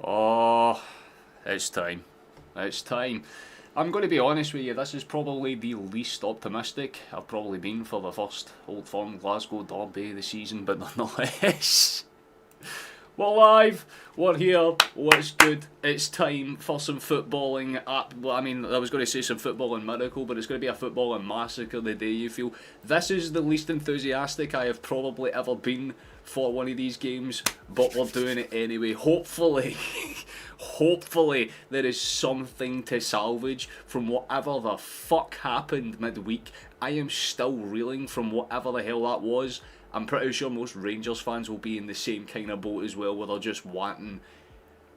Oh, it's time. It's time. I'm going to be honest with you, this is probably the least optimistic I've probably been for the first Old Firm Glasgow derby of the season, but nonetheless. We're live, we're here, what's good? It's time for some footballing. Well, I mean, I was going to say some footballing miracle, but it's going to be a footballing massacre the day you feel. This is the least enthusiastic I have probably ever been for one of these games, but we're doing it anyway. Hopefully, hopefully there is something to salvage from whatever the fuck happened midweek. I am still reeling from whatever the hell that was. I'm pretty sure most Rangers fans will be in the same kind of boat as well, where they're just wanting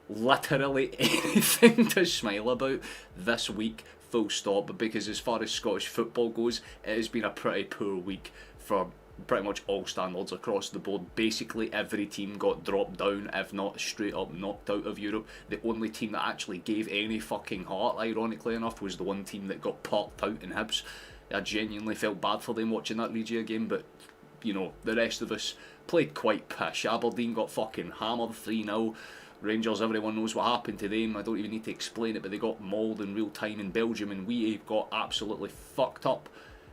literally anything to smile about this week, full stop, because as far as Scottish football goes, it has been a pretty poor week for pretty much all standards across the board. Basically every team got dropped down, if not straight up knocked out of Europe. The only team that actually gave any fucking heart, ironically enough, was the one team that got parked out in Hibs. I genuinely felt bad for them watching that Regia game, but you know, the rest of us played quite pish. Aberdeen got fucking hammered 3-0. Rangers, everyone knows what happened to them. I don't even need to explain it, but they got mauled in real time in Belgium, and we got absolutely fucked up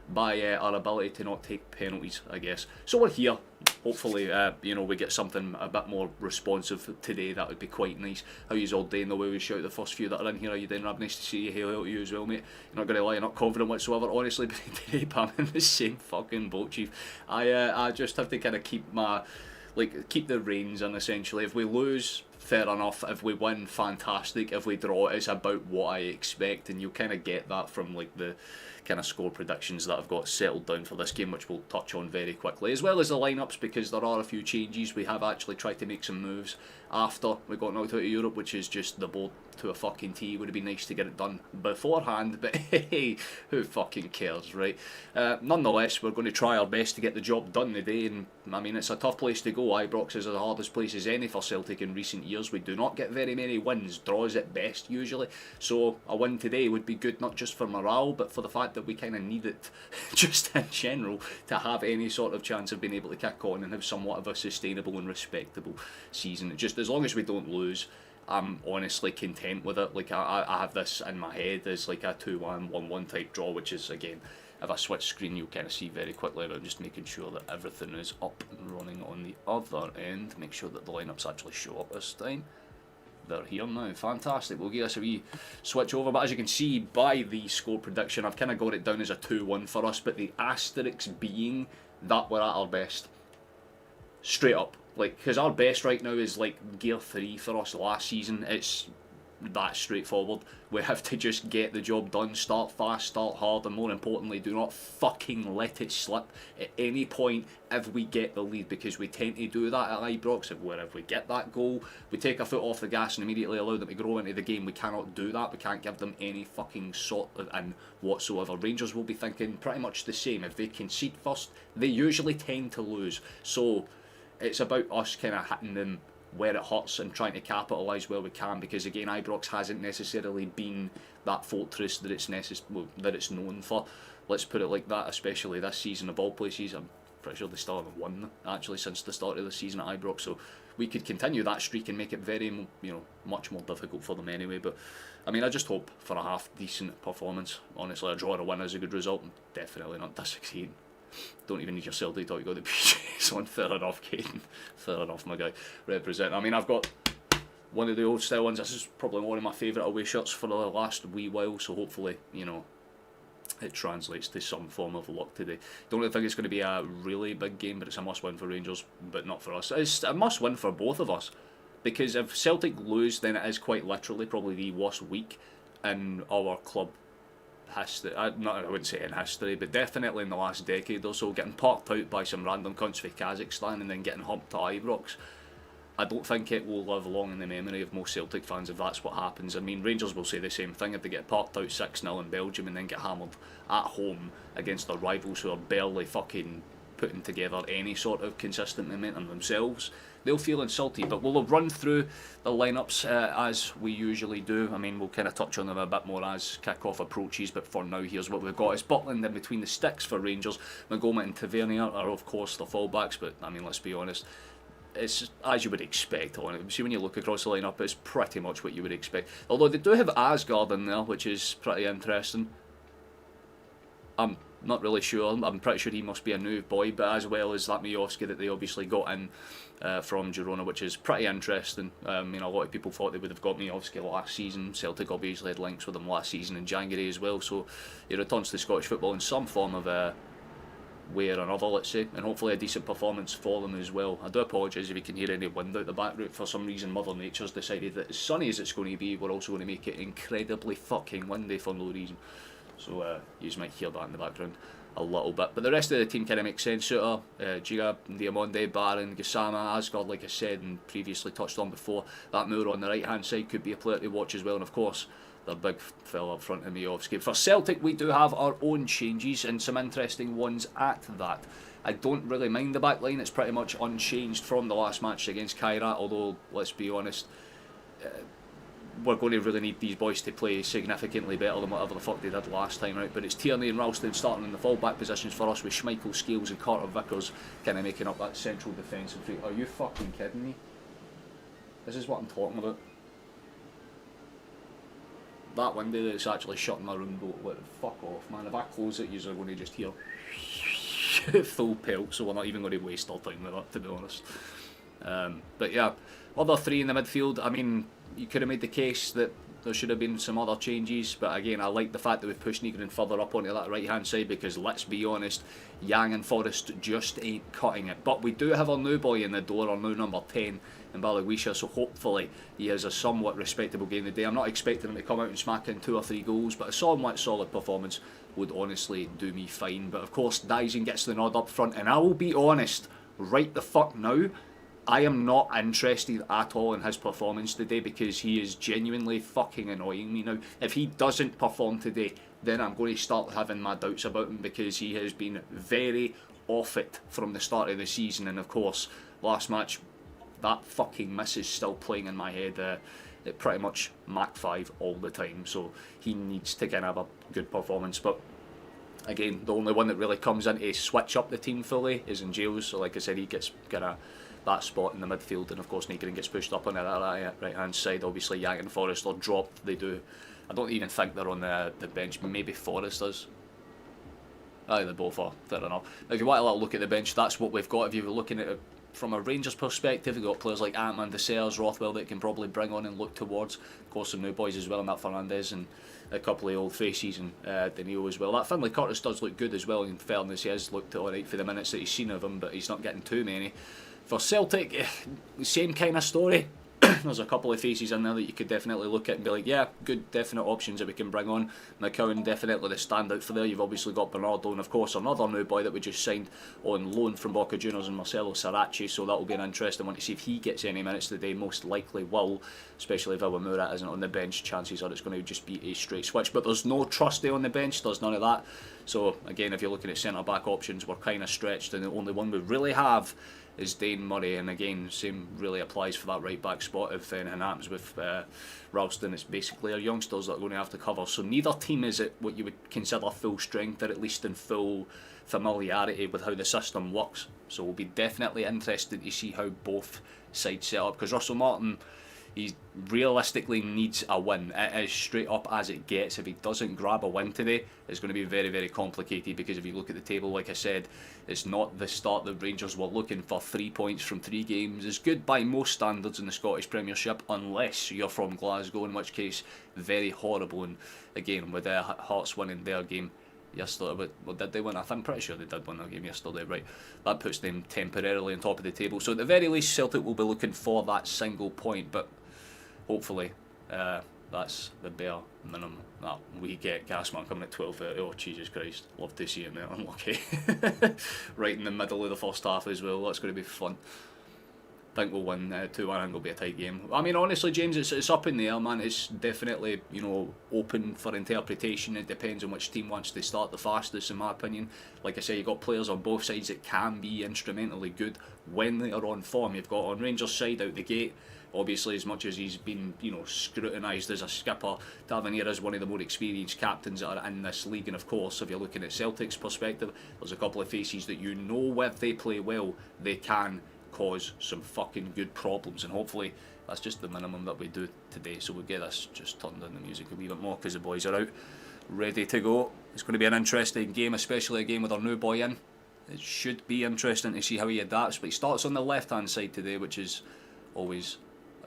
by our ability to not take penalties, I guess. So we're here. Hopefully, you know, we get something a bit more responsive today. That would be quite nice. How yous all doing? The way we shout the first few that are in here. Are you doing? Nice to see you. Hello to you as well, mate. You're not going to lie, I'm not confident whatsoever, honestly, but today I'm in the same fucking boat, Chief. I just have to kind of keep the reins in, essentially. If we lose, fair enough. If we win, fantastic. If we draw, it's about what I expect, and you'll kind of get that from like the kind of score predictions that I've got settled down for this game, which we'll touch on very quickly, as well as the lineups, because there are a few changes. We have actually tried to make some moves after we got knocked out of Europe, which is just the board to a fucking T. Would have been nice to get it done beforehand, but hey, who fucking cares, right? Nonetheless, we're going to try our best to get the job done today, and I mean, it's a tough place to go. Ibrox is the hardest place as any for Celtic in recent years. We do not get very many wins, draws at best usually, so a win today would be good, not just for morale, but for the fact that we kind of need it just in general to have any sort of chance of being able to kick on and have somewhat of a sustainable and respectable season. Just as long as we don't lose, I'm honestly content with it. Like I have this in my head as like a 2-1, 1-1 type draw, which is, again, if I switch screen you'll kind of see very quickly, but just making sure that everything is up and running on the other end. Make sure that the lineups actually show up this time. They're here now, fantastic. We'll give us a wee switch over, but as you can see by the score prediction, I've kind of got it down as a 2-1 for us, but the asterisk being that we're at our best. Straight up. Like, because our best right now is like gear 3 for us last season. It's that straightforward. We have to just get the job done, start fast, start hard, and more importantly, do not fucking let it slip at any point if we get the lead, because we tend to do that at Ibrox. If we get that goal, we take our foot off the gas and immediately allow them to grow into the game. We cannot do that. We can't give them any fucking sort of in whatsoever. Rangers will be thinking pretty much the same. If they concede first, they usually tend to lose. So it's about us kind of hitting them where it hurts and trying to capitalise where we can, because again, Ibrox hasn't necessarily been that fortress that it's known for. Let's put it like that, especially this season of all places. I'm pretty sure they still haven't won actually since the start of the season at Ibrox, so we could continue that streak and make it very, you know, much more difficult for them anyway. But I mean, I just hope for a half decent performance. Honestly, a draw or a win is a good result. I'm definitely not disagreeing. Don't even need your Celtic talk, you got the PJs on. Fair enough, Caden. Fair enough, my guy. Represent. I mean, I've got one of the old style ones. This is probably one of my favourite away shirts for the last wee while, so hopefully, you know, it translates to some form of luck today. Don't really think it's going to be a really big game, but it's a must win for Rangers, but not for us. It's a must win for both of us, because if Celtic lose, then it is quite literally probably the worst week in our club history. I wouldn't say in history, but definitely in the last decade or so. Getting parked out by some random cunts from Kazakhstan and then getting humped to Ibrox, I don't think it will live long in the memory of most Celtic fans if that's what happens. I mean, Rangers will say the same thing if they get parked out 6-0 in Belgium and then get hammered at home against their rivals who are barely fucking putting together any sort of consistent momentum themselves. They'll feel insulted, but we'll run through the lineups as we usually do. I mean, we'll kind of touch on them a bit more as kickoff approaches, but for now, here's what we've got. It's Butland in between the sticks for Rangers. Magoma and Tavernier are, of course, the fullbacks, but I mean, let's be honest, it's as you would expect on it. See, when you look across the lineup, it's pretty much what you would expect. Although they do have Asgard in there, which is pretty interesting. I'm not really sure. I'm pretty sure he must be a new boy, but as well as that Majowski that they obviously got in from Girona, which is pretty interesting. A lot of people thought they would have got Majowski last season. Celtic obviously had links with him last season in January as well, so he returns to Scottish football in some form of way or another, let's say, and hopefully a decent performance for them as well. I do apologise if you can hear any wind out the back route. For some reason, Mother Nature's decided that as sunny as it's going to be, we're also going to make it incredibly fucking windy for no reason. So you might hear that in the background a little bit. But the rest of the team kind of makes sense. Suter, Giga, Diamonde, Barron, Gassama, Asgard, like I said and previously touched on before. That Moore on the right hand side could be a player to watch as well. And of course, the big fella up front in Majowski. For Celtic, we do have our own changes and some interesting ones at that. I don't really mind the back line. It's pretty much unchanged from the last match against Kairat, although, let's be honest, we're going to really need these boys to play significantly better than whatever the fuck they did last time out. But it's Tierney and Ralston starting in the full-back positions for us, with Schmeichel, Scales and Carter Vickers kind of making up that central defensive three. Are you fucking kidding me? This is what I'm talking about. That window that's actually shutting my room door. What the fuck off, man. If I close it, you're going to just hear full pelt, so we're not even going to waste our time with that, to be honest. But yeah, other three in the midfield, I mean, you could have made the case that there should have been some other changes, but again, I like the fact that we've pushed Negrin further up onto that right hand side, because let's be honest, Yang and Forrest just ain't cutting it. But we do have our new boy in the door, our new number 10 in Balaguisha, so hopefully he has a somewhat respectable game today. I'm not expecting him to come out and smack in 2 or 3 goals, but a somewhat solid performance would honestly do me fine. But of course, Dyson gets the nod up front, and I will be honest, right the fuck now, I am not interested at all in his performance today, because he is genuinely fucking annoying me now. If he doesn't perform today, then I'm going to start having my doubts about him, because he has been very off it from the start of the season. And of course, last match, that fucking miss is still playing in my head. It pretty much Mach 5 all the time, so he needs to kind of have a good performance. But again, the only one that really comes in to switch up the team fully is in Jails. So like I said, he gets kind of that spot in the midfield, and of course Negrin gets pushed up on that right hand side. Obviously Yang and Forrest are dropped. They do, I don't even think they're on the bench. Maybe Forrest is. Aye, they both are, fair enough. Now, if you want a little look at the bench, that's what we've got. If you were looking at it from a Rangers perspective, we've got players like Antman, Desers, Rothwell that can probably bring on and look towards. Of course, some new boys as well, Matt Fernandez and a couple of old faces, and Danilo as well. That Finlay Curtis does look good as well. In fairness, he has looked alright for the minutes that he's seen of him, but he's not getting too many. For Celtic, same kind of story. There's a couple of faces in there that you could definitely look at and be like, yeah, good definite options that we can bring on. McCowan definitely the standout for there. You've obviously got Bernardo, and of course another new boy that we just signed on loan from Boca Juniors, and Marcelo Sarachi, so that will be an interesting one to see if he gets any minutes today. Most likely will, especially if Iwamura isn't on the bench. Chances are it's going to just be a straight switch, but there's no Trusty on the bench, there's none of that. So again, if you're looking at centre back options, we're kind of stretched, and the only one we really have is Dane Murray, and again, same really applies for that right back spot. If anything happens with Ralston, it's basically our youngsters that are going to have to cover. So neither team is at what you would consider full strength, they're at least in full familiarity with how the system works. So we'll be definitely interested to see how both sides set up, because Russell Martin, he realistically needs a win. It is straight up as it gets. If he doesn't grab a win today, it's going to be very, very complicated, because if you look at the table, like I said, it's not the start that Rangers were looking for. 3 points from 3 games is good by most standards in the Scottish Premiership, unless you're from Glasgow, in which case very horrible. And again, with Hearts winning their game yesterday, well, did they win? I'm pretty sure they did win their game yesterday, right? That puts them temporarily on top of the table. So at the very least, Celtic will be looking for that single point, but hopefully that's the bare minimum that we get. Gasman coming at 12:30. Oh Jesus Christ, love to see it, mate. Unlucky. Right in the middle of the first half as well. That's going to be fun. I think we'll win 2-1. I think it'll be a tight game. I mean, honestly, James, it's up in the air, man. It's definitely, open for interpretation. It depends on which team wants to start the fastest, in my opinion. Like I say, you've got players on both sides that can be instrumentally good when they are on form. You've got on Rangers' side out the gate, obviously, as much as he's been, scrutinised as a skipper, Tavernier is one of the more experienced captains that are in this league. And of course, if you're looking at Celtic's perspective, there's a couple of faces that if they play well, they can cause some fucking good problems, and hopefully that's just the minimum that we do today. So we'll get this just turned down the music a wee bit more because the boys are out ready to go. It's going to be an interesting game, especially a game with our new boy in. It should be interesting to see how he adapts, but he starts on the left hand side today, which is always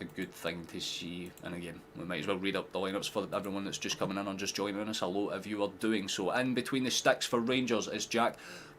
a good thing to see. And again, we might as well read up the lineups for everyone that's just coming in or just joining us. Hello if you are doing so. In between the sticks for Rangers is Jack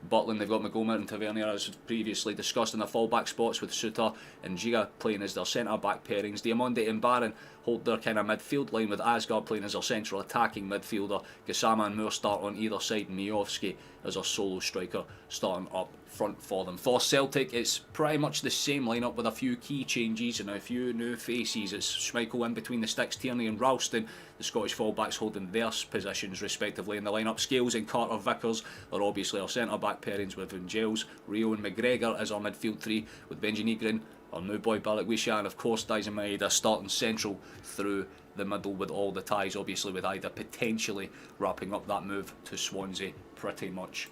Butland. They've got McGomer and Tavernier, as previously discussed, in the full-back spots, with Suter and Giga playing as their centre-back pairings. Diamonde and Barron hold their kind of midfield line, with Asgard playing as their central attacking midfielder. Gassama and Moore start on either side, and Miovski as our solo striker starting up front for them. For Celtic, it's pretty much the same lineup with a few key changes and a few new faces. It's Schmeichel in between the sticks, Tierney and Ralston, the Scottish fullbacks holding their positions respectively in the lineup. Scales and Carter Vickers are obviously our centre-back pairings, with Vangels, Rio and McGregor as our midfield three, with Benji Nigrin, our new boy Balikwisha, and of course Daisen Maeda starting central through the middle, with all the ties obviously with Ida potentially wrapping up that move to Swansea pretty much.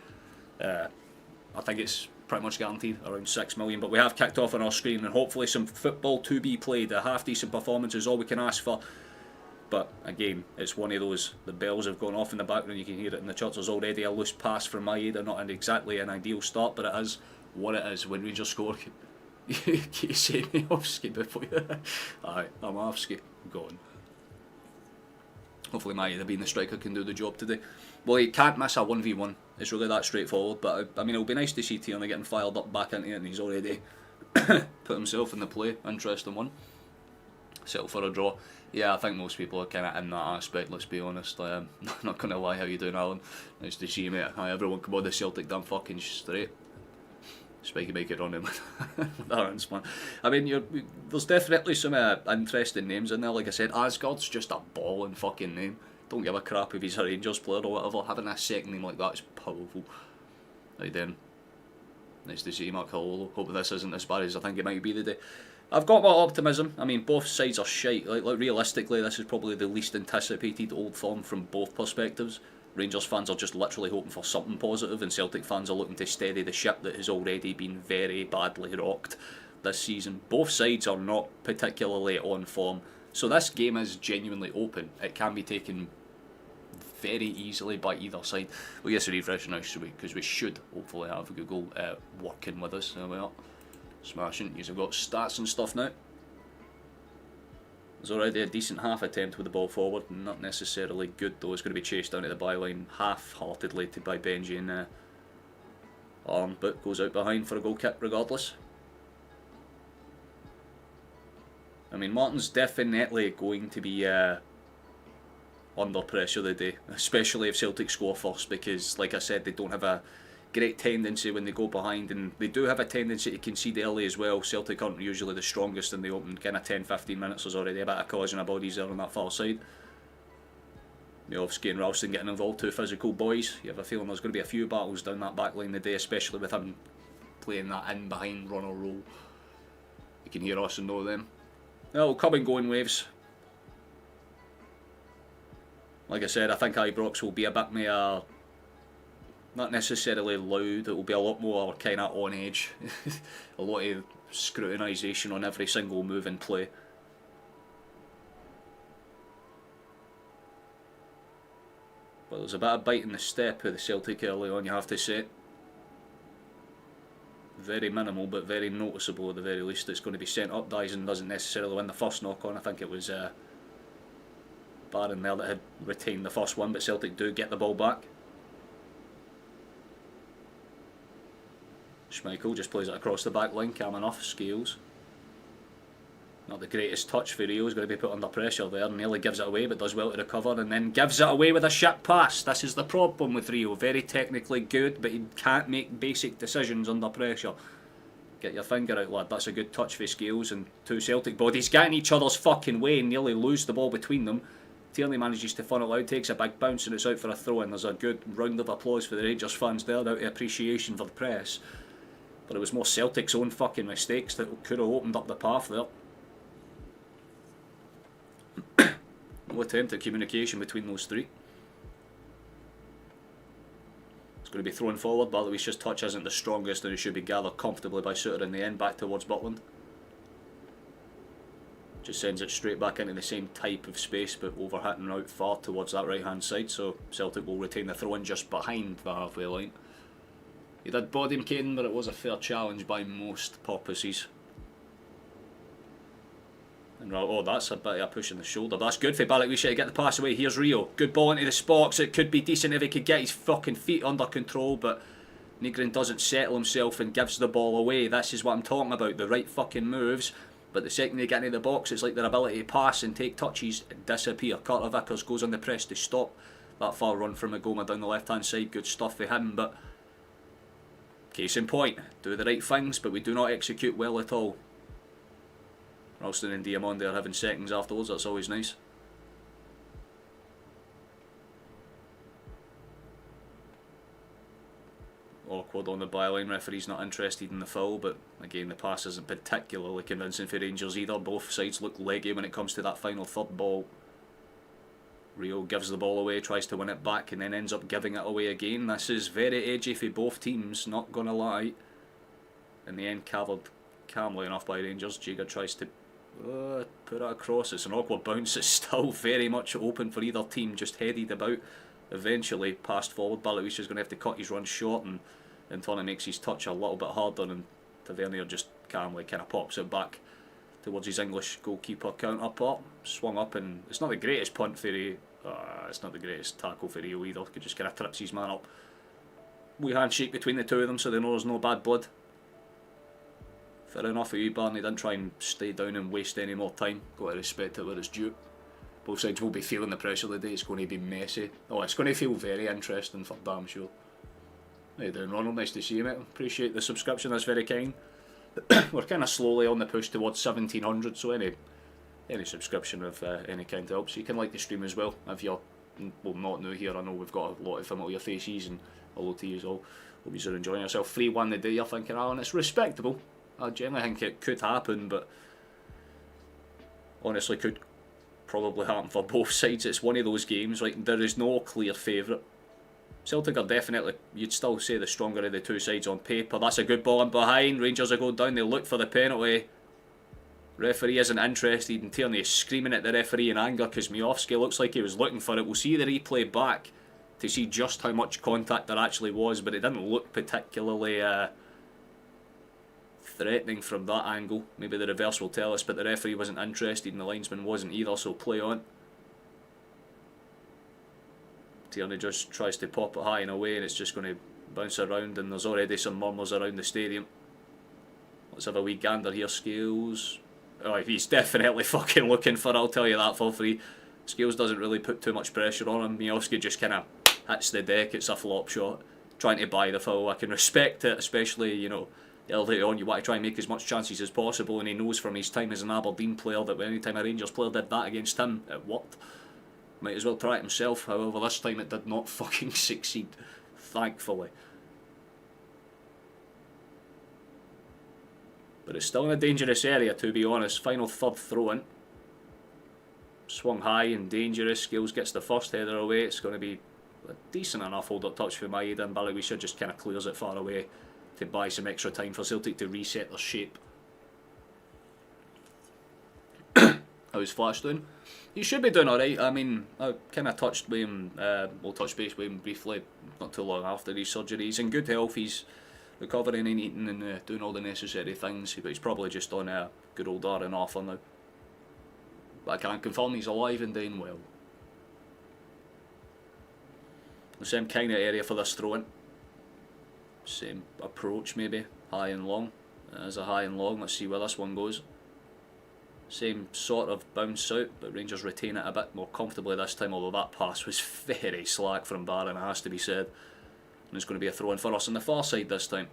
I think it's pretty much guaranteed around 6 million, but we have kicked off on our screen, and hopefully some football to be played. A half decent performance is all we can ask for. But again, it's one of those, the bells have gone off in the background, you can hear it in the church. There's already a loose pass from Maeda, not exactly an ideal start, but it is what it is. When Rangers score, you say Miovski before you. Aye, Miovski gone. Hopefully Maeda, being the striker, can do the job today. Well, he can't miss a 1v1. It's really that straightforward, but I mean, it'll be nice to see Tierney getting fired up back into it, and he's already put himself in the play. Interesting one. Settle for a draw. Yeah, I think most people are kind of in that aspect, let's be honest. I'm not going to lie. How you doing, Alan? Nice to see you, mate. Hi everyone, come on, the Celtic done fucking straight. Spiky make it on him. That's fun. I mean, there's definitely some interesting names in there. Like I said, Asgard's just a balling fucking name. Don't give a crap if he's a Rangers player or whatever. Having a second name like that is powerful. Right then. Nice to see you, Mark Halolo. Hope this isn't as bad as I think it might be today. I've got my optimism. I mean, both sides are shite. Like realistically, this is probably the least anticipated Old Firm from both perspectives. Rangers fans are just literally hoping for something positive, and Celtic fans are looking to steady the ship that has already been very badly rocked this season. Both sides are not particularly on form, so this game is genuinely open. It can be taken very easily by either side. We'll get a refresh now, because we should hopefully have Google working with us. There we are. Smashing. You've got stats and stuff now. There's already a decent half attempt with the ball forward, not necessarily good though. It's going to be chased down to the byline half-heartedly by Benji and Arm, but goes out behind for a goal kick regardless. I mean, Martin's definitely going to be under pressure today, especially if Celtic score first, because like I said, they don't have a great tendency when they go behind, and they do have a tendency to concede early as well. Celtic aren't usually the strongest in the opening kind of 10-15 minutes. There's already a bit of causing a bodies there on that far side. Miovski and Ralston getting involved, two physical boys. You have a feeling there's going to be a few battles down that back line today, especially with him playing that in behind runner role. You can hear us and know them. It'll come and go in waves. Like I said, I think Ibrox will be a bit more, not necessarily loud, it will be a lot more kind of on edge. A lot of scrutinisation on every single move and play. But there's a bit of bite in the step of the Celtic early on, you have to say. Very minimal, but very noticeable at the very least. It's going to be sent up. Dyson doesn't necessarily win the first knock on. I think it was Barron there that had retained the first one, but Celtic do get the ball back. Schmeichel just plays it across the back line, calm enough. Scales. Not the greatest touch for Rio, he's going to be put under pressure there. Nearly gives it away, but does well to recover, and then gives it away with a shit pass. This is the problem with Rio. Very technically good, but he can't make basic decisions under pressure. Get your finger out, lad. That's a good touch for Scales, and two Celtic bodies get in each other's fucking way and nearly lose the ball between them. Tierney manages to funnel out, takes a big bounce, and it's out for a throw, and there's a good round of applause for the Rangers fans there, out of appreciation for the press. But it was more Celtic's own fucking mistakes that could have opened up the path there. No attempt at communication between those three. It's going to be thrown forward. Bartley's touch isn't the strongest, and it should be gathered comfortably by Suter in the end, back towards Butland. Just sends it straight back into the same type of space, but overhitting out far towards that right hand side, so Celtic will retain the throw in just behind the halfway line. He did body him, Caden, but it was a fair challenge by most purposes. And oh, that's a bit of a push in the shoulder. That's good for Balak. We should get the pass away. Here's Rio. Good ball into the box. It could be decent if he could get his fucking feet under control, but Nygren doesn't settle himself and gives the ball away. This is what I'm talking about. The right fucking moves. But the second they get into the box, it's like their ability to pass and take touches disappear. Carter Vickers goes on the press to stop that far run from Magoma down the left hand side. Good stuff for him, but case in point, do the right things, but we do not execute well at all. Ralston and Diamande are having seconds afterwards, that's always nice. Awkward on the byline, referee's not interested in the foul, but again the pass isn't particularly convincing for Rangers either. Both sides look leggy when it comes to that final third ball. Rio gives the ball away, tries to win it back, and then ends up giving it away again. This is very edgy for both teams, not gonna lie. In the end, covered calmly enough by Rangers. Jager tries to put it across. It's an awkward bounce. It's still very much open for either team, just headed about. Eventually passed forward. Balawish is going to have to cut his run short, and in turn it makes his touch a little bit harder, and Tavernier just calmly kind of pops it back towards his English goalkeeper counter part. Swung up, and it's not the greatest punt for Rio. It's not the greatest tackle for Rio either. Could just kind of trips his man up. Wee handshake between the two of them, so they know there's no bad blood. Fair enough for you, Barney. Didn't try and stay down and waste any more time. Got to respect it where it's due. Both sides will be feeling the pressure today. It's going to be messy. Oh, it's going to feel very interesting for damn sure. How you doing, Ronald? Nice to see you, mate. Appreciate the subscription, that's very kind. We're kind of slowly on the push towards 1700, so any subscription of any kind helps. You can like the stream as well if you're not new here. I know we've got a lot of familiar faces, and hello to you as well. Hope you're enjoying yourself. 3-1 the day, you're thinking, Alan, it's respectable. I generally think it could happen, but honestly could probably happen for both sides. It's one of those games, like, there is no clear favourite. Celtic are definitely, you'd still say, the stronger of the two sides on paper. That's a good ball in behind. Rangers are going down, they look for the penalty. Referee isn't interested, and Tierney is screaming at the referee in anger because Miofsky looks like he was looking for it. We'll see the replay back to see just how much contact there actually was, but it didn't look particularly threatening from that angle. Maybe the reverse will tell us, but the referee wasn't interested and the linesman wasn't either, so play on. Tierney just tries to pop it high and away, and it's just going to bounce around, and there's already some murmurs around the stadium. Let's have a wee gander here. Scales. Oh, he's definitely fucking looking for it, I'll tell you that for free. Scales doesn't really put too much pressure on him. Miofsky just kind of hits the deck. It's a flop shot. Trying to buy the foul. I can respect it, especially, you know, early on you want to try and make as much chances as possible, and he knows from his time as an Aberdeen player that any time a Rangers player did that against him, it worked. Might as well try it himself. However, this time it did not fucking succeed, thankfully. But it's still in a dangerous area, to be honest. Final third throw-in. Swung high and dangerous. Scales gets the first header away. It's going to be a decent enough hold-up touch for Maeda, and Balawisha just kind of clears it far away to buy some extra time for Celtic to reset their shape. How's Flash doing? He should be doing alright. I mean, I kind of touched with him, we'll touch base with him briefly not too long after his surgery. He's in good health, he's recovering and eating and doing all the necessary things, but he's probably just on a good old R&R for now. But I can't confirm he's alive and doing well. The same kind of area for this throw-in. Same approach maybe, high and long. There's a high and long, let's see where this one goes. Same sort of bounce out, but Rangers retain it a bit more comfortably this time, although that pass was very slack from Barron, it has to be said. And it's going to be a throw-in for us on the far side this time.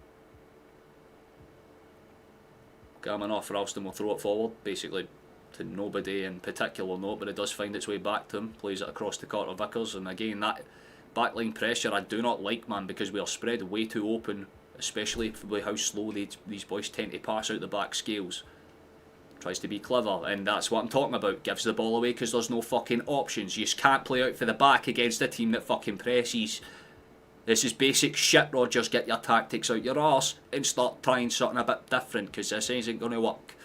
Gammon off, Ralston will throw it forward, basically to nobody in particular note, but it does find its way back to him, plays it across to Carter Vickers, and again that backline pressure I do not like, man, because we are spread way too open, especially with how slow these boys tend to pass out the back. Scales tries to be clever, and that's what I'm talking about. Gives the ball away because there's no fucking options. You just can't play out for the back against a team that fucking presses. This is basic shit, Rodgers. Get your tactics out your arse and start trying something a bit different, because this isn't going to work.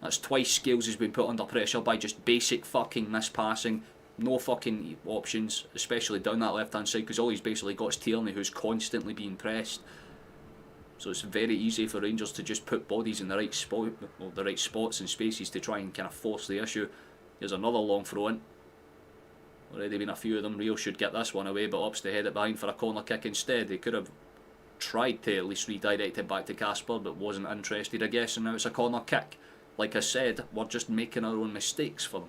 That's twice Scales has been put under pressure by just basic fucking mispassing. No fucking options, especially down that left hand side, because all he's basically got is Tierney, who's constantly being pressed. So it's very easy for Rangers to just put bodies in the right spot, well, the right spots and spaces to try and kind of force the issue. Here's another long throw in. Already been a few of them. Rio should get this one away, but opts to head it behind for a corner kick instead. They could have tried to at least redirect it back to Casper, but wasn't interested, I guess, and now it's a corner kick. Like I said, we're just making our own mistakes for them.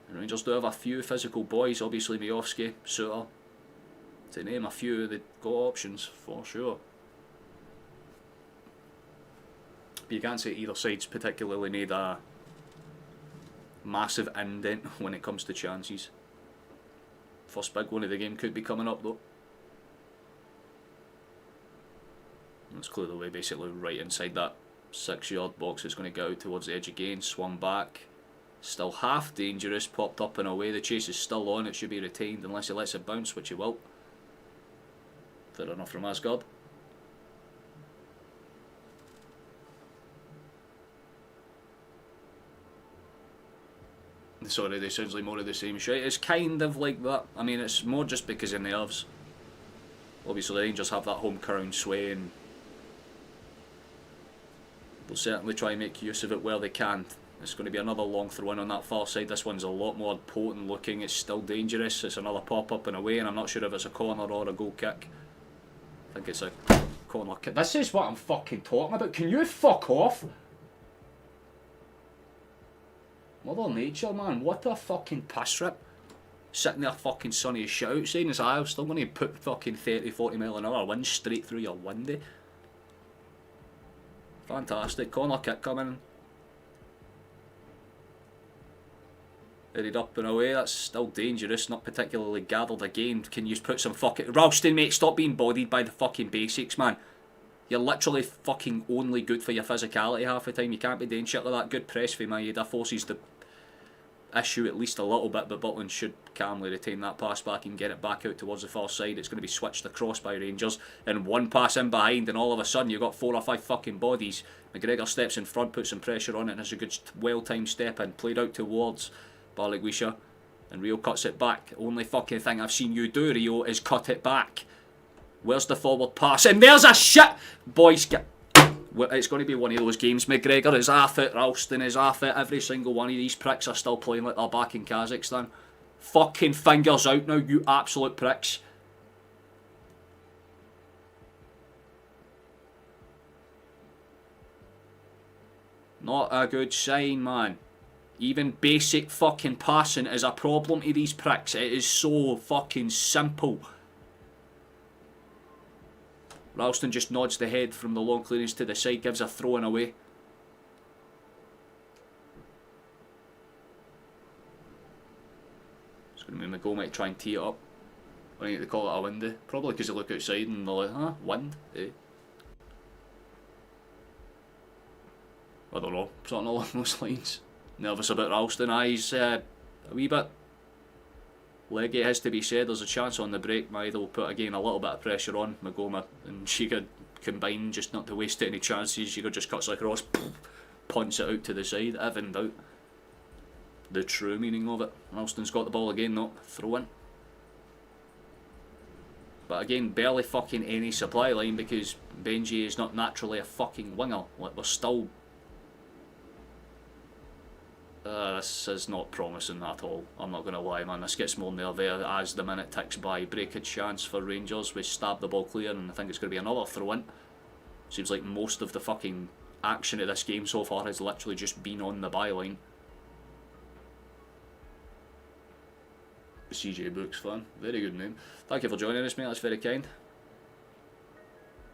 And Rangers do have a few physical boys, obviously Miovski, Suter. To name a few, they've got options for sure. But you can't say either side's particularly made a massive indent when it comes to chances. First big one of the game could be coming up though. Let's clear the way basically right inside that 6-yard box. It's going to go out towards the edge again, swung back. Still half dangerous, popped up and away. The chase is still on, it should be retained unless he lets it bounce, which he will. Fair enough from Asgard. Sorry, this sounds like more of the same shit. It's kind of like that. I mean, it's more just because of nerves. Obviously, the Rangers have that home crown sway, and they'll certainly try and make use of it where they can. It's going to be another long throw in on that far side. This one's a lot more potent looking. It's still dangerous. It's another pop up and away, and I'm not sure if it's a corner or a goal kick. I think it's a corner kick. This is what I'm fucking talking about. Can you fuck off? Mother Nature, man, what a fucking piss rip. Sitting there fucking sunny as shit outside, and it's I'm still going to put fucking 30-40 mile an hour wind straight through your window. Fantastic. Corner kick coming. Headed up and away. That's still dangerous, not particularly gathered again. Can you just put some fucking... Ralston, mate, stop being bodied by the fucking basics, man. You're literally fucking only good for your physicality half the time. You can't be doing shit like that. Good press for Maeda forces the issue at least a little bit, but Butland should calmly retain that pass back and get it back out towards the far side. It's going to be switched across by Rangers, and one pass in behind, and all of a sudden you've got 4 or 5 fucking bodies. McGregor steps in front, puts some pressure on it, and it's a good well-timed step in, played out towards Barlagwisha, and Rio cuts it back. Only fucking thing I've seen you do, Rio, is cut it back. Where's the forward pass? And there's a shit! Boys, get... It's going to be one of those games. McGregor is off it, Ralston is off it. Every single one of these pricks are still playing like they're back in Kazakhstan. Fucking fingers out now, you absolute pricks. Not a good sign, man. Even basic fucking passing is a problem to these pricks. It is so fucking simple. Ralston just nods the head from the long clearance to the side, gives a throw and away. It's going to be McGo might try and tee it up. I think they call it a windy. Probably because they look outside and they're like, huh, wind, eh? I don't know, something along those lines. Nervous about Ralston. He's a wee bit leggy, has to be said. There's a chance on the break. Maeda will put again a little bit of pressure on Magoma and Shiga combine just not to waste any chances. Shiga just cuts across, punts it out to the side, evened out. The true meaning of it. Ralston's got the ball again though, throw in. But again, barely fucking any supply line because Benji is not naturally a fucking winger. Like, we're still... this is not promising at all. I'm not going to lie, man. This gets more nervy as the minute ticks by. Break a chance for Rangers. We stab the ball clear, and I think it's going to be another throw-in. Seems like most of the fucking action of this game so far has literally just been on the byline. CJ Brooks fan. Very good name. Thank you for joining us, mate. That's very kind.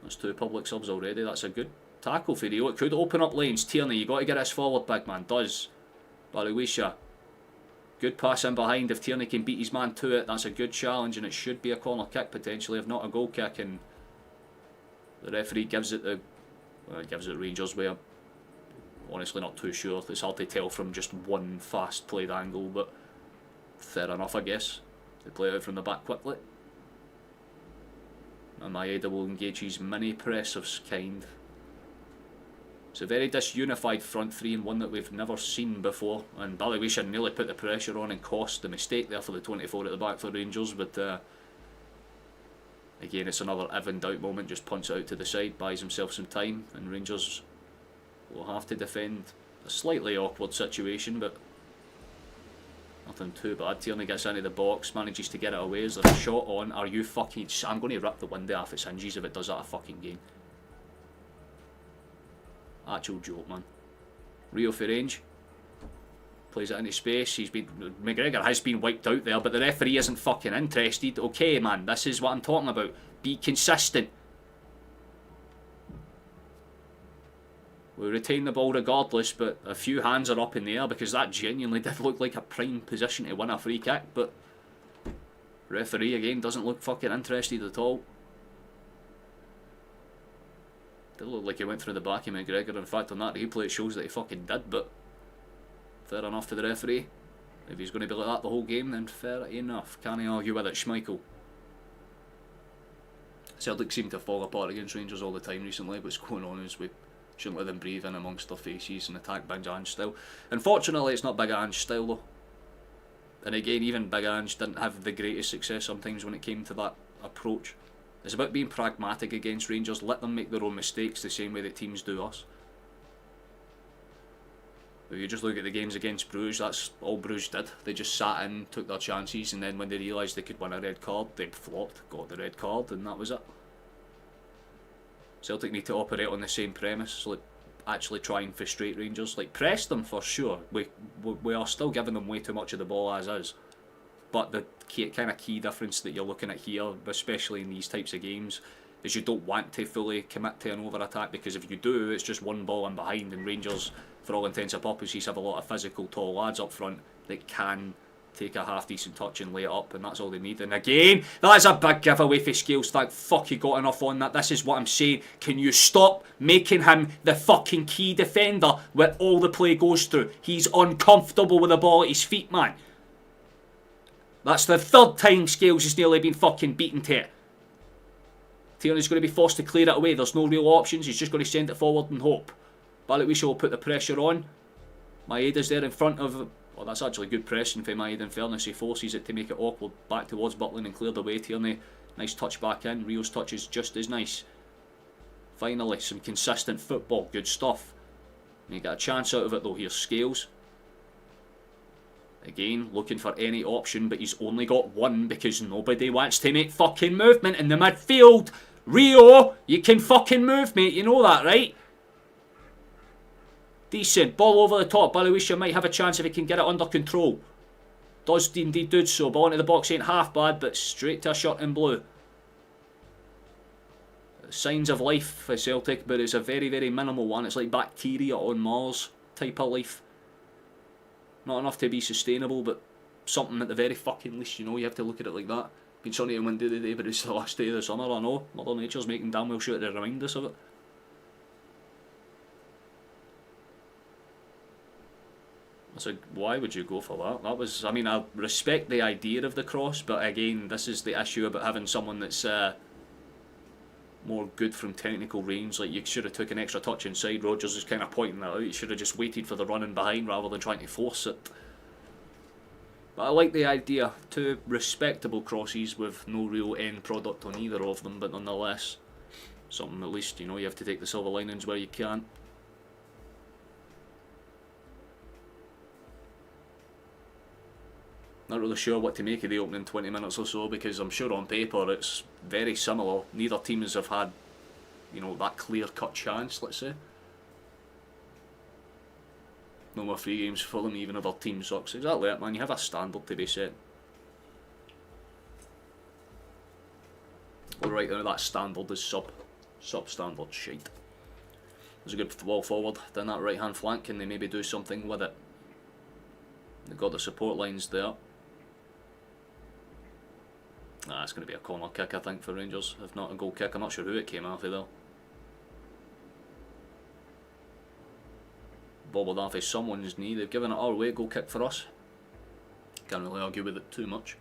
That's 2 public subs already. That's a good tackle for Rio. It could open up lanes. Tierney, you got to get this forward, big man. Does. Barlagwisha. Good pass in behind. If Tierney can beat his man to it, that's a good challenge, and it should be a corner kick potentially, if not a goal kick. And the referee gives it Rangers way. I'm honestly not too sure. It's hard to tell from just one fast played angle, but Fair enough, I guess. They play out from the back quickly. And Maeda will engage his mini press of kind. It's a very disunified front three and one that we've never seen before. And Ballywesha nearly put the pressure on and cost the mistake there for the 24 at the back for Rangers. But again, it's another if in doubt moment. Just punts it out to the side, buys himself some time, and Rangers will have to defend a slightly awkward situation, but nothing too bad. Tierney gets into the box, manages to get it away. Is there a shot on? Are you fucking... I'm going to rip the window off its hinges if it does that a fucking game. Actual joke, man. Rio for range. Plays it into space. McGregor has been wiped out there, but the referee isn't fucking interested. Okay, man, this is what I'm talking about. Be consistent. We retain the ball regardless, but a few hands are up in the air because that genuinely did look like a prime position to win a free kick, but referee again doesn't look fucking interested at all. Did look like he went through the back of McGregor. In fact, on that replay it shows that he fucking did, but fair enough to the referee. If he's going to be like that the whole game, then fair enough. Can't he argue with it, Schmeichel? Celtic seem to fall apart against Rangers all the time recently. What's going on is we shouldn't let them breathe in amongst their faces and attack Big Ange style. Unfortunately, it's not Big Ange style though. And again, even Big Ange didn't have the greatest success sometimes when it came to that approach. It's about being pragmatic against Rangers. Let them make their own mistakes the same way that teams do us. If you just look at the games against Bruges, that's all Bruges did. They just sat in, took their chances, and then when they realised they could win a red card, they flopped, got the red card, and that was it. Celtic need to operate on the same premise, like actually try and frustrate Rangers. Like, press them for sure. We are still giving them way too much of the ball as is. But the kind of key difference that you're looking at here, especially in these types of games, is you don't want to fully commit to an over-attack, because if you do, it's just one ball in behind, and Rangers, for all intents and purposes, have a lot of physical, tall lads up front that can take a half-decent touch and lay it up, and that's all they need. And again, that is a big giveaway for Scales. Thank fuck you got enough on that. This is what I'm saying. Can you stop making him the fucking key defender where all the play goes through? He's uncomfortable with the ball at his feet, man. That's the third time Scales has nearly been fucking beaten to it. Tierney's going to be forced to clear it away. There's no real options. He's just going to send it forward and hope. Ballywesha will put the pressure on. Maeda's there in front of... Well, that's actually good pressing for Maeda, in fairness. He forces it to make it awkward back towards Butland and cleared away. Tierney, nice touch back in. Rio's touch is just as nice. Finally, some consistent football. Good stuff. And you get a chance out of it though. Here's Scales. Again, looking for any option, but he's only got one because nobody wants to make fucking movement in the midfield. Rio, you can fucking move, mate. You know that, right? Decent. Ball over the top. Ballywesha might have a chance if he can get it under control. Does indeed do so. Ball into the box ain't half bad, but straight to a shot in blue. Signs of life for Celtic, but it's a very, very minimal one. It's like bacteria on Mars type of life. Not enough to be sustainable, but something at the very fucking least, you know. You have to look at it like that. Been sunny and windy today, but it's the last day of the summer, I know. Mother Nature's making damn well sure to remind us of it. So why would you go for that? That was, I mean, I respect the idea of the cross, but again, this is the issue about having someone that's more good from technical range. Like, you should have took an extra touch inside. Rodgers is kind of pointing that out. You should have just waited for the running behind rather than trying to force it. But I like the idea. Two respectable crosses with no real end product on either of them, but nonetheless, something at least, you know, you have to take the silver linings where you can. Not really sure what to make of the opening 20 minutes or so, because I'm sure on paper it's very similar. Neither teams have had, you know, that clear-cut chance, let's say. No more free games for them, even if their team sucks. Exactly it, man. You have a standard to be set. Alright, now that standard is substandard shite. There's a good ball forward down that right-hand flank. Can they maybe do something with it? They've got the support lines there. It's going to be a corner kick, I think, for Rangers. If not a goal kick, I'm not sure who it came off of though. Bobbled off of someone's knee. They've given it our way. Goal kick for us. Can't really argue with it too much.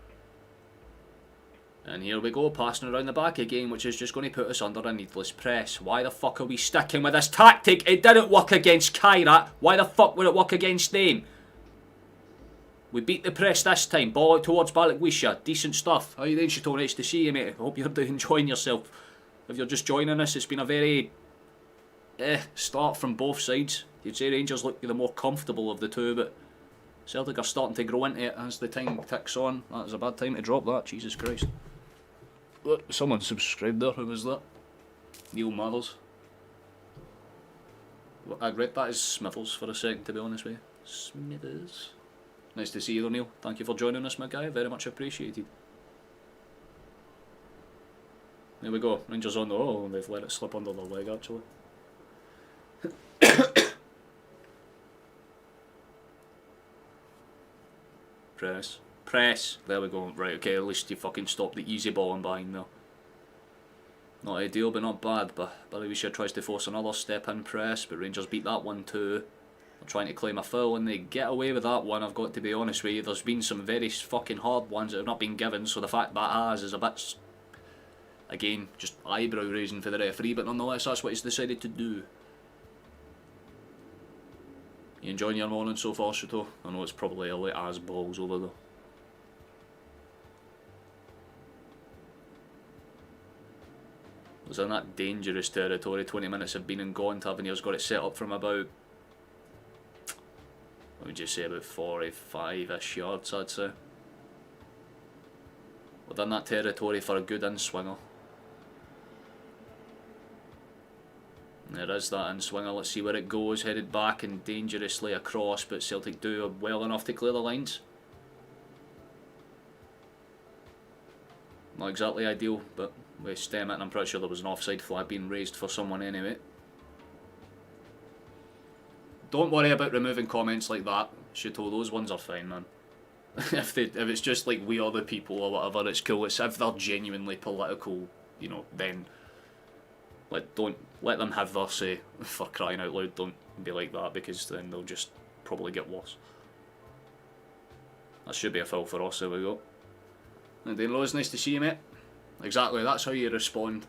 And here we go, passing around the back again, which is just going to put us under a needless press. Why the fuck are we sticking with this tactic? It didn't work against Kyrat. Why the fuck would it work against them? We beat the press this time. Ball out towards Balikwisha. Decent stuff. How you doing, Chateau? Nice to see you, mate. I hope you're enjoying yourself. If you're just joining us, it's been a very start from both sides. You'd say Rangers look the more comfortable of the two, but Celtic are starting to grow into it as the time ticks on. That was a bad time to drop that, Jesus Christ. Look, someone subscribed there. Who was that? Neil Mathers. I read that as Smithers for a second, to be honest with you. Smithers. Nice to see you, Neil. Thank you for joining us, my guy. Very much appreciated. There we go. Rangers on the... Oh, they've let it slip under their leg, actually. Press. Press. There we go. Right, okay, at least you fucking stopped the easy balling behind there. Not ideal, but not bad. But Balikwisha tries to force another step in press, but Rangers beat that one too. They're trying to claim a foul and they get away with that one. I've got to be honest with you. There's been some very fucking hard ones that have not been given, so the fact that has is a bit... Again, just eyebrow raising for the referee, but nonetheless that's what he's decided to do. You enjoying your morning so far, Chateau? I know it's probably a late as balls over there. Was in that dangerous territory. 20 minutes have been and gone. Tavernier's got it set up from about, what would you say, about 45-ish yards, I'd say. Within that territory for a good in-swinger. There is that in-swinger. Let's see where it goes. Headed back and dangerously across, but Celtic do well enough to clear the lines. Not exactly ideal, but we stem it, and I'm pretty sure there was an offside flag being raised for someone anyway. Don't worry about removing comments like that, Chateau. Those ones are fine, man. if it's just like we are the people or whatever, it's cool. It's if they're genuinely political, you know, then don't let them have their say. For crying out loud, don't be like that, because then they'll just probably get worse. That should be a foul for us. There we go. And Dane nice to see you, mate. Exactly, that's how you respond.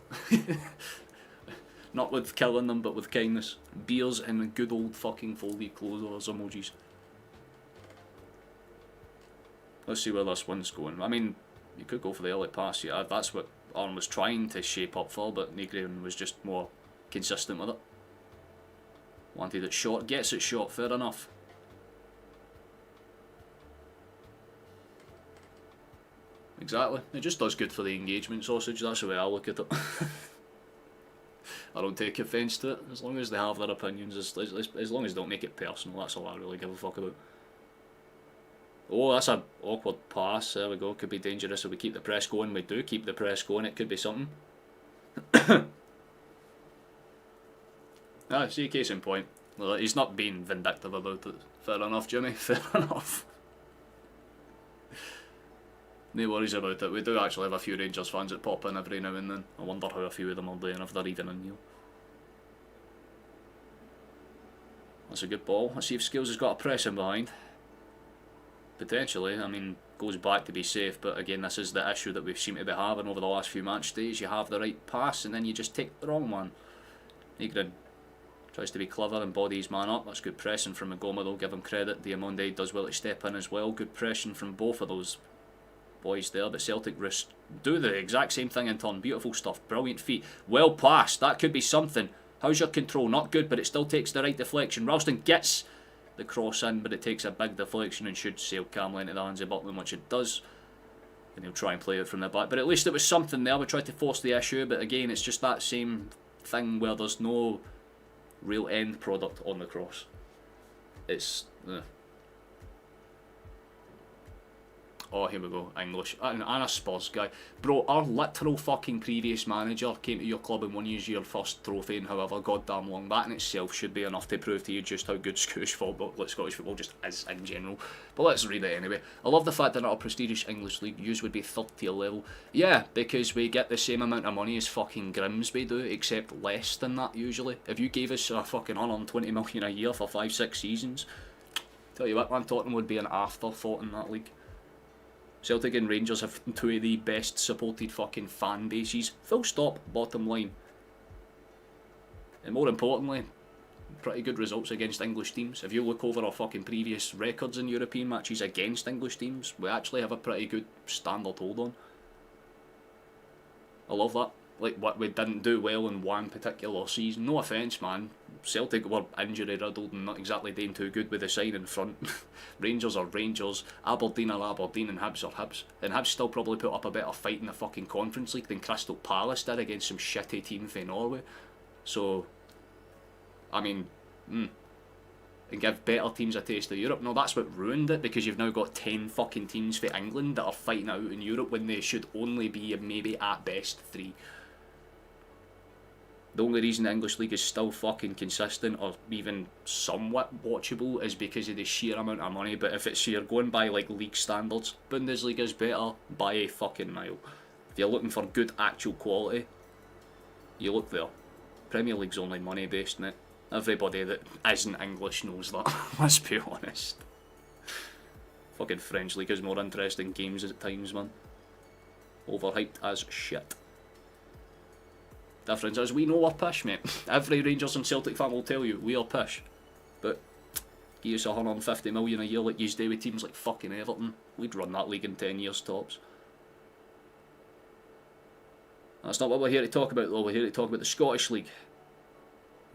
Not with killing them, but with kindness. Beers and good old fucking folded clothes emojis. Let's see where this one's going. I mean, you could go for the early pass, yeah. That's what Arn was trying to shape up for, but Negrian was just more consistent with it. Wanted it short, gets it short, fair enough. Exactly, it just does good for the engagement, Sausage. That's the way I look at it. I don't take offence to it, as long as they have their opinions, as long as they don't make it personal, that's all I really give a fuck about. Oh, that's an awkward pass. There we go. Could be dangerous if we keep the press going. We do keep the press going. It could be something. See, case in point. Well, he's not being vindictive about it. Fair enough, Jimmy. Fair enough. No worries about it. We do actually have a few Rangers fans that pop in every now and then. I wonder how a few of them are doing, if they're even in here. That's a good ball. Let's see if Skills has got a press in behind. Potentially, I mean, goes back to be safe, but again, this is the issue that we seem to be having over the last few match days. You have the right pass and then you just take the wrong one. Negrin tries to be clever and body his man up. That's good pressing from Magoma, though, give him credit. Diamonde does well to step in as well. Good pressing from both of those boys there, but Celtic do the exact same thing in turn. Beautiful stuff, brilliant feet, well passed. That could be something. How's your control? Not good, but it still takes the right deflection. Ralston gets the cross in, but it takes a big deflection and should sail calmly into the hands of Buckland, which it does. And he'll try and play it from the back, but at least it was something there. We tried to force the issue, but again, it's just that same thing where there's no real end product on the cross. It's oh, here we go, English. And a Spurs guy. Bro, our literal fucking previous manager came to your club and won you your first trophy in however goddamn long. That in itself should be enough to prove to you just how good Scottish football just is in general. But let's read it anyway. I love the fact that at a prestigious English league, yours would be third tier level. Yeah, because we get the same amount of money as fucking Grimsby do, except less than that usually. If you gave us a fucking 120 million a year for 5-6 seasons, tell you what, man, Tottenham would be an afterthought in that league. Celtic and Rangers have two of the best supported fucking fan bases. Full stop, bottom line. And more importantly, pretty good results against English teams. If you look over our fucking previous records in European matches against English teams, we actually have a pretty good standard hold on. I love that. Like, what we didn't do well in one particular season. No offence, man. Celtic were injury riddled and not exactly doing too good with the side in front. Rangers are Rangers, Aberdeen are Aberdeen, and Hibs are Hibs. And Hibs still probably put up a better fight in the fucking Conference League than Crystal Palace did against some shitty team from Norway. So, I mean, and give better teams a taste of Europe. No, that's what ruined it, because you've now got 10 fucking teams for England that are fighting out in Europe when they should only be maybe at best 3. The only reason the English League is still fucking consistent or even somewhat watchable is because of the sheer amount of money. But if you're going by like league standards, Bundesliga's better by a fucking mile. If you're looking for good actual quality, you look there. Premier League's only money based, innit? Everybody that isn't English knows that. Let's be honest. Fucking French League is more interesting games at times, man. Overhyped as shit. Difference is we know we're pish, mate. Every Rangers and Celtic fan will tell you we are pish. But give us 150 million a year like you do with teams like fucking Everton, we'd run that league in 10 years tops. That's not what we're here to talk about though. We're here to talk about the Scottish League.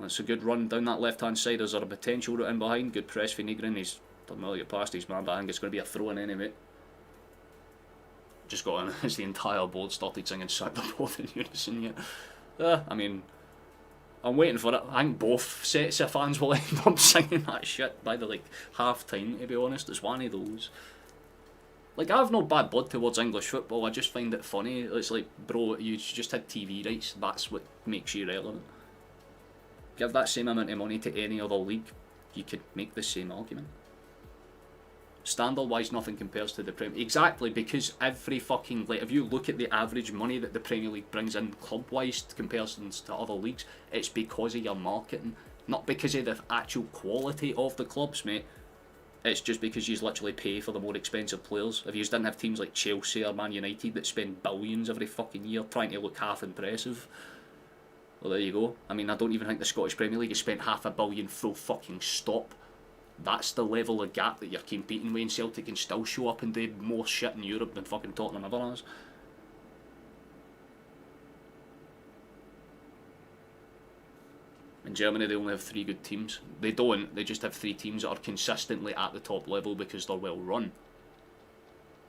It's a good run down that left hand side. Is there a potential route in behind? Good press for Negrin. He's done well to get past his man, but I think it's going to be a throw in anyway. Just got on as the entire board started singing "Sack the Board" in unison yet. I mean, I'm waiting for it. I think both sets of fans will end up singing that shit by the like half time, to be honest. It's one of those. Like, I have no bad blood towards English football, I just find it funny. It's like, bro, you just had TV rights, that's what makes you relevant. Give that same amount of money to any other league, you could make the same argument. Standard-wise, nothing compares to the Premier. Exactly, because every fucking, like, if you look at the average money that the Premier League brings in club-wise comparisons to other leagues, it's because of your marketing, not because of the actual quality of the clubs, mate. It's just because you literally pay for the more expensive players. If you didn't have teams like Chelsea or Man United that spend billions every fucking year trying to look half impressive, well, there you go. I mean, I don't even think the Scottish Premier League has spent $500 million full fucking stop. That's the level of gap that you're competing with, and Celtic can still show up and do more shit in Europe than fucking Tottenham ever has. In Germany they only have 3 good teams. They don't, they just have 3 teams that are consistently at the top level because they're well run.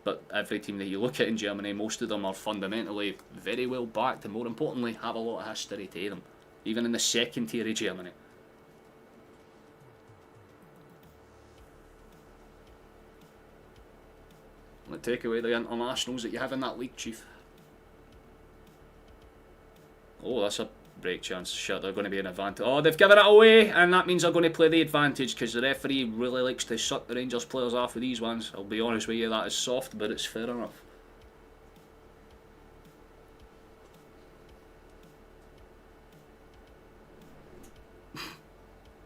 But every team that you look at in Germany, most of them are fundamentally very well backed and more importantly have a lot of history to them. Even in the second tier of Germany. Take away the internationals that you have in that league, Chief. Oh, that's a break chance. Shit, they're going to be an advantage. Oh, they've given it away, and that means they're going to play the advantage because the referee really likes to suck the Rangers players off with these ones. I'll be honest with you, that is soft, but it's fair enough.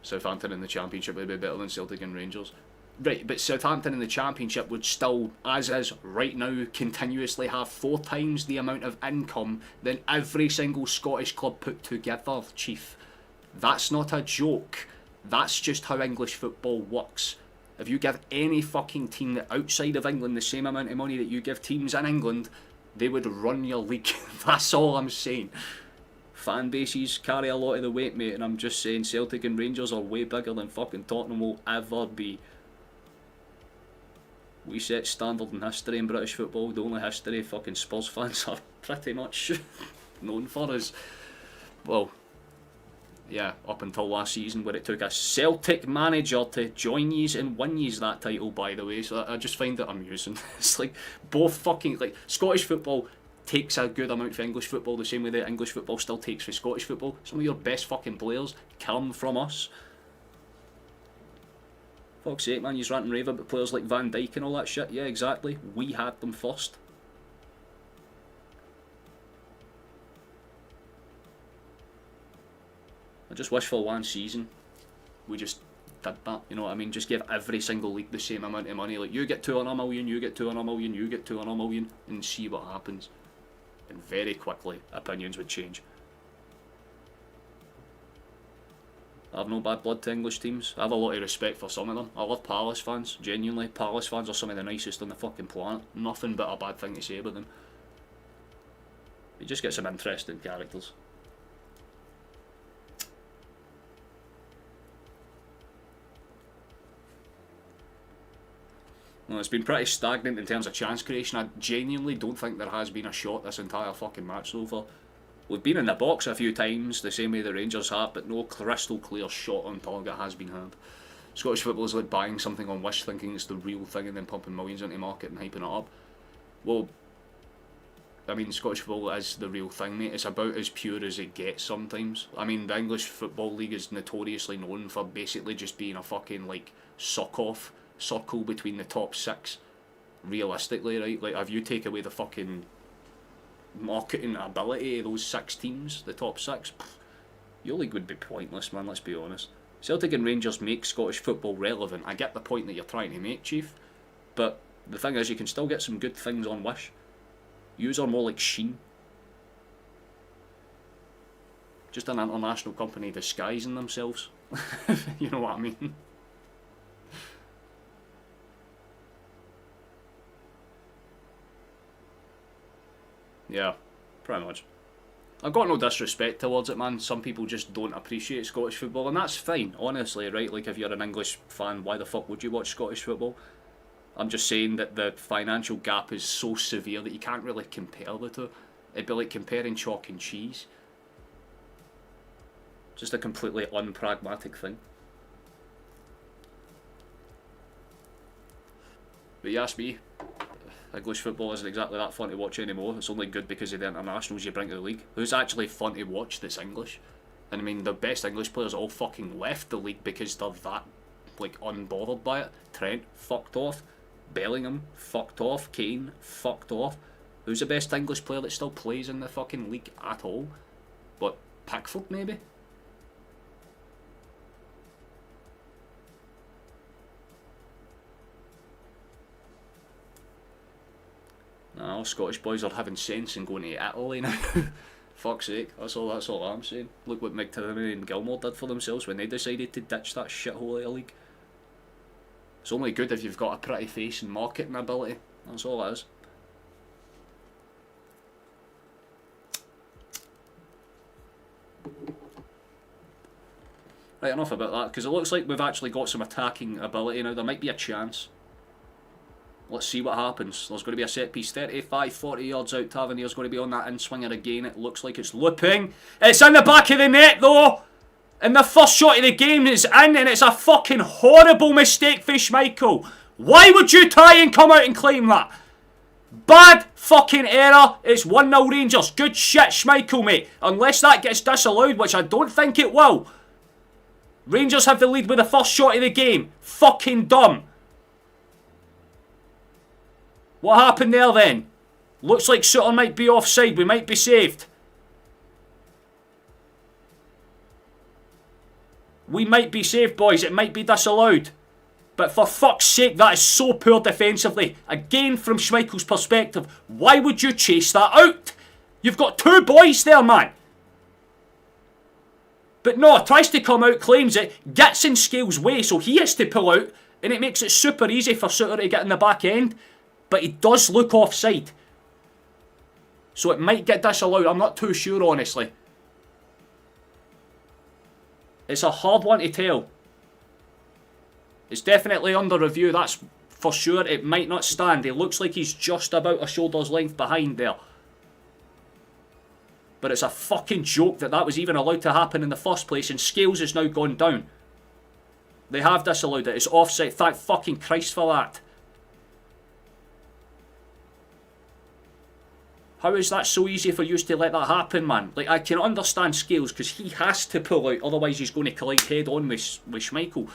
Southampton in the Championship would be better than Celtic and Rangers. Right, but Southampton in the Championship would still, as is right now, continuously have 4 times the amount of income than every single Scottish club put together, Chief. That's not a joke. That's just how English football works. If you give any fucking team outside of England the same amount of money that you give teams in England, they would run your league. That's all I'm saying. Fan bases carry a lot of the weight, mate, and I'm just saying Celtic and Rangers are way bigger than fucking Tottenham will ever be. We set standard in history in British football. The only history fucking Spurs fans are pretty much known for is, well, yeah, up until last season where it took a Celtic manager to join yous and win yous that title, by the way. So I just find it amusing. It's like both fucking, like, Scottish football takes a good amount for English football the same way that English football still takes for Scottish football. Some of your best fucking players come from us. Fuck's sake, man, you rant and rave about players like Van Dijk and all that shit. Yeah, exactly. We had them first. I just wish for one season we just did that, you know what I mean? Just give every single league the same amount of money. Like, you get 200 million, you get 200 million, you get 200 million, and see what happens. And very quickly, opinions would change. I have no bad blood to English teams. I have a lot of respect for some of them. I love Palace fans, genuinely. Palace fans are some of the nicest on the fucking planet. Nothing but a bad thing to say about them. You just get some interesting characters. Well, it's been pretty stagnant in terms of chance creation. I genuinely don't think there has been a shot this entire fucking match so far. We've been in the box a few times, the same way the Rangers have, but no crystal clear shot on target has been had. Scottish football is like buying something on Wish, thinking it's the real thing, and then pumping millions into market and hyping it up. Well, I mean, Scottish football is the real thing, mate. It's about as pure as it gets sometimes. I mean, the English Football League is notoriously known for basically just being a fucking, like, suck-off circle between the top six. Realistically, right? Like, if you take away the fucking marketing ability of those 6 teams, the top 6, your league would be pointless, man, let's be honest. Celtic and Rangers make Scottish football relevant. I get the point that you're trying to make, Chief, but the thing is, you can still get some good things on Wish. Yous are more like Sheen. Just an international company disguising themselves. You know what I mean? Yeah, pretty much. I've got no disrespect towards it, man. Some people just don't appreciate Scottish football, and that's fine, honestly, right? Like, if you're an English fan, why the fuck would you watch Scottish football? I'm just saying that the financial gap is so severe that you can't really compare the two. It'd be like comparing chalk and cheese. Just a completely unpragmatic thing. But you ask me, English football isn't exactly that fun to watch anymore. It's only good because of the internationals you bring to the league. Who's actually fun to watch that's English? And I mean, the best English players all fucking left the league because they're that, like, unbothered by it. Trent, fucked off. Bellingham, fucked off. Kane, fucked off. Who's the best English player that still plays in the fucking league at all? What, Pickford maybe? Nah, all Scottish boys are having sense and going to Italy now. Fuck's sake, that's all I'm saying. Look what McTominay and Gilmore did for themselves when they decided to ditch that shithole of a league. It's only good if you've got a pretty face and marketing ability. That's all it is. Right, enough about that, because it looks like we've actually got some attacking ability now. There might be a chance. Let's see what happens. There's going to be a set piece 35, 40 yards out. Tavernier's going to be on that in-swinger again. It looks like it's looping. It's in the back of the net though. And the first shot of the game is in, and it's a fucking horrible mistake for Schmeichel. Why would you try and come out and claim that? Bad fucking error. It's 1-0 Rangers. Good shit, Schmeichel, mate. Unless that gets disallowed, which I don't think it will. Rangers have the lead with the first shot of the game. Fucking dumb. What happened there then? Looks like Sutter might be offside. We might be saved. We might be saved, boys. It might be disallowed. But for fuck's sake, that is so poor defensively. Again, from Schmeichel's perspective, why would you chase that out? You've got 2 boys there, man. But no, tries to come out, claims it, gets in Scales' way, so he has to pull out, and it makes it super easy for Sutter to get in the back end. But he does look offside. So it might get disallowed. I'm not too sure, honestly. It's a hard one to tell. It's definitely under review, that's for sure. It might not stand. It looks like he's just about a shoulder's length behind there. But it's a fucking joke that that was even allowed to happen in the first place, and Scales has now gone down. They have disallowed it. It's offside. Thank fucking Christ for that. How is that so easy for you to let that happen, man? Like, I can understand Scales because he has to pull out, otherwise he's going to collide head on with Schmeichel,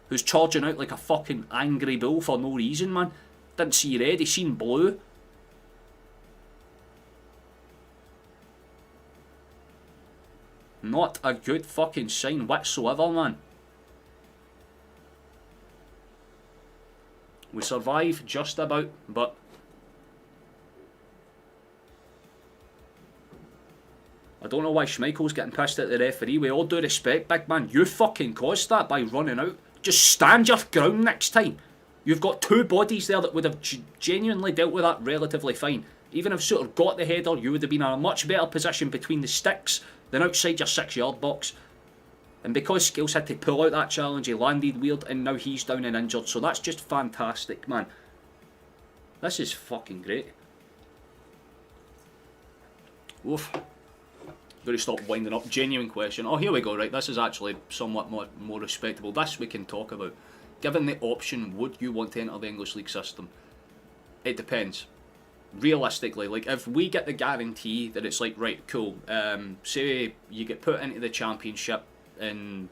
who's charging out like a fucking angry bull for no reason, man. Didn't see red, he seen blue. Not a good fucking sign whatsoever, man. We survive just about, but I don't know why Schmeichel's getting pissed at the referee. With all due respect, big man, you fucking caused that by running out. Just stand your ground next time. You've got two bodies there that would have genuinely dealt with that relatively fine. Even if Suter got the header, you would have been in a much better position between the sticks than outside your 6-yard box. And because Scales had to pull out that challenge, he landed weird, and now he's down and injured. So that's just fantastic, man. This is fucking great. Oof. Got to stop winding up. Genuine question. Oh, here we go, right. This is actually somewhat more respectable. This we can talk about. Given the option, would you want to enter the English League system? It depends. Realistically, like, if we get the guarantee that it's like, right, cool, say you get put into the Championship and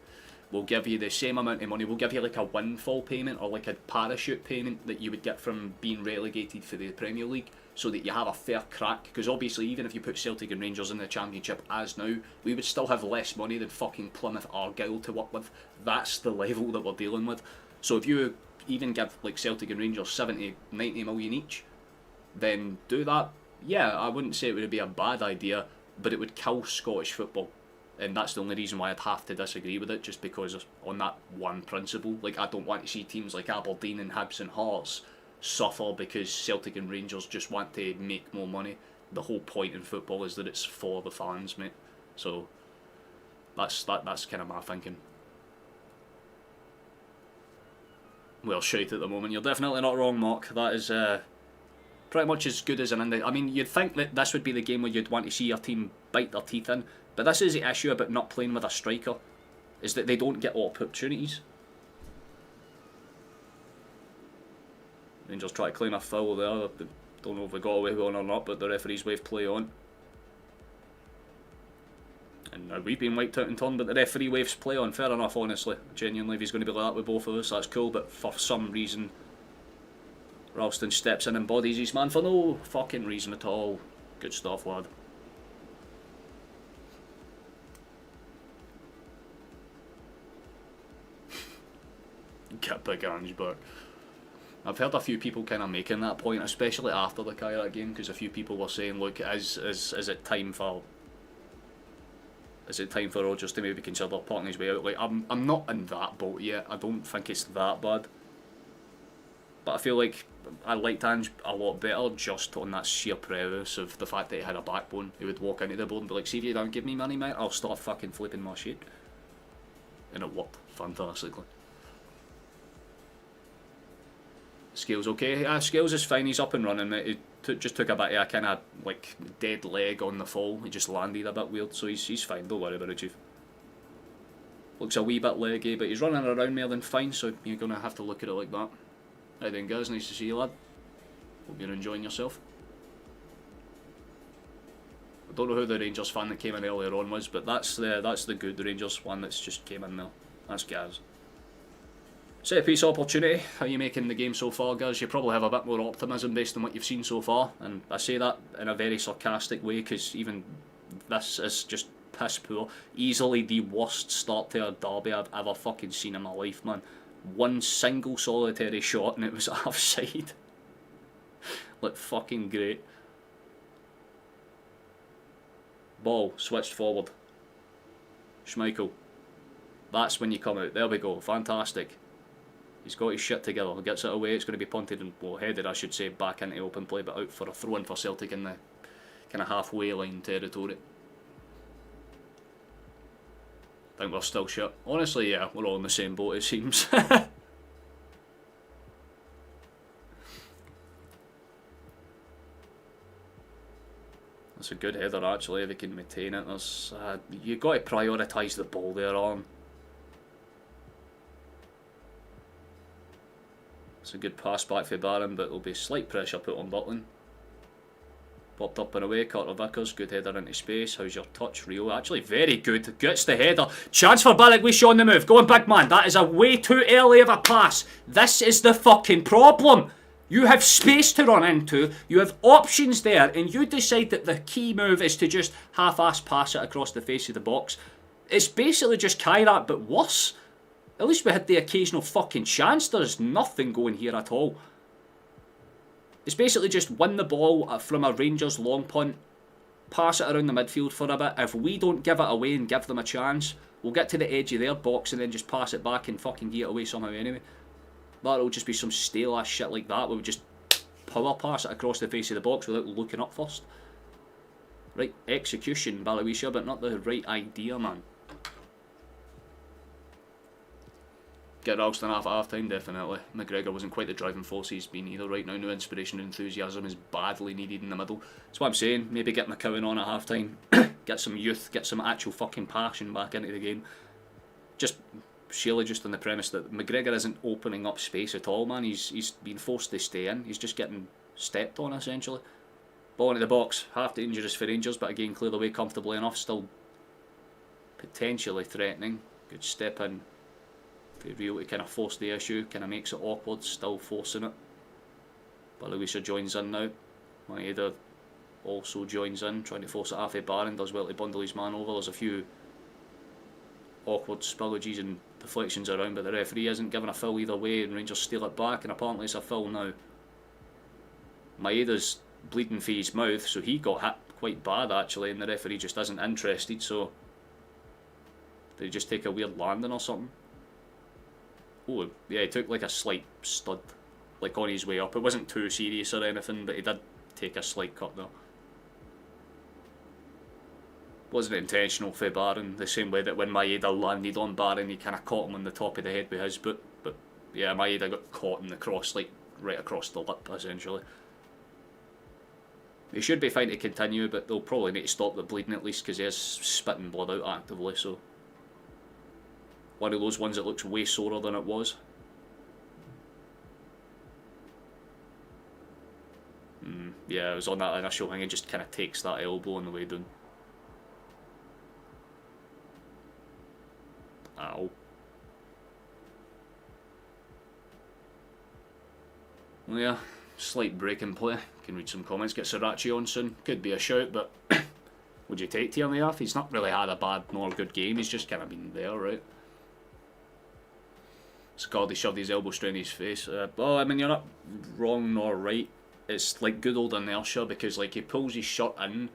we'll give you the same amount of money, we'll give you like a windfall payment or like a parachute payment that you would get from being relegated for the Premier League, so that you have a fair crack, because obviously even if you put Celtic and Rangers in the Championship as now, we would still have less money than fucking Plymouth Argyle to work with. That's the level that we're dealing with. So if you even give like Celtic and Rangers 70, 90 million each, then do that. Yeah, I wouldn't say it would be a bad idea, but it would kill Scottish football. And that's the only reason why I'd have to disagree with it, just because on that one principle. Like, I don't want to see teams like Aberdeen and Hibs and Hearts suffer because Celtic and Rangers just want to make more money. The whole point in football is that it's for the fans, mate. So that's kind of my thinking. Well, shite at the moment. You're definitely not wrong, Mark. That is pretty much as good as an indie. I mean, you'd think that this would be the game where you'd want to see your team bite their teeth in, but this is the issue about not playing with a striker, is that they don't get opportunities. Rangers try to claim a foul there. Don't know if we got away with one or not, but the referee's wave play on. And now we've been wiped out in turn, but the referee waves play on. Fair enough, honestly. Genuinely, if he's going to be like that with both of us, that's cool. But for some reason, Ralston steps in and bodies his man for no fucking reason at all. Good stuff, lad. Get Big Ange back. I've heard a few people kind of making that point, especially after the Kyrat game, because a few people were saying, look, is it time for Rodgers to maybe consider parting his way out? Like, I'm not in that boat yet. I don't think it's that bad, but I feel like I liked Ange a lot better just on that sheer premise of the fact that he had a backbone. He would walk into the board and be like, see if you don't give me money, mate, I'll start fucking flipping my shit. And it worked fantastically. Scales okay? Yeah, Scales is fine, he's up and running, mate. He just took a bit of a kind of like dead leg on the fall. He just landed a bit weird, so he's fine, don't worry about it, Chief. Looks a wee bit leggy, but he's running around more than fine, so you're going to have to look at it like that. How you doing, guys? Nice to see you, lad. Hope you're enjoying yourself. I don't know who the Rangers fan that came in earlier on was, but that's the good Rangers one that's just came in there. That's Gaz. Set piece opportunity. How are you making the game so far, guys? You probably have a bit more optimism based on what you've seen so far, and I say that in a very sarcastic way because even this is just piss poor. Easily the worst start to a derby I've ever fucking seen in my life, man. One single solitary shot and it was offside. Like, fucking great. Ball switched forward. Schmeichel. That's when you come out. There we go. Fantastic. He's got his shit together. Gets it away. It's going to be punted and, well, headed, I should say, back into open play, but out for a throw in for Celtic in the kind of halfway line territory. I think we're still shit. Honestly, yeah, we're all in the same boat, it seems. That's a good header, actually, if he can maintain it. There's you've got to prioritise the ball there on. It's a good pass back for Barron, but there'll be slight pressure put on Butland. Popped up and away, Carter Vickers, good header into space. How's your touch, Rio? Actually, very good. Gets the header. Chance for Balikwisha on the move. Go on, big man. That is a way too early of a pass. This is the fucking problem. You have space to run into, you have options there, and you decide that the key move is to just half-ass pass it across the face of the box. It's basically just Kyrat, but worse. At least we had the occasional fucking chance. There's nothing going here at all. It's basically just win the ball from a Rangers long punt, pass it around the midfield for a bit. If we don't give it away and give them a chance, we'll get to the edge of their box and then just pass it back and fucking get it away somehow anyway. That'll just be some stale ass shit like that where we just power pass it across the face of the box without looking up first. Right execution, Balawisha, but not the right idea, man. Get Ralston off at half time, definitely. McGregor wasn't quite the driving force he's been either right now. No inspiration and enthusiasm is badly needed in the middle. That's what I'm saying. Maybe get McCowan on at half time. Get some youth, get some actual fucking passion back into the game. Just surely just on the premise that McGregor isn't opening up space at all, man. He's been forced to stay in. He's just getting stepped on, essentially. Ball into the box. Half dangerous for Rangers, but again, cleared away comfortably enough. Still potentially threatening. Good step in. Real to kind of force the issue, kind of makes it awkward, still forcing it. But Louisa joins in now. Maeda also joins in, trying to force it half a Barron, does well to bundle his man over. There's a few awkward spillages and deflections around, but the referee isn't giving a foul either way, and Rangers steal it back, and apparently it's a foul now. Maeda's bleeding for his mouth, so he got hit quite bad actually, and the referee just isn't interested, so did he just take a weird landing or something? Oh, yeah, he took like a slight stud, like on his way up. It wasn't too serious or anything, but he did take a slight cut though. Wasn't intentional for Barron, the same way that when Maeda landed on Barron, he kind of caught him on the top of the head with his boot. But yeah, Maeda got caught in the cross, like right across the lip, essentially. He should be fine to continue, but they'll probably need to stop the bleeding at least, because he is spitting blood out actively, so... One of those ones that looks way sorer than it was. Yeah, it was on that initial thing, it just kind of takes that elbow on the way down. Ow. Well, yeah, slight break in play. Can read some comments. Get Sriracha on soon. Could be a shout, but would you take Tierney off? He's not really had a bad nor good game, he's just kind of been there, right? Scardy shoved his elbow straight in his face. Well, I mean, you're not wrong nor right. It's like good old inertia, because like he pulls his shirt in,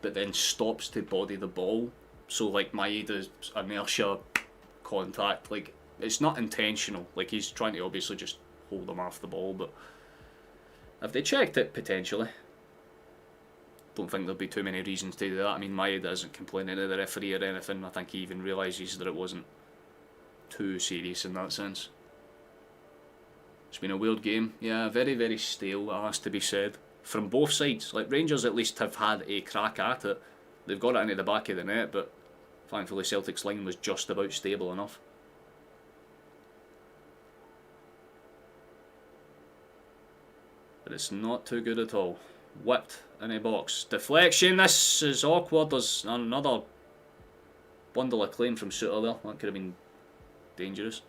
but then stops to body the ball. So like Maeda's inertia contact, like it's not intentional. Like he's trying to obviously just hold him off the ball, but if they checked it potentially, don't think there'll be too many reasons to do that. I mean, Maeda isn't complaining to the referee or anything. I think he even realises that it wasn't too serious in that sense. It's been a weird game. Yeah, very, very stale, that has to be said. From both sides. Like, Rangers at least have had a crack at it. They've got it into the back of the net, but thankfully Celtic's line was just about stable enough. But it's not too good at all. Whipped in a box. Deflection, this is awkward. There's another bundle of claim from Suter there. That could have been dangerous.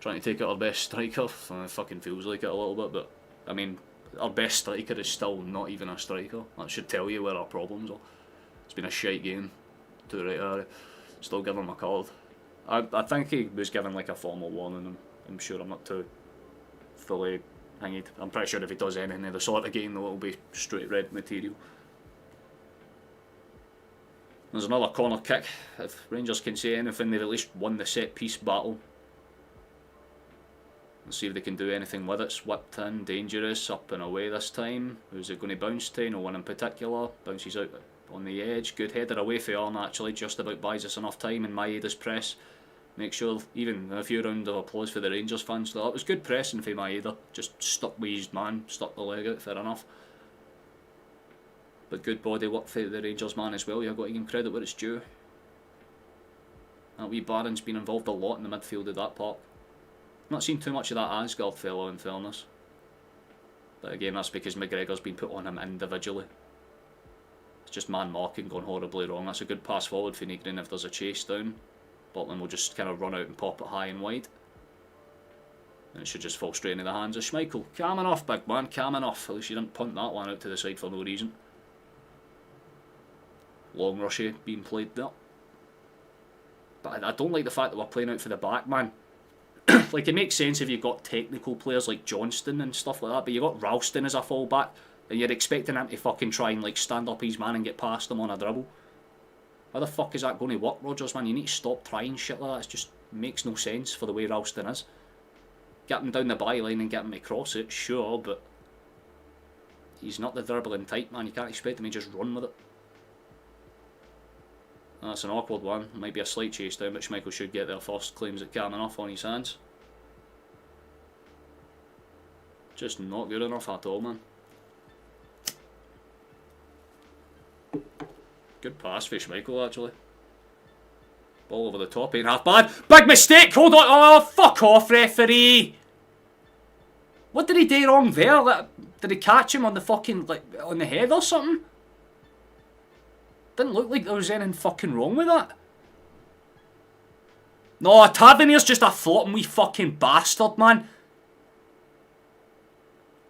Trying to take out our best striker. It fucking feels like it a little bit, but I mean, our best striker is still not even a striker. That should tell you where our problems are. It's been a shite game. To the right, still give him a card. I think he was given like a formal warning. I'm sure I'm not too fully hanged. I'm pretty sure if he does anything of the sort again, though, it'll be straight red material. There's another corner kick. If Rangers can say anything, they've at least won the set piece battle. Let's see if they can do anything with it. Whipped in, dangerous, up and away this time. Who's it going to bounce to? No one in particular. Bounces out on the edge. Good header away for Arn actually. Just about buys us enough time in Maeda's press. Make sure, even a few rounds of applause for the Rangers fans. So that was good pressing for Maeda. Just stuck with his man, stuck the leg out, fair enough. But good body work for the Rangers man as well. You've got to give him credit where it's due. That wee Barron's been involved a lot in the midfield of that park. Not seen too much of that Asgard fellow, in fairness. But again, that's because McGregor's been put on him individually. It's just man marking gone horribly wrong. That's a good pass forward for Nygren if there's a chase down. Butland will just kind of run out and pop it high and wide. And it should just fall straight into the hands of Schmeichel. Calm enough, big man, calm enough. At least you didn't punt that one out to the side for no reason. Long rushy being played there. But I don't like the fact that we're playing out for the back, man. Like, it makes sense if you've got technical players like Johnston and stuff like that, but you've got Ralston as a fullback, and you're expecting him to fucking try and, like, stand up his man and get past him on a dribble. How the fuck is that going to work, Rodgers, man? You need to stop trying shit like that. It just makes no sense for the way Ralston is. Get him down the byline and get him to cross it, sure, but he's not the dribbling type, man. You can't expect him to just run with it. That's an awkward one. Might be a slight chase down, but Schmeichel should get there first. Claims it calm enough on his hands. Just not good enough at all, man. Good pass for Schmeichel, actually. Ball over the top, ain't half bad. Big mistake! Hold on! Oh, fuck off, referee! What did he do wrong there? Like, did he catch him on the fucking, like, on the head or something? Didn't look like there was anything fucking wrong with that. No, Tavernier's just a floating wee fucking bastard, man.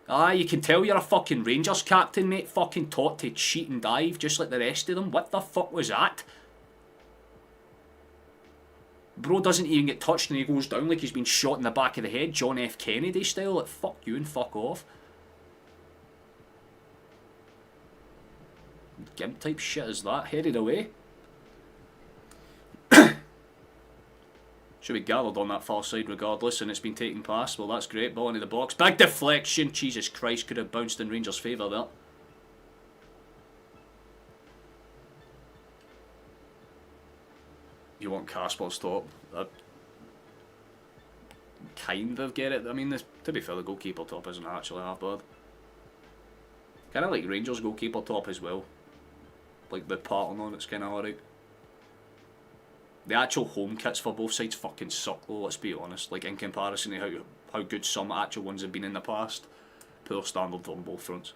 Ah, you can tell you're a fucking Rangers captain, mate. Fucking taught to cheat and dive just like the rest of them. What the fuck was that? Bro doesn't even get touched and he goes down like he's been shot in the back of the head, John F. Kennedy style. Like, fuck you and fuck off. Gimp type shit is that? Headed away. Should be gathered on that far side regardless, and it's been taken past. Well, that's great. Ball into the box. Big deflection. Jesus Christ, could have bounced in Rangers' favour there. You want Casper's top? I kind of get it. I mean, to be fair, the goalkeeper top isn't actually half bad. Kind of like Rangers goalkeeper top as well. Like the pattern on it's kind of alright. The actual home kits for both sides fucking suck though, let's be honest. Like in comparison to how good some actual ones have been in the past. Poor standard on both fronts.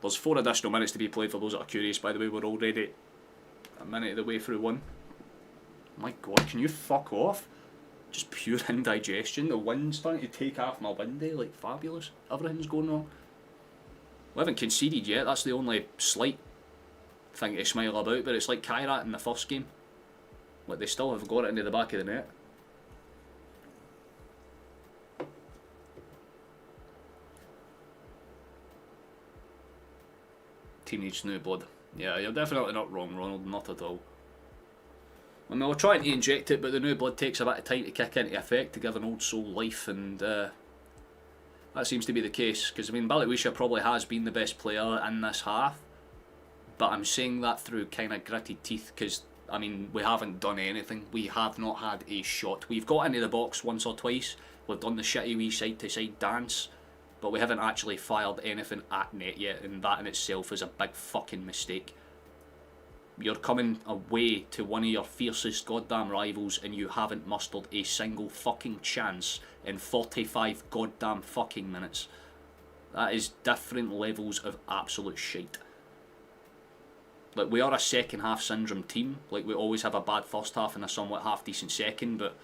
There's 4 additional minutes to be played for those that are curious, by the way. We're already a minute of the way through one. My god, can you fuck off? Just pure indigestion. The wind's starting to take off my window, like fabulous. Everything's going wrong. We haven't conceded yet, that's the only slight thing to smile about, but it's like Kairat in the first game. Like they still have got it into the back of the net. Team needs new blood. Yeah, you're definitely not wrong, Ronald, not at all. I mean, we're trying to inject it, but the new blood takes a bit of time to kick into effect to give an old soul life, and that seems to be the case. Because I mean, Balawisha probably has been the best player in this half, but I'm saying that through kind of gritted teeth, because I mean, we haven't done anything. We have not had a shot. We've got into the box once or twice. We've done the shitty wee side-to-side dance, but we haven't actually fired anything at net yet, and that in itself is a big fucking mistake. You're coming away to one of your fiercest goddamn rivals and you haven't mustered a single fucking chance in 45 goddamn fucking minutes. That is different levels of absolute shite. Like, we are a second half syndrome team. Like, we always have a bad first half and a somewhat half decent second, but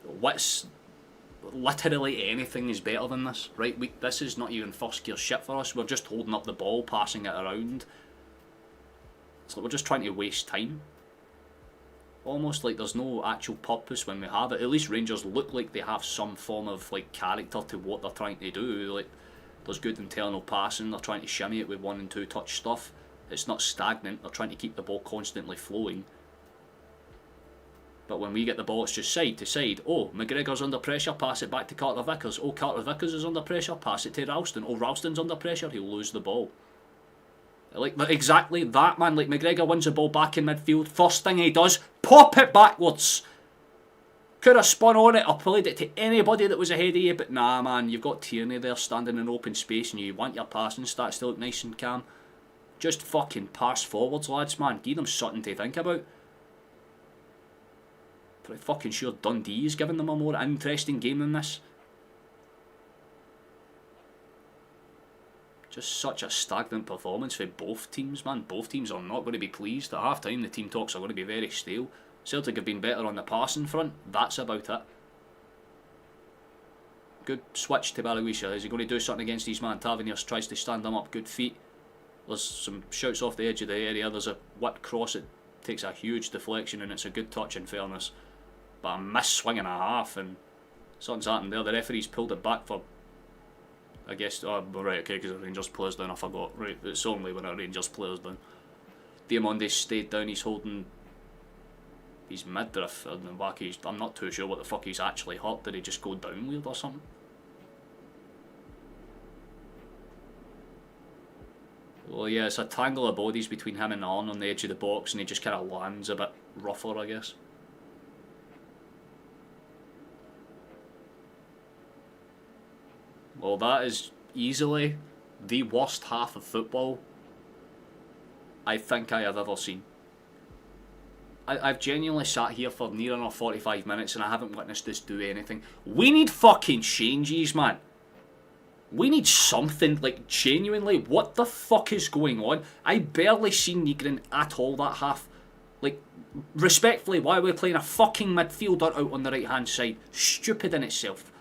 what's literally anything is better than this, right? This is not even first gear shit for us. We're just holding up the ball, passing it around. It's like we're just trying to waste time. Almost like there's no actual purpose when we have it. At least Rangers look like they have some form of like character to what they're trying to do. Like, there's good internal passing. They're trying to shimmy it with 1 and 2 touch stuff. It's not stagnant. They're trying to keep the ball constantly flowing. But when we get the ball, it's just side to side. Oh, McGregor's under pressure, pass it back to Carter Vickers. Oh, Carter Vickers is under pressure, pass it to Ralston. Oh, Ralston's under pressure, he'll lose the ball. Like exactly that, man. Like, McGregor wins the ball back in midfield. First thing he does, pop it backwards. Could have spun on it or played it to anybody that was ahead of you, but nah, man. You've got Tierney there standing in open space and you want your passing stats to look nice and calm. Just fucking pass forwards, lads, man. Give them something to think about. Pretty fucking sure Dundee is giving them a more interesting game than this. Just such a stagnant performance for both teams, man. Both teams are not going to be pleased. At half time, the team talks are going to be very stale. Celtic have been better on the passing front. That's about it. Good switch to Balawisha. Is he going to do something against his man? Tavernier tries to stand him up. Good feet. There's some shouts off the edge of the area. There's a whipped cross. It takes a huge deflection and it's a good touch in fairness. But a miss swing and a half, and Something's happened there. The referee's pulled it back for, I guess, right, okay, because the Rangers player's down, I forgot. Right, it's only when a Rangers player's down. Diamonde stayed down, he's holding his midriff in the back. I'm not too sure what the fuck he's actually hurt. Did he just go down weird or something? Well, yeah, it's a tangle of bodies between him and Arn on the edge of the box, and he just kind of lands a bit rougher, I guess. Well, that is easily the worst half of football I think I have ever seen. I've genuinely sat here for near enough 45 minutes and I haven't witnessed this do anything. We need fucking changes, man. We need something, like, genuinely, what the fuck is going on? I barely seen Nygren at all that half. Like, respectfully, why are we playing a fucking midfielder out on the right hand side? Stupid in itself.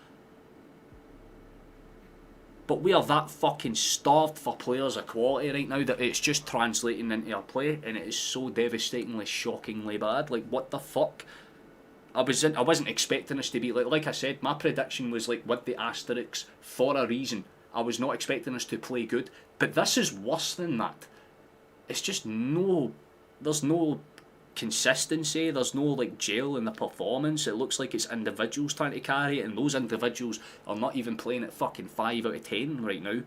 But we are that fucking starved for players of quality right now that it's just translating into our play, and it is so devastatingly, shockingly bad. Like, what the fuck? I wasn't expecting us to be like I said. My prediction was like with the asterisks for a reason. I was not expecting us to play good, but this is worse than that. It's just there's no consistency. There's no like gel in the performance. It looks like it's individuals trying to carry it, and those individuals are not even playing at fucking 5 out of 10 right now.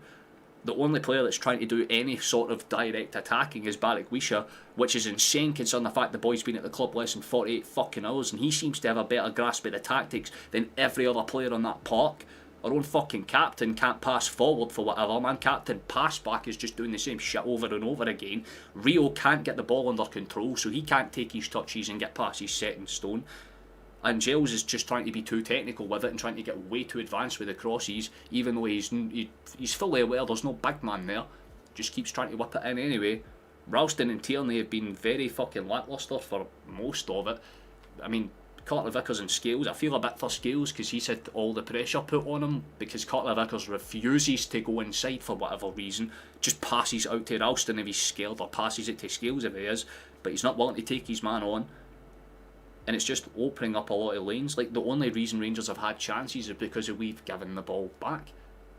The only player that's trying to do any sort of direct attacking is Barek Wisha, which is insane considering the fact the boy's been at the club less than 48 fucking hours, and he seems to have a better grasp of the tactics than every other player on that park. Our own fucking captain can't pass forward for whatever, man. Captain pass back is just doing the same shit over and over again. Rio can't get the ball under control, so he can't take his touches and get past his set in stone. And Giles is just trying to be too technical with it and trying to get way too advanced with the crosses, even though he's fully aware there's no big man there. Just keeps trying to whip it in anyway. Ralston and Tierney have been very fucking lacklustre for most of it. I mean, Carter-Vickers and Scales, I feel a bit for Scales because he's had all the pressure put on him because Carter-Vickers refuses to go inside for whatever reason. Just passes out to Ralston if he's scared, or passes it to Scales if he is, but he's not willing to take his man on. And it's just opening up a lot of lanes. Like, the only reason Rangers have had chances is because we've given the ball back.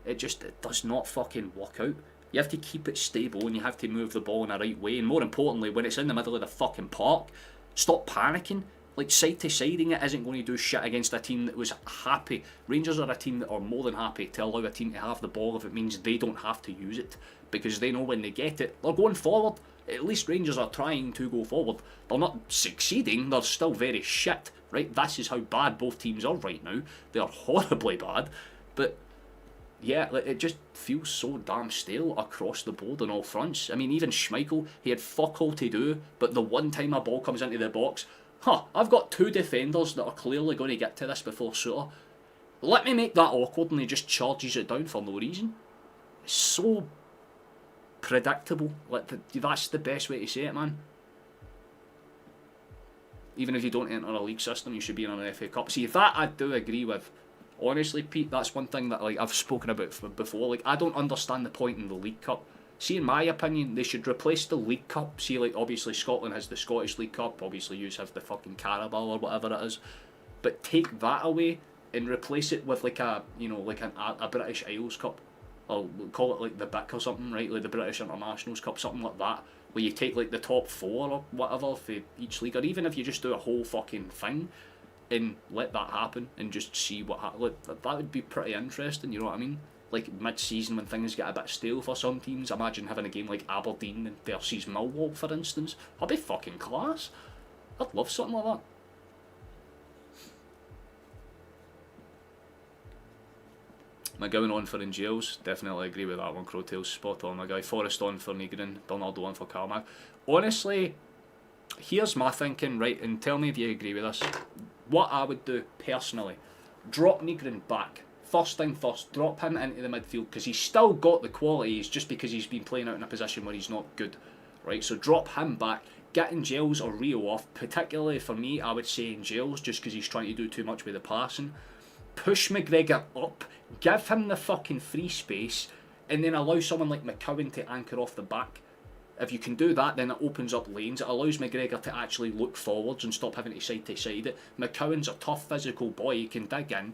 It does not fucking work out. You have to keep it stable and you have to move the ball in the right way. And more importantly, when it's in the middle of the fucking park, stop panicking. Like, side to siding it isn't going to do shit against a team that was happy. Rangers are a team that are more than happy to allow a team to have the ball if it means they don't have to use it. Because they know when they get it, they're going forward. At least Rangers are trying to go forward. They're not succeeding, they're still very shit, right? This is how bad both teams are right now. They are horribly bad. But yeah, it just feels so damn stale across the board on all fronts. I mean, even Schmeichel, he had fuck all to do, but the one time a ball comes into the box, I've got two defenders that are clearly going to get to this before Suter. Let me make that awkward, and he just charges it down for no reason. It's so predictable. Like, that's the best way to say it, man. Even if you don't enter a league system, you should be in an FA Cup. See, that I do agree with. Honestly, Pete, that's one thing that I've spoken about before. Like, I don't understand the point in the League Cup. See, in my opinion, they should replace the League Cup. See, like, obviously Scotland has the Scottish League Cup. Obviously, you have the fucking Carabao or whatever it is. But take that away and replace it with like a British Isles Cup. Or call it like the BIC or something, right? Like the British Internationals Cup, something like that. Where you take like the top 4 or whatever for each league. Or even if you just do a whole fucking thing and let that happen and just see what happens. Like, that would be pretty interesting, you know what I mean? Like mid-season when things get a bit stale for some teams. Imagine having a game like Aberdeen versus Millwall, for instance. That'd be fucking class. I'd love something like that. My going on for in jails, definitely agree with that one. Crowtail's spot on, my guy. Forrest on for Nygren, Bernardo on for Carmack. Honestly, here's my thinking, right, and tell me if you agree with this. What I would do, personally, drop Nygren back. First thing first, drop him into the midfield, because he's still got the qualities, just because he's been playing out in a position where he's not good. Right, so drop him back. Getting Giles or Rio off, particularly for me, I would say in Giles, just because he's trying to do too much with the passing. Push McGregor up, give him the fucking free space, and then allow someone like McCowan to anchor off the back. If you can do that, then it opens up lanes. It allows McGregor to actually look forwards and stop having to side it. McCowan's a tough physical boy, he can dig in.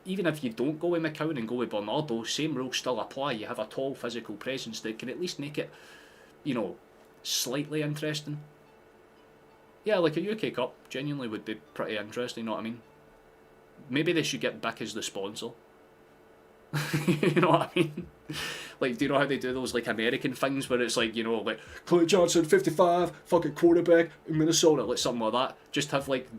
Even if you don't go with McCowan and go with Bernardo, same rules still apply. You have a tall physical presence that can at least make it, you know, slightly interesting. Yeah, like a UK Cup genuinely would be pretty interesting, you know what I mean? Maybe they should get Bic as the sponsor. You know what I mean? Like, do you know how they do those like American things where it's like, you know, like Clay Johnson, 55, fucking quarterback in Minnesota, like something like that. Just have like,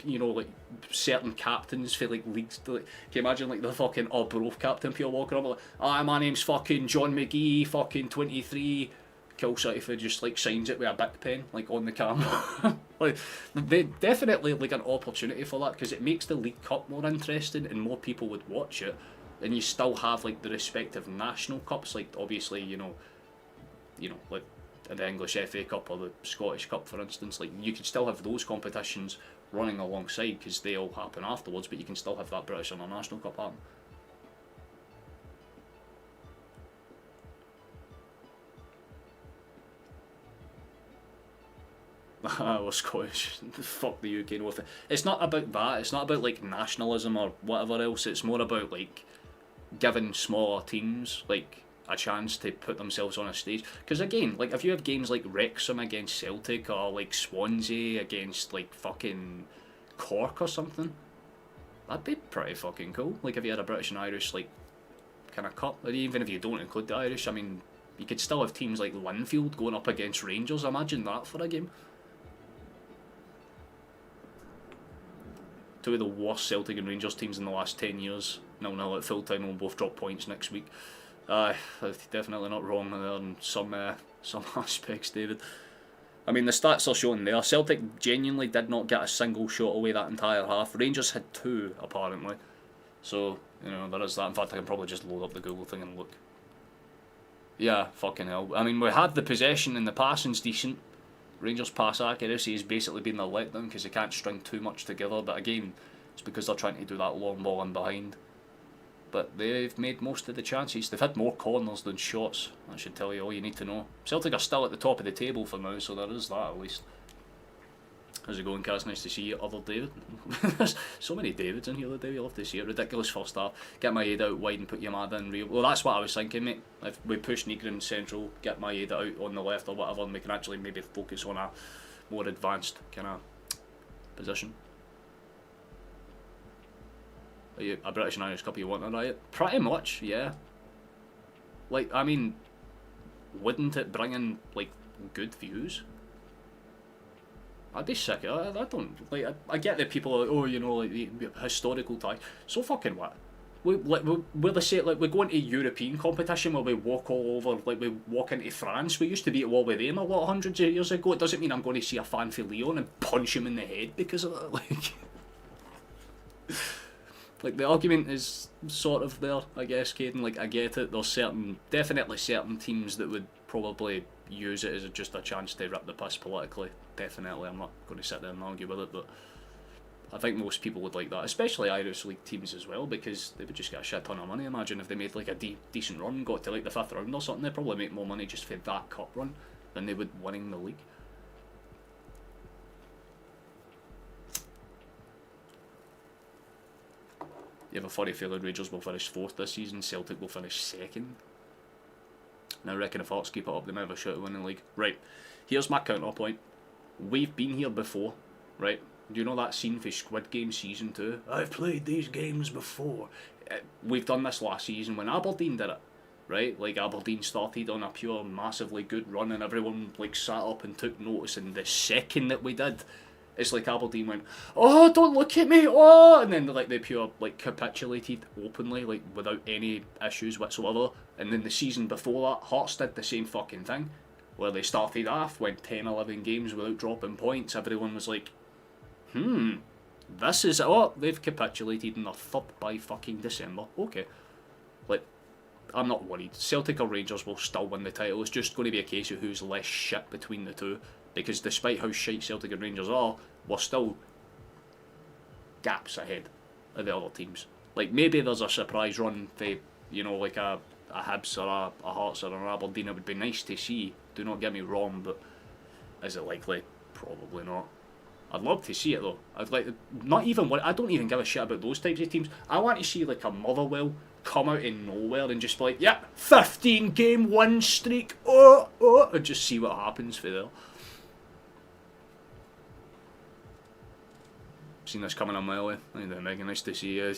you know, like certain captains for like leagues. Like, can you imagine like the fucking Arbroath captain Pierre walking up like, my name's fucking John McGee, fucking 23. Kilsyth just like signs it with a Bic pen, like on the camera. Like, they definitely like an opportunity for that because it makes the League Cup more interesting and more people would watch it. And you still have like the respective national cups, like obviously you know, like the English FA Cup or the Scottish Cup, for instance. Like you can still have those competitions running alongside because they all happen afterwards, but you can still have that British International Cup happen. We're Scottish. Fuck the UK North. It's not about that. It's not about like nationalism or whatever else. It's more about like giving smaller teams like a chance to put themselves on a stage. Because again, like if you have games like Wrexham against Celtic or like Swansea against like fucking Cork or something, that'd be pretty fucking cool. Like if you had a British and Irish like kind of cup, or even if you don't include the Irish, I mean, you could still have teams like Linfield going up against Rangers. Imagine that for a game. Two of the worst Celtic and Rangers teams in the last 10 years. 0-0 at full time and we'll both drop points next week. Definitely not wrong there in some aspects, David. I mean, the stats are showing there. Celtic genuinely did not get a single shot away that entire half. Rangers had 2, apparently. So, you know, there is that. In fact, I can probably just load up the Google thing and look. Yeah, fucking hell. I mean, we had the possession and the passing's decent. Rangers' pass accuracy has basically been their letdown because they can't string too much together. But again, it's because they're trying to do that long ball in behind. But they've made most of the chances. They've had more corners than shots. That should tell you all you need to know. Celtic are still at the top of the table for now, so there is that at least. How's it going, Kaz? Nice to see you, other David. There's so many Davids in here today, you love to see it. Ridiculous first half. Get my head out wide and put Yamada in real. Well, that's what I was thinking, mate. If we push Negrin central, get my head out on the left or whatever, and we can actually maybe focus on a more advanced kind of position. Are you a British and Irish Cup you want to riot? Pretty much, yeah. Like, I mean, wouldn't it bring in, like, good views? I'd be sick. I don't like. I get that people are like, oh, you know, like the historical tie. So fucking what? We're the same. Like we go into European competition where we walk all over. Like we walk into France. We used to be at war with them a lot hundreds of years ago. It doesn't mean I'm going to see a fan for Leon and punch him in the head because of it. Like the argument is sort of there, I guess, Caden. Like I get it. There's definitely certain teams that would probably use it as just a chance to rip the piss politically. Definitely, I'm not going to sit there and argue with it, but I think most people would like that, especially Irish League teams as well, because they would just get a shit ton of money. Imagine if they made like a decent run, got to like the 5th round or something, they'd probably make more money just for that cup run than they would winning the league. You have a funny feeling Rangers will finish 4th this season, Celtic will finish 2nd. Now I reckon if Hearts keep it up, they might have a shot at winning the league. Right, here's my counterpoint. We've been here before, right? Do you know that scene for Squid Game Season 2? I've played these games before. We've done this last season when Aberdeen did it, right? Like Aberdeen started on a pure massively good run and everyone like sat up and took notice, and the second that we did, it's like Aberdeen went, oh, don't look at me, oh, and then like they pure like capitulated openly, like without any issues whatsoever. And then the season before that, Hearts did the same fucking thing, where they started off, went 10, 11 games without dropping points. Everyone was like, this is, oh, they've capitulated and they're 3rd by fucking December. Okay. Like, I'm not worried. Celtic or Rangers will still win the title. It's just going to be a case of who's less shit between the two. Because despite how shite Celtic and Rangers are, we're still gaps ahead of the other teams. Like, maybe there's a surprise run for, you know, like a a Hibs or a Hearts or an Aberdeen, it would be nice to see. Do not get me wrong, but is it likely? Probably not. I'd love to see it though. I'd like not even I don't even give a shit about those types of teams. I want to see like a Motherwell come out in nowhere and just be like, yeah, 15 game win streak, and just see what happens for there. Seen this coming a mile away. Megan, nice to see you.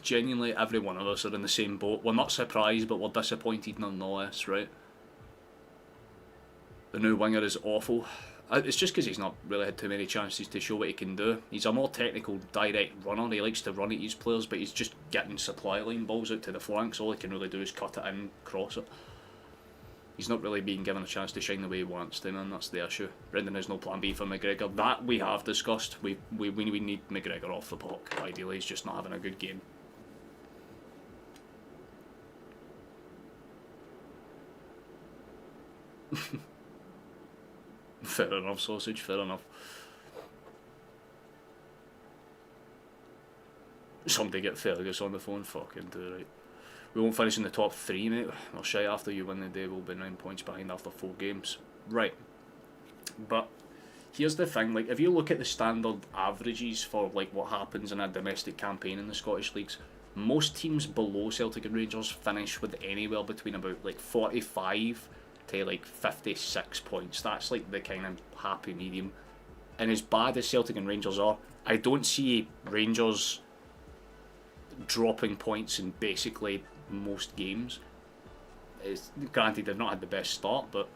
Genuinely, every one of us are in the same boat. We're not surprised, but we're disappointed nonetheless, right? The new winger is awful. It's just because he's not really had too many chances to show what he can do. He's a more technical, direct runner. He likes to run at his players, but he's just getting supply line balls out to the flanks. All he can really do is cut it in, cross it. He's not really being given a chance to shine the way he wants to, man. That's the issue. Brendan has no plan B for McGregor. That we have discussed. We need McGregor off the puck. Ideally, he's just not having a good game. Fair enough, sausage, fair enough. Somebody get Fergus on the phone, fucking do right. We won't finish in the top 3, mate. Well, shite, after you win the day, we'll be 9 points behind after 4 games. Right. But here's the thing, like, if you look at the standard averages for like what happens in a domestic campaign in the Scottish leagues, most teams below Celtic and Rangers finish with anywhere between about like 45 to like 56 points. That's like the kind of happy medium. And as bad as Celtic and Rangers are, I don't see Rangers dropping points in basically most games. Granted, they've not had the best start, but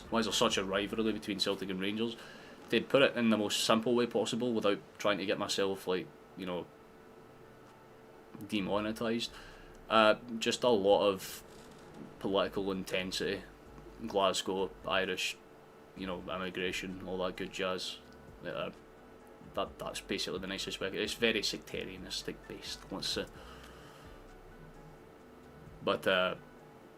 why is there such a rivalry between Celtic and Rangers? They'd put it in the most simple way possible without trying to get myself, like, you know, demonetised. Just a lot of political intensity, Glasgow, Irish, you know, immigration, all that good jazz. That's basically the nicest way. It's very sectarianistic based, let's say. But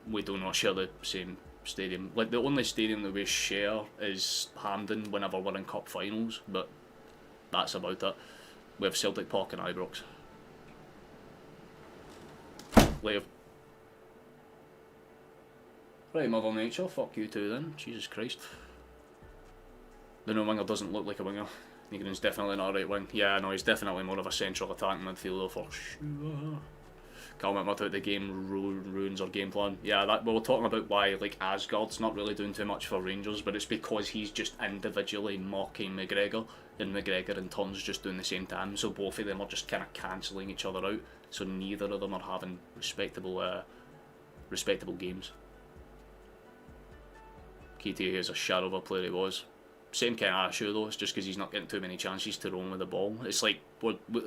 we do not share the same stadium. Like, the only stadium that we share is Hampden whenever we're in cup finals, but that's about it. We have Celtic Park and Ibrox. Later. Right, Mother Nature, fuck you too then. Jesus Christ. The no winger doesn't look like a winger. Negrin's definitely not a right wing. Yeah, no, he's definitely more of a central attacking midfielder for sure. Calm out of the game ruins our game plan. Yeah, that we were talking about why like Asgard's not really doing too much for Rangers, but it's because he's just individually mocking McGregor, and McGregor in turns just doing the same time. So both of them are just kind of cancelling each other out. So neither of them are having respectable games. KTA is a shadow of a player he was. Same kind of issue though, it's just because he's not getting too many chances to roam with the ball. It's like,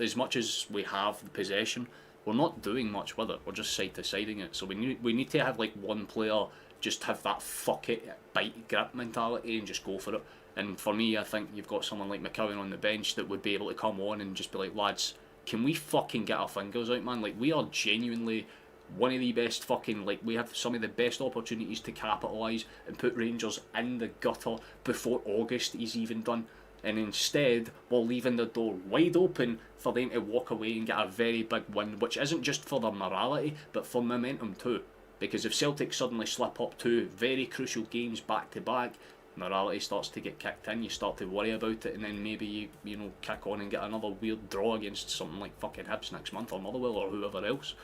as much as we have the possession, we're not doing much with it, we're just side-to-siding it. So we need to have like one player just have that fuck it, bite, grip mentality and just go for it. And for me, I think you've got someone like McCowan on the bench that would be able to come on and just be like, lads, can we fucking get our fingers out, man? Like, we are genuinely one of the best fucking, like, we have some of the best opportunities to capitalise and put Rangers in the gutter before August is even done, and instead we're leaving the door wide open for them to walk away and get a very big win, which isn't just for their morality but for momentum too, because if Celtic suddenly slip up 2 very crucial games back to back, morality starts to get kicked in, you start to worry about it, and then maybe you know, kick on and get another weird draw against something like fucking Hibs next month, or Motherwell, or whoever else.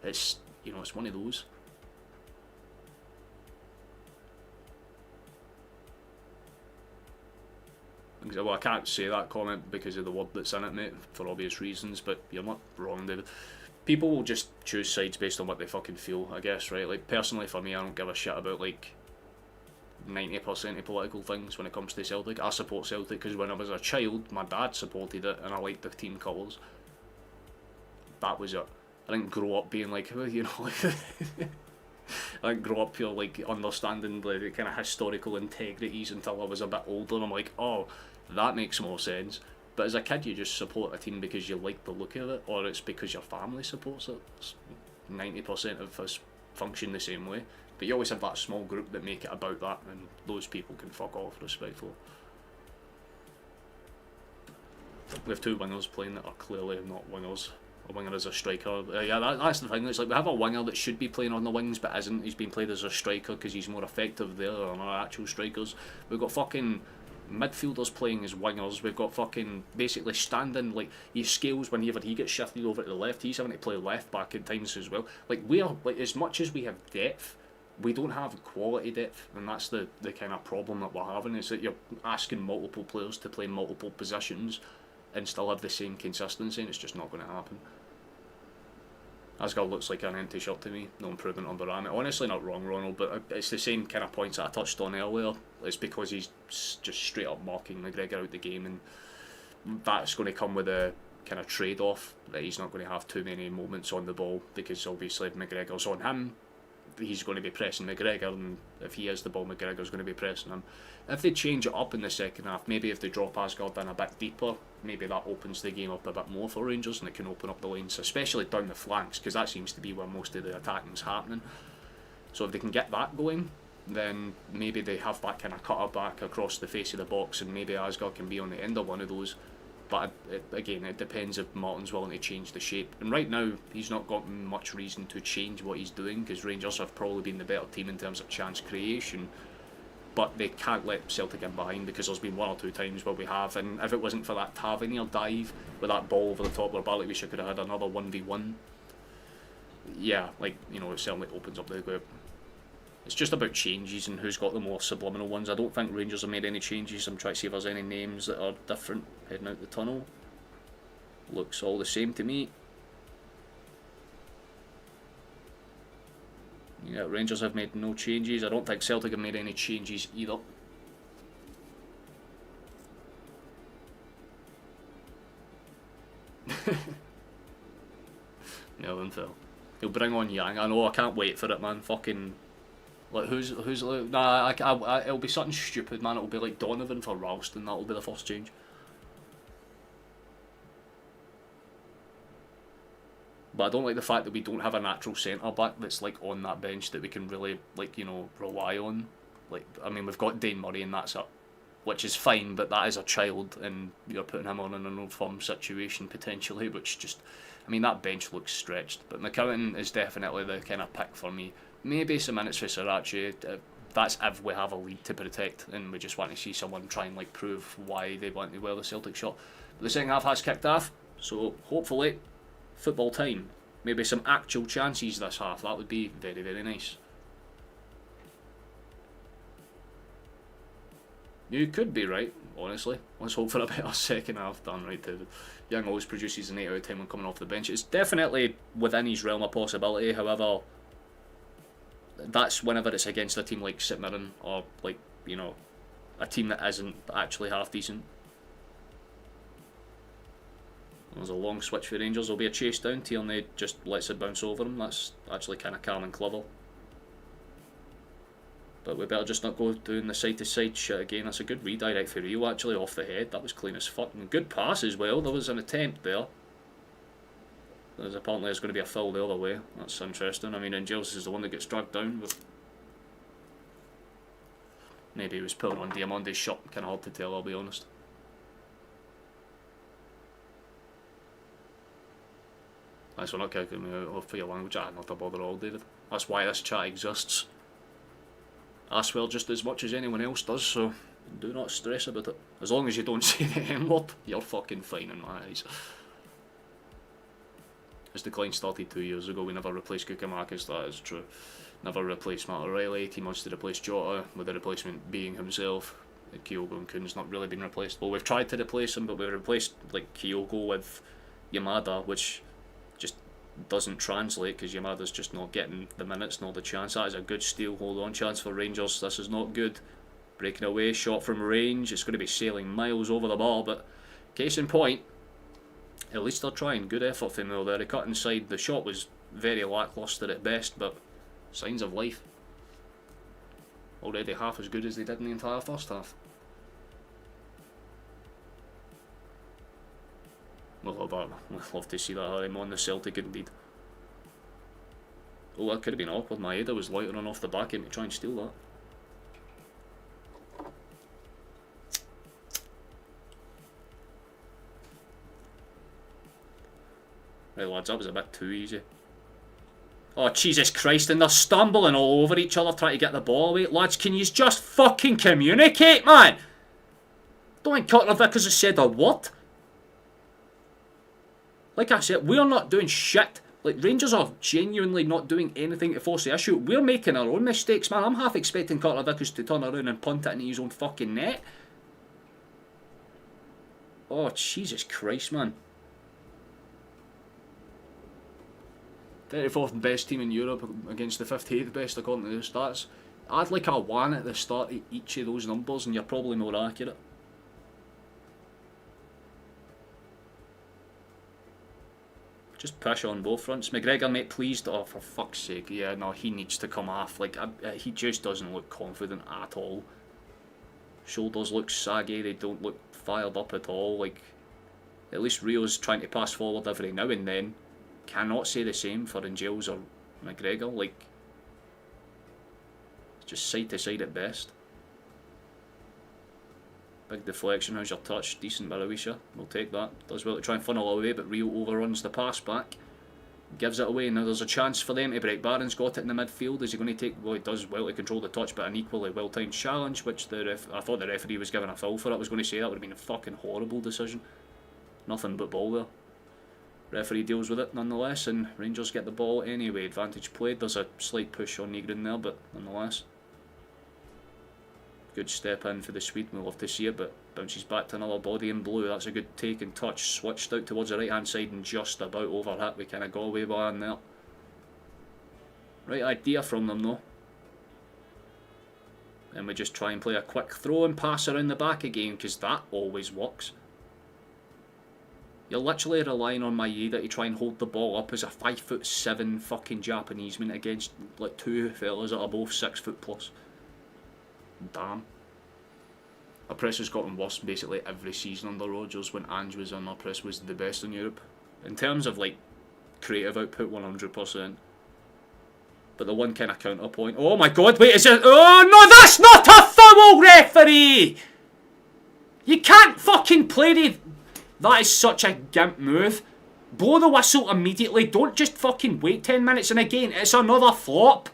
It's, you know, it's one of those. Well, I can't say that comment because of the word that's in it, mate, for obvious reasons, but you're not wrong, David. People will just choose sides based on what they fucking feel, I guess, right? Like, personally for me, I don't give a shit about, like, 90% of political things when it comes to Celtic. I support Celtic because when I was a child, my dad supported it and I liked the team colours. That was it. I didn't grow up being like, you know, like I didn't grow up here like understanding the kind of historical integrities until I was a bit older, and I'm like, oh, that makes more sense. But as a kid, you just support a team because you like the look of it, or it's because your family supports it. 90% of us function the same way, but you always have that small group that make it about that, and those people can fuck off, respectfully. We have 2 wingers playing that are clearly not wingers. a winger as a striker. Yeah, that's the thing. It's like we have a winger that should be playing on the wings but isn't. He's been played as a striker because he's more effective there than our actual strikers. We've got fucking midfielders playing as wingers. We've got fucking basically standing, like, he scales whenever he gets shifted over to the left. He's having to play left back at times as well. Like, we are, like, as much as we have depth, we don't have quality depth, and that's the kind of problem that we're having, is that you're asking multiple players to play multiple positions and still have the same consistency, and it's just not going to happen. Asgard looks like an empty shirt to me. No improvement on Barami. Honestly, not wrong, Ronald, but it's the same kind of points that I touched on earlier. It's because he's just straight up marking McGregor out the game, and that's going to come with a kind of trade-off, that he's not going to have too many moments on the ball, because obviously if McGregor's on him, he's going to be pressing McGregor, and if he has the ball, McGregor's going to be pressing him. If they change it up in the second half, maybe if they drop Asgard in a bit deeper, maybe that opens the game up a bit more for Rangers, and it can open up the lanes, especially down the flanks, because that seems to be where most of the attacking's happening. So if they can get that going, then maybe they have that kind of cutter back across the face of the box, and maybe Asgard can be on the end of one of those. But again, it depends if Martin's willing to change the shape. And right now, he's not got much reason to change what he's doing, because Rangers have probably been the better team in terms of chance creation. But they can't let Celtic in behind, because there's been one or two times where we have. And if it wasn't for that Tavernier dive with that ball over the top of our bar, like we could have had another 1v1. Yeah, like, you know, it certainly opens up the... It's just about changes and who's got the more subliminal ones. I don't think Rangers have made any changes. I'm trying to see if there's any names that are different heading out the tunnel. Looks all the same to me. Yeah, Rangers have made no changes. I don't think Celtic have made any changes either. Melvin Phil. He'll bring on Yang. I know, I can't wait for it, man. Fucking... Like, who's like, nah, it'll be something stupid, man. It'll be like Donovan for Ralston. That'll be the first change. But I don't like the fact that we don't have a natural centre back that's like on that bench that we can really, like, you know, rely on. Like, I mean, we've got Dane Murray and that's it, which is fine, but that is a child, and you're putting him on in an old firm situation potentially, which just, I mean, that bench looks stretched. But McCowan is definitely the kind of pick for me. Maybe some minutes for Sriracha. That's if we have a lead to protect, and we just want to see someone try and like prove why they want to wear the Celtic shirt. But the second half has kicked off, so hopefully football time. Maybe some actual chances this half. That would be very, very nice. You could be right, honestly. Let's hope for a better second half. Damn right, David. Young always produces an 8 out of 10 when coming off the bench. It's definitely within his realm of possibility. However, that's whenever it's against a team like St Mirren, or like, you know, a team that isn't actually half decent. There's a long switch for Rangers. There'll be a chase down. Tierney just lets it bounce over him. That's actually kind of calm and clever. But we better just not go doing the side to side shit again. That's a good redirect for Rio, actually, off the head. That was clean as fuck. And good pass as well. There was an attempt there. Apparently there's going to be a foul the other way. That's interesting. I mean, Angels is the one that gets dragged down with... Maybe he was pulling on Diamonde's shot. Kind of hard to tell, I'll be honest. Thanks for not kicking me out for your language. Not to bother at all, David. That's why this chat exists. I swear just as much as anyone else does, so do not stress about it. As long as you don't say the N-word, you're fucking fine in my eyes. His decline started 2 years ago. We never replaced Kukamakis, that is true. Never replaced Matt O'Reilly. 18 months to replace Jota, with the replacement being himself. Kyogo and Kun's not really been replaced. Well, we've tried to replace him, but we've replaced like Kyogo with Yamada, which just doesn't translate because Yamada's just not getting the minutes nor the chance. That is a good steal, hold on chance for Rangers. This is not good. Breaking away, shot from range. It's going to be sailing miles over the bar, but case in point, at least they're trying. Good effort from them there. They cut inside. The shot was very lacklustre at best, but signs of life. Already half as good as they did in the entire first half. We'll love to see that Harry on the Celtic indeed. Oh, that could have been awkward. Maeda was loitering off the back end to try and steal that. Hey lads, that was a bit too easy. Oh Jesus Christ, and they're stumbling all over each other trying to get the ball away. Lads, can you just fucking communicate, man? Don't think Cutler Vickers has said a word. Like I said, we're not doing shit. Like, Rangers are genuinely not doing anything to force the issue. We're making our own mistakes, man. I'm half expecting Cutler Vickers to turn around and punt it into his own fucking net. Oh, Jesus Christ, man. 34th best team in Europe against the 58th best according to the stats. Add like a 1 at the start of each of those numbers and you're probably more accurate. Just push on both fronts. McGregor, mate, pleased. Oh, for fuck's sake. Yeah, no, he needs to come off. Like, he just doesn't look confident at all. Shoulders look saggy. They don't look fired up at all. Like, at least Rio's trying to pass forward every now and then. Cannot say the same for Angels or McGregor. Like, just side to side at best. Big deflection, how's your touch? Decent by Louisa, we'll take that. Does well to try and funnel away, but Rio overruns the pass back. Gives it away, now there's a chance for them to break. Barron's got it in the midfield, is he going to take... Well, he does well to control the touch, but an equally well-timed challenge, which I thought the referee was giving a foul for it. I was going to say that would have been a fucking horrible decision. Nothing but ball there. Referee deals with it nonetheless, and Rangers get the ball anyway. Advantage played, there's a slight push on Nygren there, but nonetheless. Good step in for the Swede, we'll love to see it, but bounces back to another body in blue. That's a good take and touch. Switched out towards the right hand side and just about over hit. We kind of got away by in there. Right idea from them though. And we just try and play a quick throw and pass around the back again, because that always works. You're literally relying on Maeda to try and hold the ball up as a 5'7" fucking Japanese man against like two fellas that are both 6 foot plus. Damn. Our press has gotten worse basically every season under Rodgers. When Ange was in, our press was the best in Europe. In terms of like creative output, 100%. But the one kind of counterpoint. Oh my god, wait, is it? Oh no, that's not a foul, referee! You can't fucking play the... That is such a gimp move. Blow the whistle immediately. Don't just fucking wait 10 minutes. And again, it's another flop.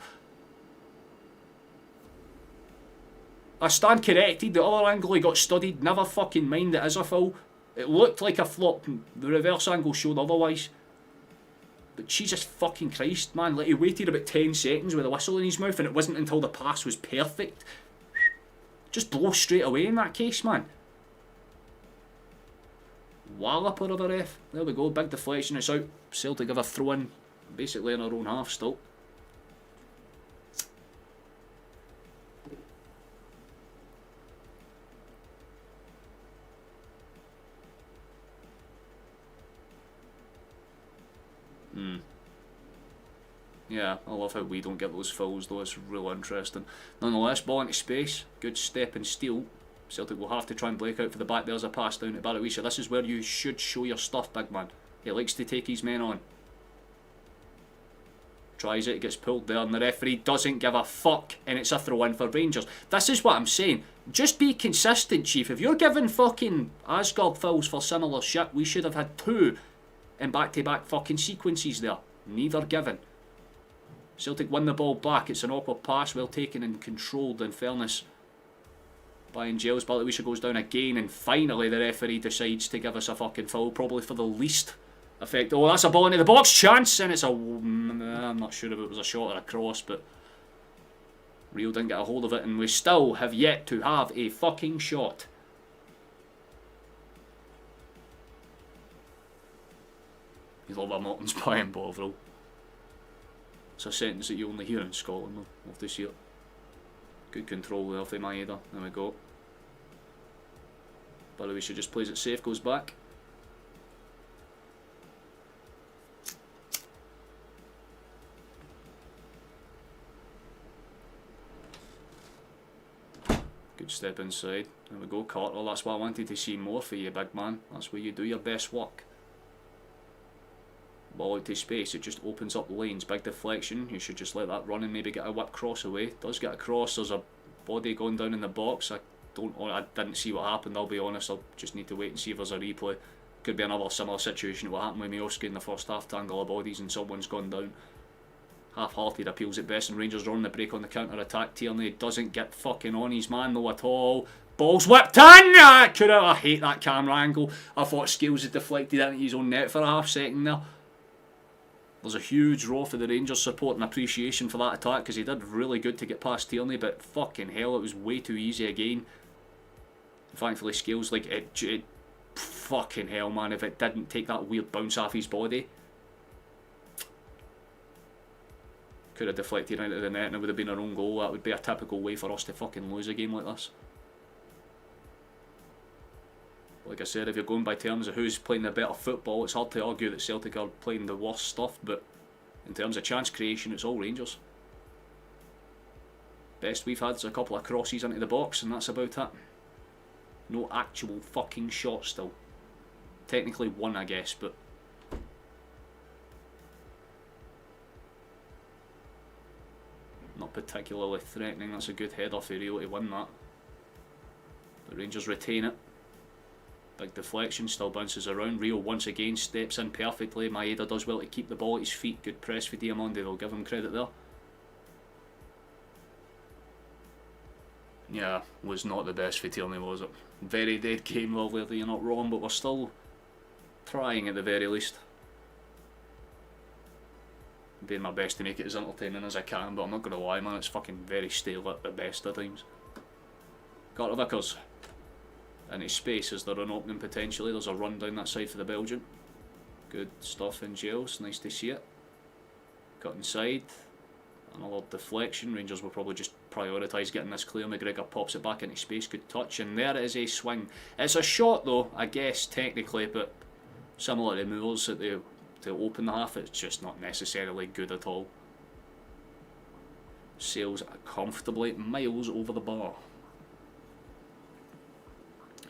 I stand corrected. The other angle he got studied. Never fucking mind, it is a foul. It looked like a flop. The reverse angle showed otherwise. But Jesus fucking Christ, man. Like, he waited about 10 seconds with a whistle in his mouth, and it wasn't until the pass was perfect. Just blow straight away in that case, man. Walloper of a ref. There we go. Big deflection. It's out. Celtic have a throw in. Basically in our own half still. Yeah, I love how we don't get those fouls though, it's real interesting. Nonetheless, ball into space, good step and steal. Celtic will have to try and break out for the back. There's a pass down to Barrowisa. This is where you should show your stuff, big man. He likes to take his men on. Tries it, gets pulled there, and the referee doesn't give a fuck, and it's a throw-in for Rangers. This is what I'm saying. Just be consistent, Chief. If you're giving fucking Asgard fouls for similar shit, we should have had 2 in back-to-back fucking sequences there. Neither given. Celtic win the ball back. It's an awkward pass, well taken and controlled, in fairness, by Angels. Bartoluisha goes down again, and finally the referee decides to give us a fucking foul, probably for the least effect. Oh, that's a ball into the box, chance, and it's a... I'm not sure if it was a shot or a cross, but Rio didn't get a hold of it, and we still have yet to have a fucking shot. You love a Morton's pie and Bovril. It's a sentence that you only hear in Scotland, though. Love to see it. Good control there for Maeda. There we go. Barrowisa just plays it safe, goes back. Good step inside. There we go, Carter. That's what I wanted to see more for you, big man. That's where you do your best work. Ball out to space, it just opens up lanes. Big deflection, you should just let that run and maybe get a whip cross away. Does get a cross, there's a body going down in the box. I didn't see what happened, I'll be honest. I'll just need to wait and see if there's a replay. Could be another similar situation to what happened with Miovski in the first half, tangle of bodies and someone's gone down. Half-hearted appeals at best, and Rangers are on the break on the counter-attack. Tierney doesn't get fucking on his man though at all. Ball's whipped in! I hate that camera angle. I thought Scales had deflected into his own net for a half second there. There's a huge row for the Rangers support and appreciation for that attack, because he did really good to get past Tierney, but fucking hell, it was way too easy again. Thankfully Scales, like, it fucking hell, man, if it didn't take that weird bounce off his body. Could have deflected into the net and it would have been our own goal. That would be a typical way for us to fucking lose a game like this. Like I said, if you're going by terms of who's playing the better football, it's hard to argue that Celtic are playing the worst stuff, but in terms of chance creation, it's all Rangers. Best we've had is a couple of crosses into the box, and that's about it. No actual fucking shot still. Technically one, I guess, but not particularly threatening. That's a good header for Rio to win that. The Rangers retain it. Big deflection, still bounces around. Rio once again steps in perfectly. Maeda does well to keep the ball at his feet. Good press for Diamande, they'll give him credit there. Yeah, was not the best for Tierney, was it? Very dead game, Valverde, you're not wrong, but we're still trying at the very least. Doing my best to make it as entertaining as I can, but I'm not going to lie, man, it's fucking very stale at the best of times. Carter Vickers into space. Is there an opening potentially? There's a run down that side for the Belgian. Good stuff in jails, nice to see it. Got inside. Another deflection. Rangers will probably just prioritise getting this clear. McGregor pops it back into space, good touch, and there it is, a swing. It's a shot though, I guess, technically, but similar to Moore's at the to open the half, it's just not necessarily good at all. Sails comfortably miles over the bar.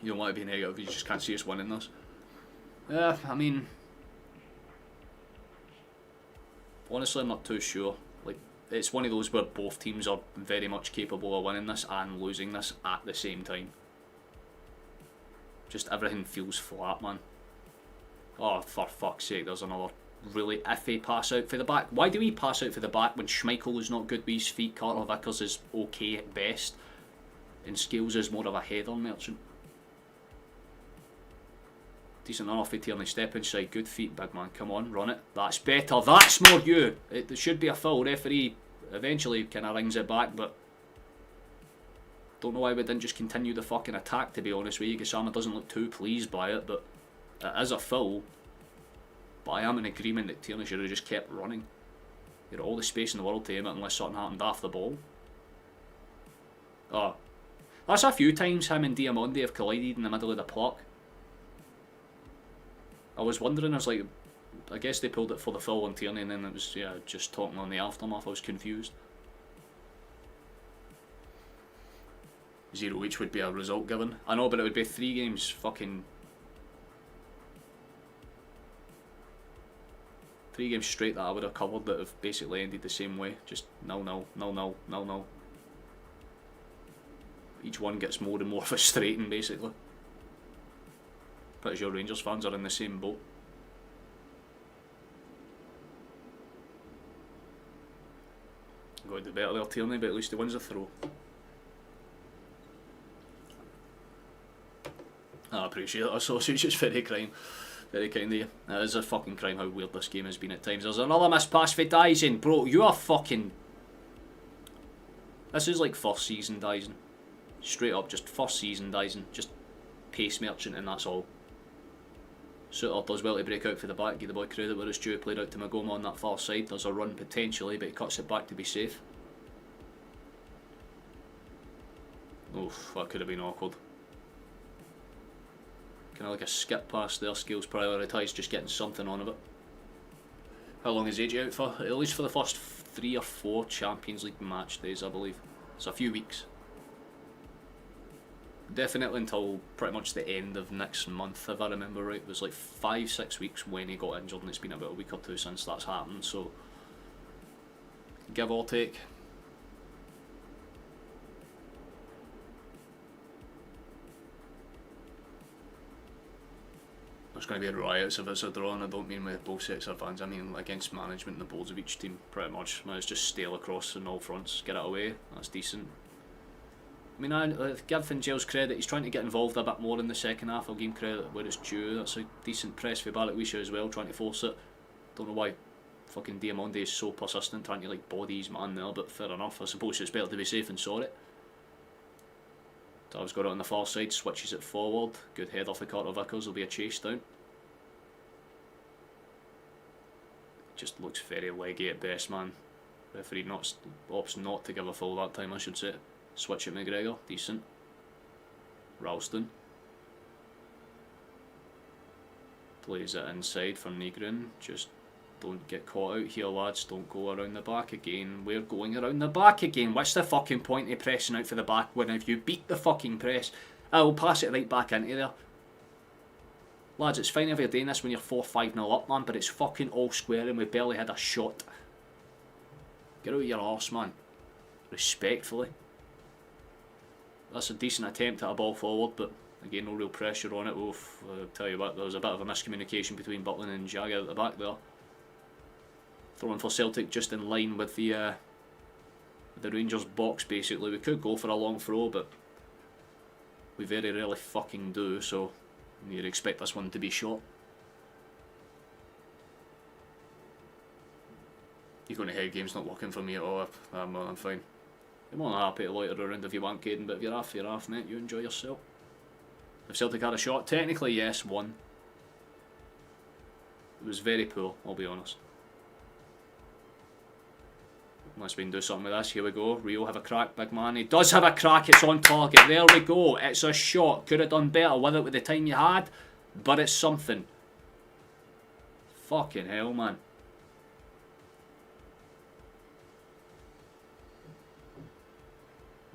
You don't want to be negative, you just can't see us winning this. Yeah, I mean, honestly I'm not too sure. Like, it's one of those where both teams are very much capable of winning this and losing this at the same time. Just everything feels flat, man. Oh, for fuck's sake, there's another really iffy pass out for the back. Why do we pass out for the back when Schmeichel is not good with his feet, Carter Vickers is okay at best, and Scales is more of a header merchant? Decent enough for Tierney, step inside, good feet, big man, come on, run it. That's better, that's more you. It should be a foul. Referee eventually kind of rings it back, but don't know why we didn't just continue the fucking attack, to be honest with you. Gassama doesn't look too pleased by it, but it is a foul. But I am in agreement that Tierney should have just kept running. He had all the space in the world to aim it unless something happened after the ball. Oh, that's a few times him and Diamande have collided in the middle of the pluck. I was wondering, I was like, I guess they pulled it for the foul on Tierney and then it was, yeah, just talking on the aftermath. I was confused. 0 each would be a result given. I know, but it would be 3 games fucking... 3 games straight that I would have covered that have basically ended the same way. Just 0-0, 0-0, 0-0. Each one gets more and more frustrating, basically. But as your Rangers fans are in the same boat. Got to do better there, Tierney, but at least he wins the throw. I appreciate it, sausage, it's very kind. Very kind of you. It is a fucking crime how weird this game has been at times. There's another missed pass for Dyson. Bro, you are fucking... This is like first season Dyson. Straight up, just first season Dyson. Just pace merchant and that's all. Suter does well to break out for the back, give the boy credit where it's due. Played out to Magoma on that far side. There's a run potentially, but he cuts it back to be safe. Oof, that could have been awkward. Kind of like a skip past there. Skills prioritised, just getting something on of it. How long is AJ out for? At least for the first 3 or 4 Champions League match days, I believe. It's a few weeks. Definitely until pretty much the end of next month, if I remember right. It was like 5-6 weeks when he got injured, and it's been about a week or 2 since that's happened, so give or take. Just going to be riots if it's a draw, and I don't mean with both sets of fans, I mean against management and the boards of each team, pretty much. It's just stale across on all fronts, get it away, that's decent. I mean, I give Finjel's credit, he's trying to get involved a bit more in the second half. I'll give him credit where it's due. That's a decent press for Balikwisha as well, trying to force it. Don't know why fucking Diamonde is so persistent, trying to like body his man there, but fair enough. I suppose it's better to be safe than sorry. Dav's got it on the far side, switches it forward. Good head off the Carter Vickers, will be a chase down. Just looks very leggy at best, man. Referee opts not to give a foul that time, I should say. Switch at McGregor, decent. Ralston. Plays it inside for Negrin, just don't get caught out here, lads. Don't go around the back again. We're going around the back again. What's the fucking point of pressing out for the back when if you beat the fucking press, I'll pass it right back into there. Lads, it's fine if you're doing this when you're 4-5-0 up, man, but it's fucking all square and we barely had a shot. Get out of your arse, man. Respectfully. That's a decent attempt at a ball forward, but again, no real pressure on it. Oof, I'll tell you what, there was a bit of a miscommunication between Butland and Jagger at the back there. Throwing for Celtic just in line with the Rangers box, basically. We could go for a long throw, but we very rarely fucking do, so you'd expect this one to be short. You're going to head game's not working for me at all. I'm fine. I'm more than happy to loiter around if you want, Caden, but if you're off, mate. You enjoy yourself. If Celtic had a shot, technically yes, one. It was very poor, I'll be honest. Unless we can do something with this. Here we go. Rio have a crack, big man. He does have a crack. It's on target. There we go. It's a shot. Could have done better with it with the time you had, but it's something. Fucking hell, man.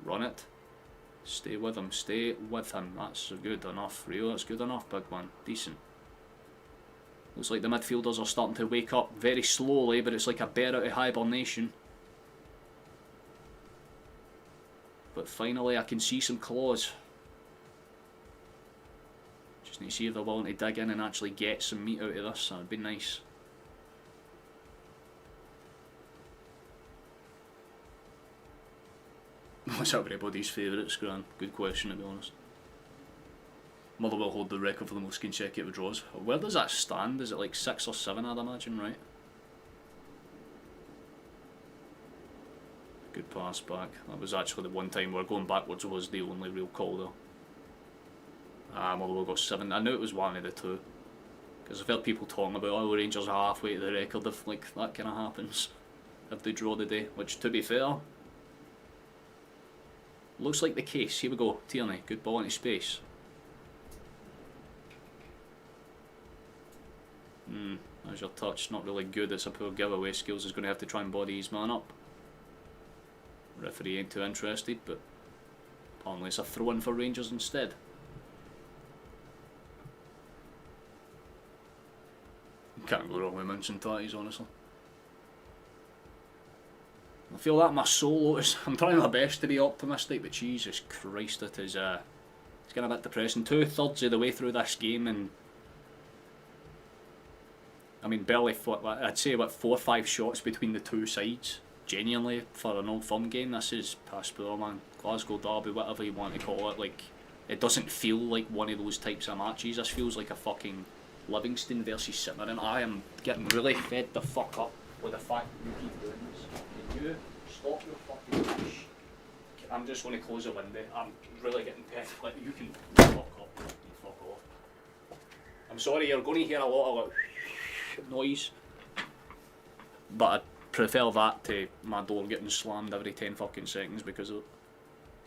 Run it. Stay with him. Stay with him. That's good enough. Rio, that's good enough, big man. Decent. Looks like the midfielders are starting to wake up very slowly, but it's like a bear out of hibernation. But finally I can see some claws. Just need to see if they're willing to dig in and actually get some meat out of this. That would be nice. What's everybody's favourite, Gran? Good question, to be honest. Motherwell hold the record for the most consecutive draws. Where does that stand? Is it like 6 or 7, I'd imagine, right? Good pass back. That was actually the one time where going backwards was the only real call though. Motherwell got 7. I knew it was one of the two. Because I've heard people talking about, oh, Rangers are halfway to the record if like that kind of happens. If they draw the day. Which, to be fair, looks like the case. Here we go. Tierney. Good ball into space. There's your touch. Not really good. It's a poor giveaway. Skills is going to have to try and body his man up. Referee ain't too interested, but apparently it's a throw-in for Rangers instead. Can't go wrong with mentioning tatties, honestly. I feel that my soul is. I'm trying my best to be optimistic, but Jesus Christ, it is. It's getting a bit depressing. 2/3 of the way through this game, and I mean, barely. I'd say about 4 or 5 shots between the two sides. Genuinely, for an Old Firm game, this is past poor, man. Glasgow derby, whatever you want to call it. Like, it doesn't feel like one of those types of matches. This feels like a fucking Livingston versus Cimarron. I am getting really fed the fuck up with the fact that you keep doing this. Can you stop your fucking shit? I'm just going to close the window. I'm really getting fed. Like, you can fuck up. You fuck off. I'm sorry, you're going to hear a lot of like noise, but I prefer that to my door getting slammed every 10 fucking seconds because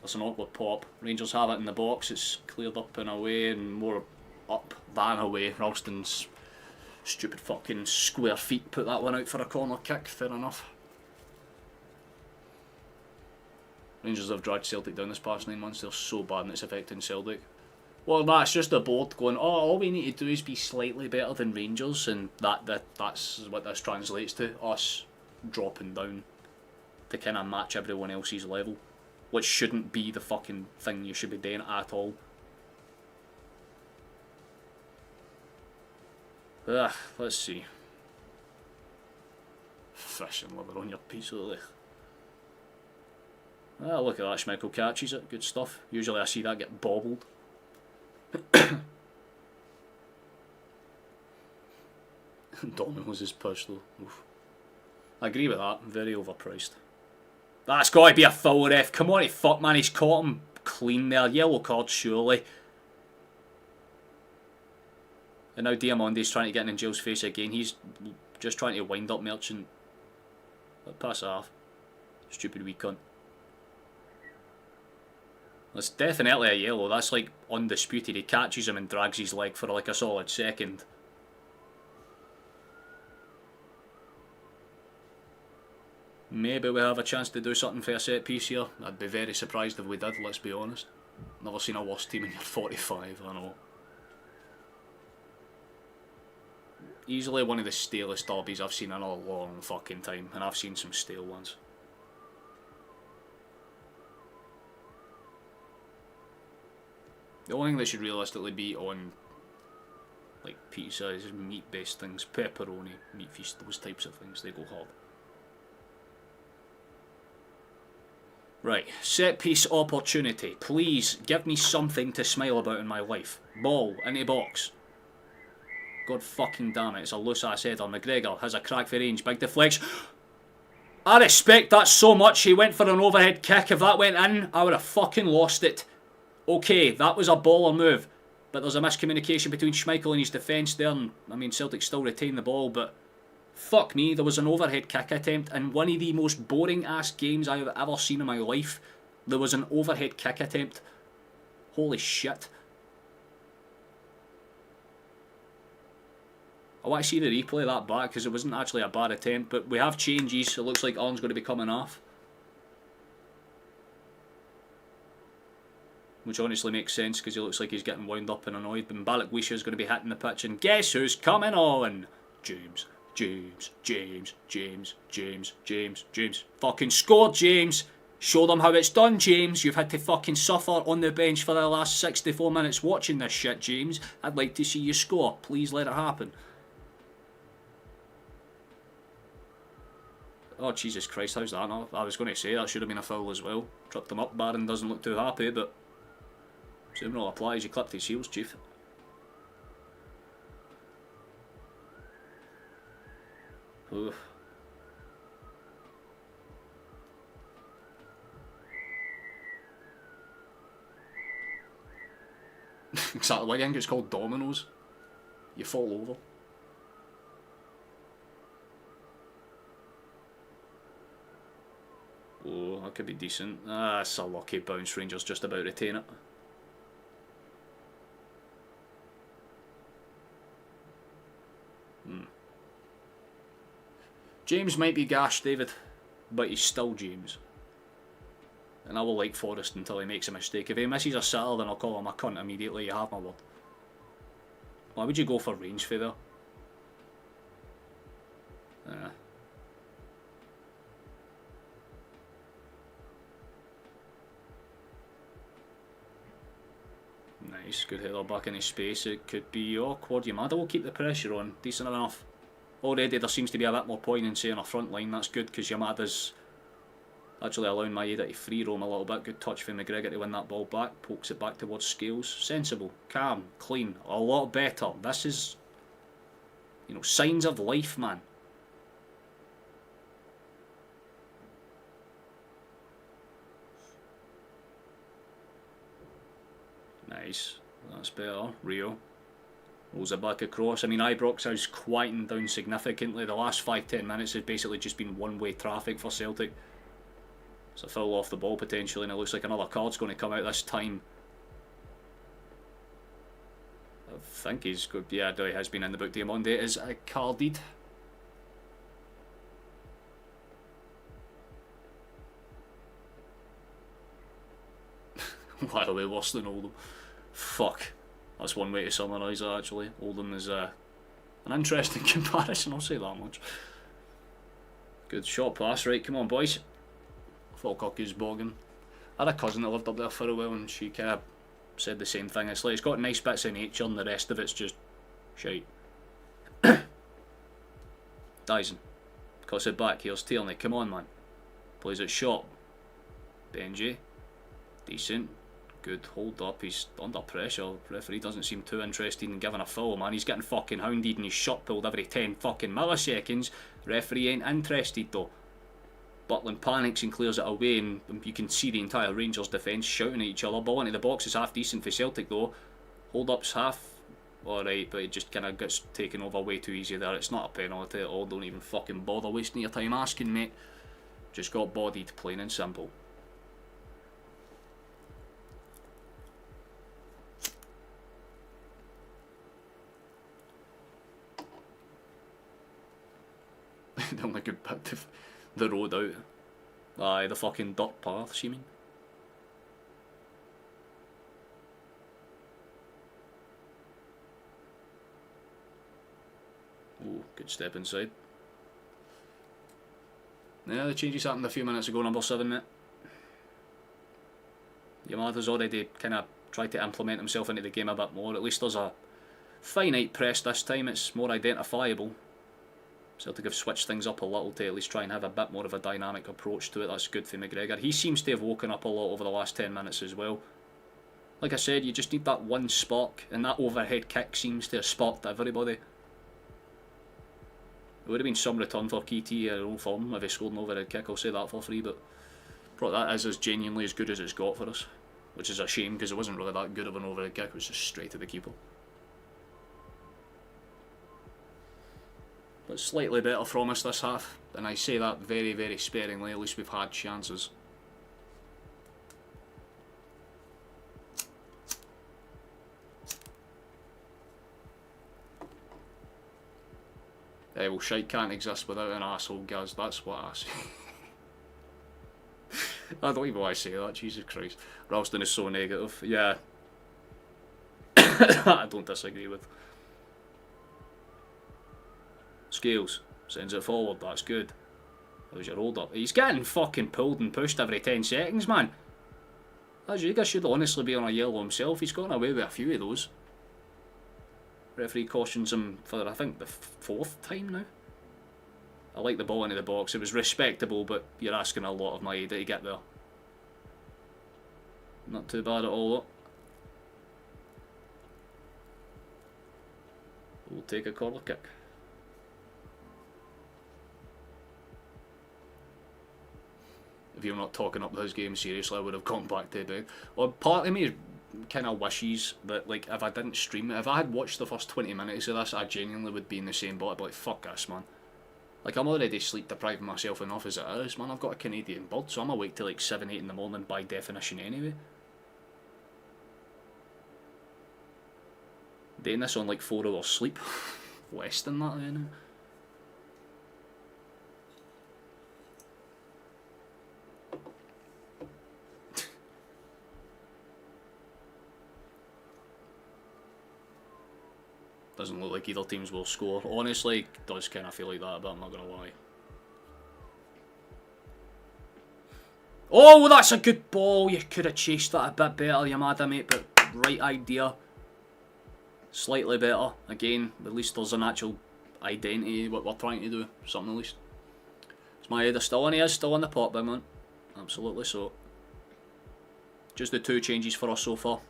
it's an awkward pop. Rangers have it in the box. It's cleared up and away, and more up than away. Ralston's stupid fucking square feet put that one out for a corner kick. Fair enough. Rangers have dragged Celtic down this past 9 months. They're so bad and it's affecting Celtic. Well, that's just the board going, oh, all we need to do is be slightly better than Rangers, and that's what this translates to. Us dropping down to kind of match everyone else's level, which shouldn't be the fucking thing you should be doing at all. Let's see. Fish and liver on your pizza. Ah, look at that, Schmeichel catches it, good stuff. Usually I see that get bobbled. Domino's is push though. Oof. I agree with that, very overpriced. That's got to be a foul, ref. Come on, fuck man, he's caught him clean there. Yellow card, surely. And now Diamonde's trying to get in Gilles' face again. He's just trying to wind up Merchant. Pass off. Stupid wee cunt. That's definitely a yellow. That's like undisputed. He catches him and drags his leg for like a solid second. Maybe we have a chance to do something for a set piece here. I'd be very surprised if we did, let's be honest. Never seen a worse team in year 45, I know. Easily one of the stalest derbies I've seen in a long fucking time, and I've seen some stale ones. The only thing that should realistically be on like pizza is meat based things, pepperoni, meat feast, those types of things, they go hard. Right, set piece opportunity. Please give me something to smile about in my life. Ball into box. God fucking damn it, it's a loose ass header. McGregor has a crack for range, big deflection. I respect that so much. He went for an overhead kick. If that went in, I would have fucking lost it. Okay, that was a baller move, but there's a miscommunication between Schmeichel and his defence there, and I mean Celtic still retain the ball, but fuck me, there was an overhead kick attempt in one of the most boring ass games I have ever seen in my life. There was an overhead kick attempt. Holy shit. I want to see the replay of that back because it wasn't actually a bad attempt, but we have changes, so it looks like Arn's going to be coming off. Which honestly makes sense because he looks like he's getting wound up and annoyed. But Mbalik Wisha is going to be hitting the pitch, and guess who's coming on? James. Fucking score, James. Show them how it's done, James. You've had to fucking suffer on the bench for the last 64 minutes watching this shit, James. I'd like to see you score. Please let it happen. Oh, Jesus Christ, how's that now? I was going to say that should have been a foul as well. Tripped him up, Barron doesn't look too happy, but same rule applies, he clipped his heels, Chief. Oof. Exactly, I think it's called dominoes. You fall over. Oh, that could be decent. Ah, that's a lucky bounce. Rangers just about retain it. James might be gashed, David, but he's still James. And I will like Forrest until he makes a mistake. If he misses a sitter, then I'll call him a cunt immediately. You have my word. Why would you go for range for there? Nice, good header back in his space. It could be awkward. Yamada will keep the pressure on. Decent enough. Already there seems to be a bit more poignancy on our front line. That's good because Yamada's actually allowing Maeda to free roam a little bit. Good touch for McGregor to win that ball back. Pokes it back towards Scales. Sensible, calm, clean. A lot better. This is, you know, signs of life, man. Nice. That's better. Rio. Rolls it back across. I mean, Ibrox is quieting down significantly. The last 5-10 minutes has basically just been one-way traffic for Celtic. It's a foul off the ball potentially, and it looks like another card's going to come out this time. I think he's good. Yeah, he has been in the book. Diamonde is carded. By the way, worse than Oldham. Fuck. That's one way to summarise it, actually. Oldham is an interesting comparison, I'll say that much. Good shot pass, right, come on boys. Falkirk is bogging. I had a cousin that lived up there for a while and she kind of said the same thing. It's like it's got nice bits of nature and the rest of it's just shite. Dyson. Cuts it back. Here's Tierney. Come on, man. Plays it short. Benji. Decent. Good hold up. He's under pressure. Referee doesn't seem too interested in giving a foul, man. He's getting fucking hounded and his shot pulled every 10 fucking milliseconds. Referee ain't interested though. Butland panics and clears it away, and you can see the entire Rangers defence shouting at each other. Ball into the box is half decent for Celtic though. Hold up's half alright, but it just kind of gets taken over way too easy there. It's not a penalty at all. Don't even fucking bother wasting your time asking, mate. Just got bodied, plain and simple. The only good bit of the road out. Aye, the fucking dirt paths, you mean? Oh, good step inside. Yeah, the changes happened a few minutes ago, number 7, mate. Yamada's already kind of tried to implement himself into the game a bit more. At least there's a finite press this time, it's more identifiable. Celtic have switched things up a little to at least try and have a bit more of a dynamic approach to it. That's good for McGregor. He seems to have woken up a lot over the last 10 minutes as well. Like I said, you just need that one spark, and that overhead kick seems to have sparked everybody. It would have been some return for KT in own form if he scored an overhead kick, I'll say that for free, but that is as genuinely as good as it's got for us. Which is a shame because it wasn't really that good of an overhead kick, it was just straight to the keeper. But slightly better from us this half, and I say that very, very sparingly. At least we've had chances. Well, shite can't exist without an asshole, Gaz. That's what I say. I don't even why I say that, Jesus Christ. Ralston is so negative. Yeah. I don't disagree with. Scales sends it forward, that's good. How's your hold up? He's getting fucking pulled and pushed every 10 seconds, man. That should honestly be on a yellow himself. He's gotten away with a few of those. Referee cautions him for, I think, the 4th time now. I like the ball into the box. It was respectable, but you're asking a lot of my aid to get there. Not too bad at all, though. We'll take a corner kick. If you're not talking up this game seriously, I would have gone back to bed. Well, part of me kind of wishes that, like, if I didn't stream it, if I had watched the first 20 minutes of this, I genuinely would be in the same boat. I'd be like, fuck this, man. Like, I'm already sleep depriving myself enough as it is, man. I've got a Canadian bird, so I'm awake till like 7, 8 in the morning by definition anyway. Doing this on like 4 hours sleep. Less than that, anyway. Doesn't look like either teams will score. Honestly, it does kind of feel like that, but I'm not going to lie. Oh, that's a good ball. You could have chased that a bit better, Yamada, mate, but right idea. Slightly better. Again, at least there's an actual identity, what we're trying to do. Something at least. Is my header still on? He is still on the pot, big man. Absolutely so. Just the 2 changes for us so far.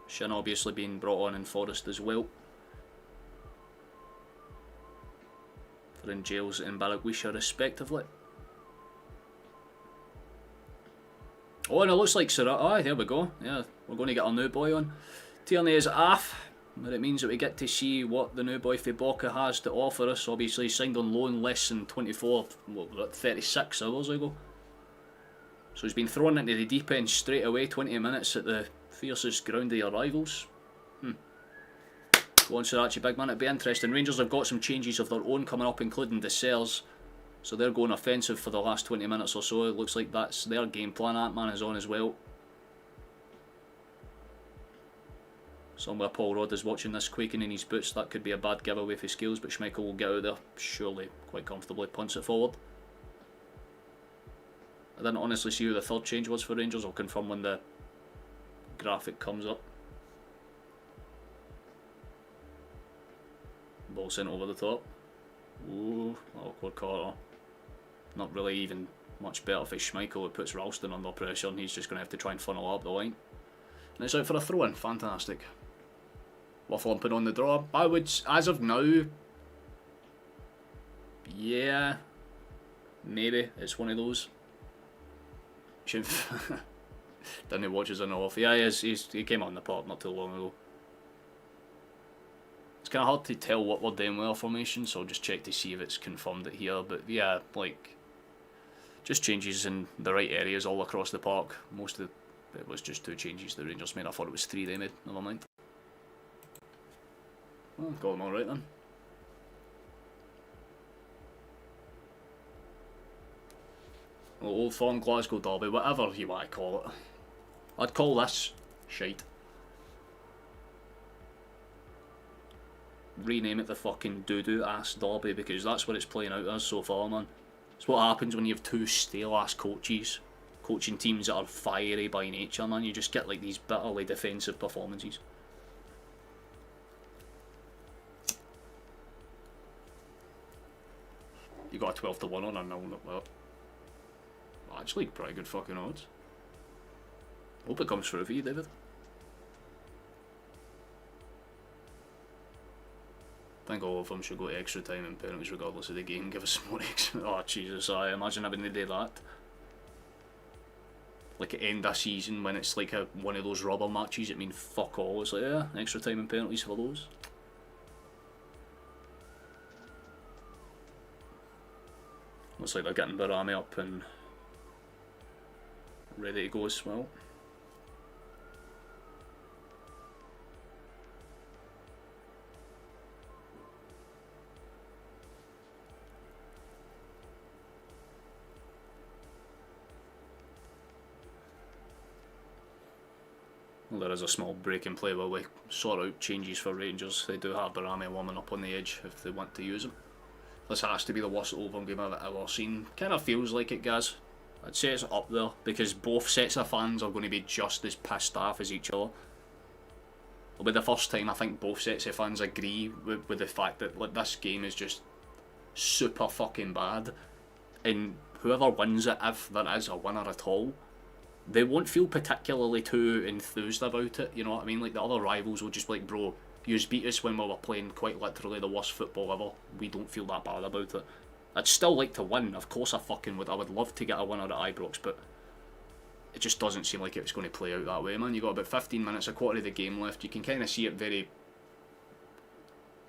Shin obviously being brought on in Forest as well. For in Jails and Balagwisha respectively. Oh, and it looks like Sarah. Oh, there we go. Yeah, we're going to get our new boy on. Tierney is off, but it means that we get to see what the new boy Fiboka has to offer us. Obviously, he signed on loan less than 36 hours ago. So he's been thrown into the deep end straight away, 20 minutes at the fiercest ground of your rivals. Go on, Sriracha, big man, it'd be interesting. Rangers have got some changes of their own coming up, including Dessers. So they're going offensive for the last 20 minutes or so. It looks like that's their game plan. Ant-Man is on as well. Somewhere Paul Rudd is watching this, quaking in his boots. That could be a bad giveaway for skills, but Schmeichel will get out there, surely, quite comfortably, punts it forward. I didn't honestly see who the 3rd change was for Rangers. I'll confirm when the graphic comes up. Ball sent over the top. Ooh, awkward corner. Not really even much better for Schmeichel, who puts Ralston under pressure, and he's just going to have to try and funnel up the line. And it's out for a throw-in. Fantastic. Waffle put on the draw. I would, as of now, yeah, maybe it's one of those. Didn't he watch us on off? Yeah, he came on the park not too long ago. It's kind of hard to tell what we're doing with our formation, so I'll just check to see if it's confirmed it here. But yeah, like, just changes in the right areas all across the park. Most of it was just 2 changes the Rangers made. I thought it was 3 they made. Never mind. Well, got them all right then. Well, Old Firm, Glasgow derby, whatever you want to call it. I'd call this shite. Rename it the fucking doo-doo ass derby, because that's what it's playing out as so far, man. It's what happens when you have 2 stale ass coaches coaching teams that are fiery by nature, man. You just get like these bitterly defensive performances. You got a 12 to 1 on a 0 well. Actually, pretty good fucking odds. Hope it comes through for you, David. I think all of them should go to extra time and penalties regardless of the game. Give us some more extra. Oh, Jesus, I imagine having to do that. Like at end of season when it's like one of those rubber matches, it means fuck all. It's like, yeah, extra time and penalties for those. Looks like they're getting Barami up and ready to go as well. Well, there is a small break in play while we sort out changes for Rangers. They do have Barami warming up on the edge if they want to use him. This has to be the worst Oldham game I've ever seen. Kind of feels like it, guys. I'd say it's up there because both sets of fans are going to be just as pissed off as each other. It'll be the first time I think both sets of fans agree with the fact that like, this game is just super fucking bad, and whoever wins it, if there is a winner at all, they won't feel particularly too enthused about it, you know what I mean? Like the other rivals will just be like, bro, yous beat us when we were playing quite literally the worst football ever. We don't feel that bad about it. I'd still like to win, of course I fucking would. I would love to get a winner at Ibrox, but it just doesn't seem like it's going to play out that way, man. You got about 15 minutes, a quarter of the game left. You can kind of see it very,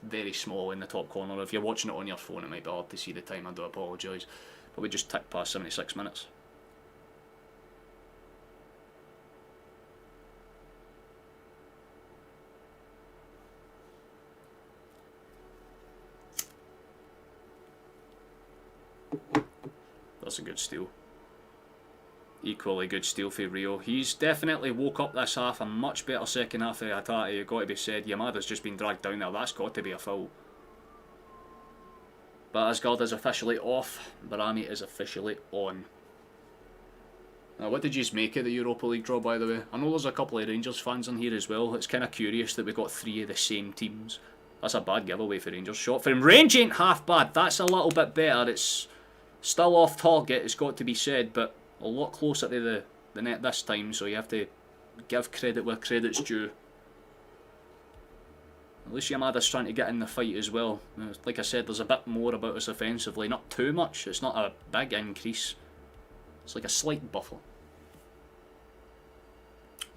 very small in the top corner. If you're watching it on your phone, it might be hard to see the time. I do apologise, but we just ticked past 76 minutes. That's a good steal. Equally good steal for Rio. He's definitely woke up this half. A much better second half of Hatati. You've got to be said. Yamada's just been dragged down there. That's got to be a foul. But Asgard is officially off. Barami is officially on. Now, what did you make of the Europa League draw, by the way? I know there's a couple of Rangers fans in here as well. It's kind of curious that we got 3 of the same teams. That's a bad giveaway for Rangers. Shot for him. Range ain't half bad. That's a little bit better. It's still off target, it's got to be said, but a lot closer to the net this time, so you have to give credit where credit's due. At least Yamada's trying to get in the fight as well. Like I said, there's a bit more about us offensively. Not too much, it's not a big increase. It's like a slight buffer.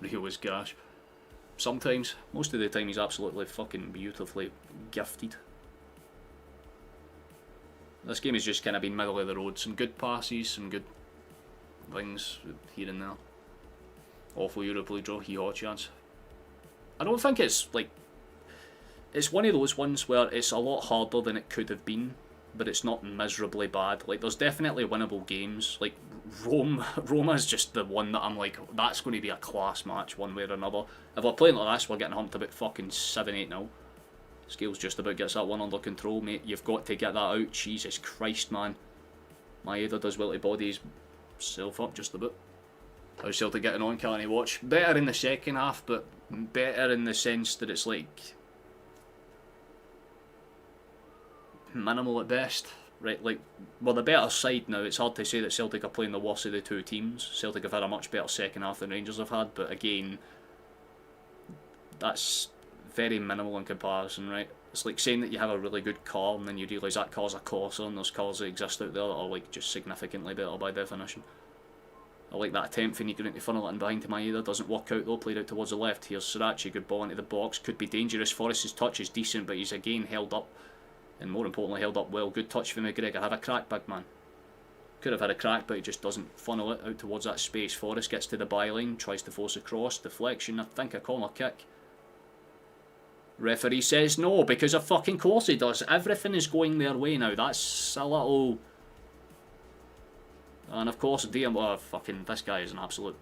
Rio was gash. Sometimes, most of the time he's absolutely fucking beautifully gifted. This game has just kind of been middle of the road. Some good passes, some good things here and there. Awful Europa League draw, hee-haw chance. I don't think it's like... It's one of those ones where it's a lot harder than it could have been, but it's not miserably bad. Like, there's definitely winnable games. Like, Roma's just the one that I'm like, that's going to be a class match one way or another. If we're playing like this, we're getting humped about fucking 7-8-0. Scales just about gets that one under control, mate. You've got to get that out. Jesus Christ, man. Maeda does well to body himself up just a bit. How's Celtic getting on? Can't he watch? Better in the second half, but better in the sense that it's like... minimal at best. Right, like, we're the better side now. It's hard to say that Celtic are playing the worst of the two teams. Celtic have had a much better second half than Rangers have had, but again, that's very minimal in comparison, right? It's like saying that you have a really good car and then you realise that car's a Corsa and there's cars that exist out there that are like just significantly better by definition. I like that attempt for Negrin to funnel it in behind to Maeda. Doesn't work out though, played out towards the left. Here's Sriracha, good ball into the box. Could be dangerous. Forrest's touch is decent, but he's again held up. And more importantly, held up well. Good touch for McGregor. Have a crack, big man. Could have had a crack, but he just doesn't funnel it out towards that space. Forrest gets to the byline, tries to force a cross. Deflection, I think a corner kick. Referee says no, because of fucking course he does. Everything is going their way now. That's a little... And of course, fucking, this guy is an absolute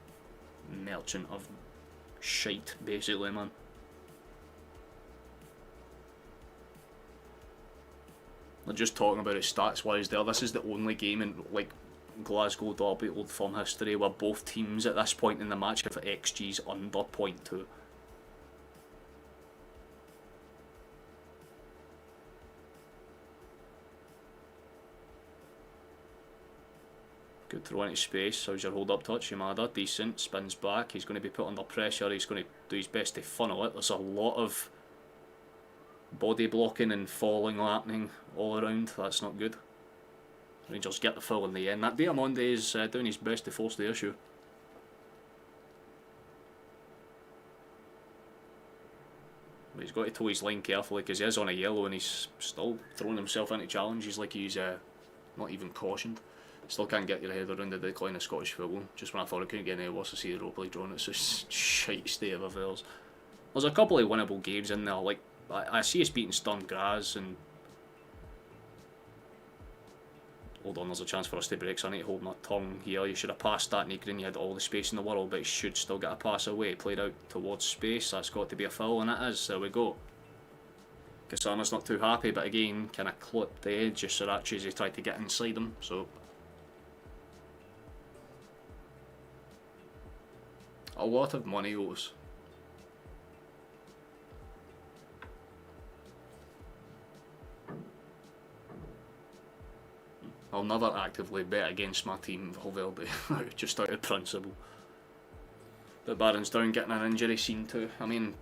merchant of shite, basically, man. They're just talking about it stats-wise there. This is the only game in, like, Glasgow Derby Old Firm history where both teams at this point in the match have XG's under 0.2. Good throw into space. How's your hold-up touch? Yamada, decent. Spins back. He's going to be put under pressure. He's going to do his best to funnel it. There's a lot of body blocking and falling happening all around. That's not good. Rangers get the foul in the end. That Diamande is doing his best to force the issue. But he's got to toe his line carefully because he is on a yellow and he's still throwing himself into challenge. He's like he's not even cautioned. Still can't get your head around the decline of Scottish football. Just when I thought it couldn't get any worse, I see the Europa League drawn. It's just shite state of affairs. There's a couple of winnable games in there. Like I see us beating Sturm Graz and... Hold on, there's a chance for us to break, so I need to hold my tongue here. You should have passed that, Negrin. You had all the space in the world, but he should still get a pass away. Played out towards space. That's got to be a foul, and it is. There we go. Kasama's not too happy, but again, kind of clipped the edge of Sriracha as he tried to get inside him, so... A lot of money owes. I'll never actively bet against my team, Valverde, just out of principle. But Barron's down, getting an injury scene too. I mean,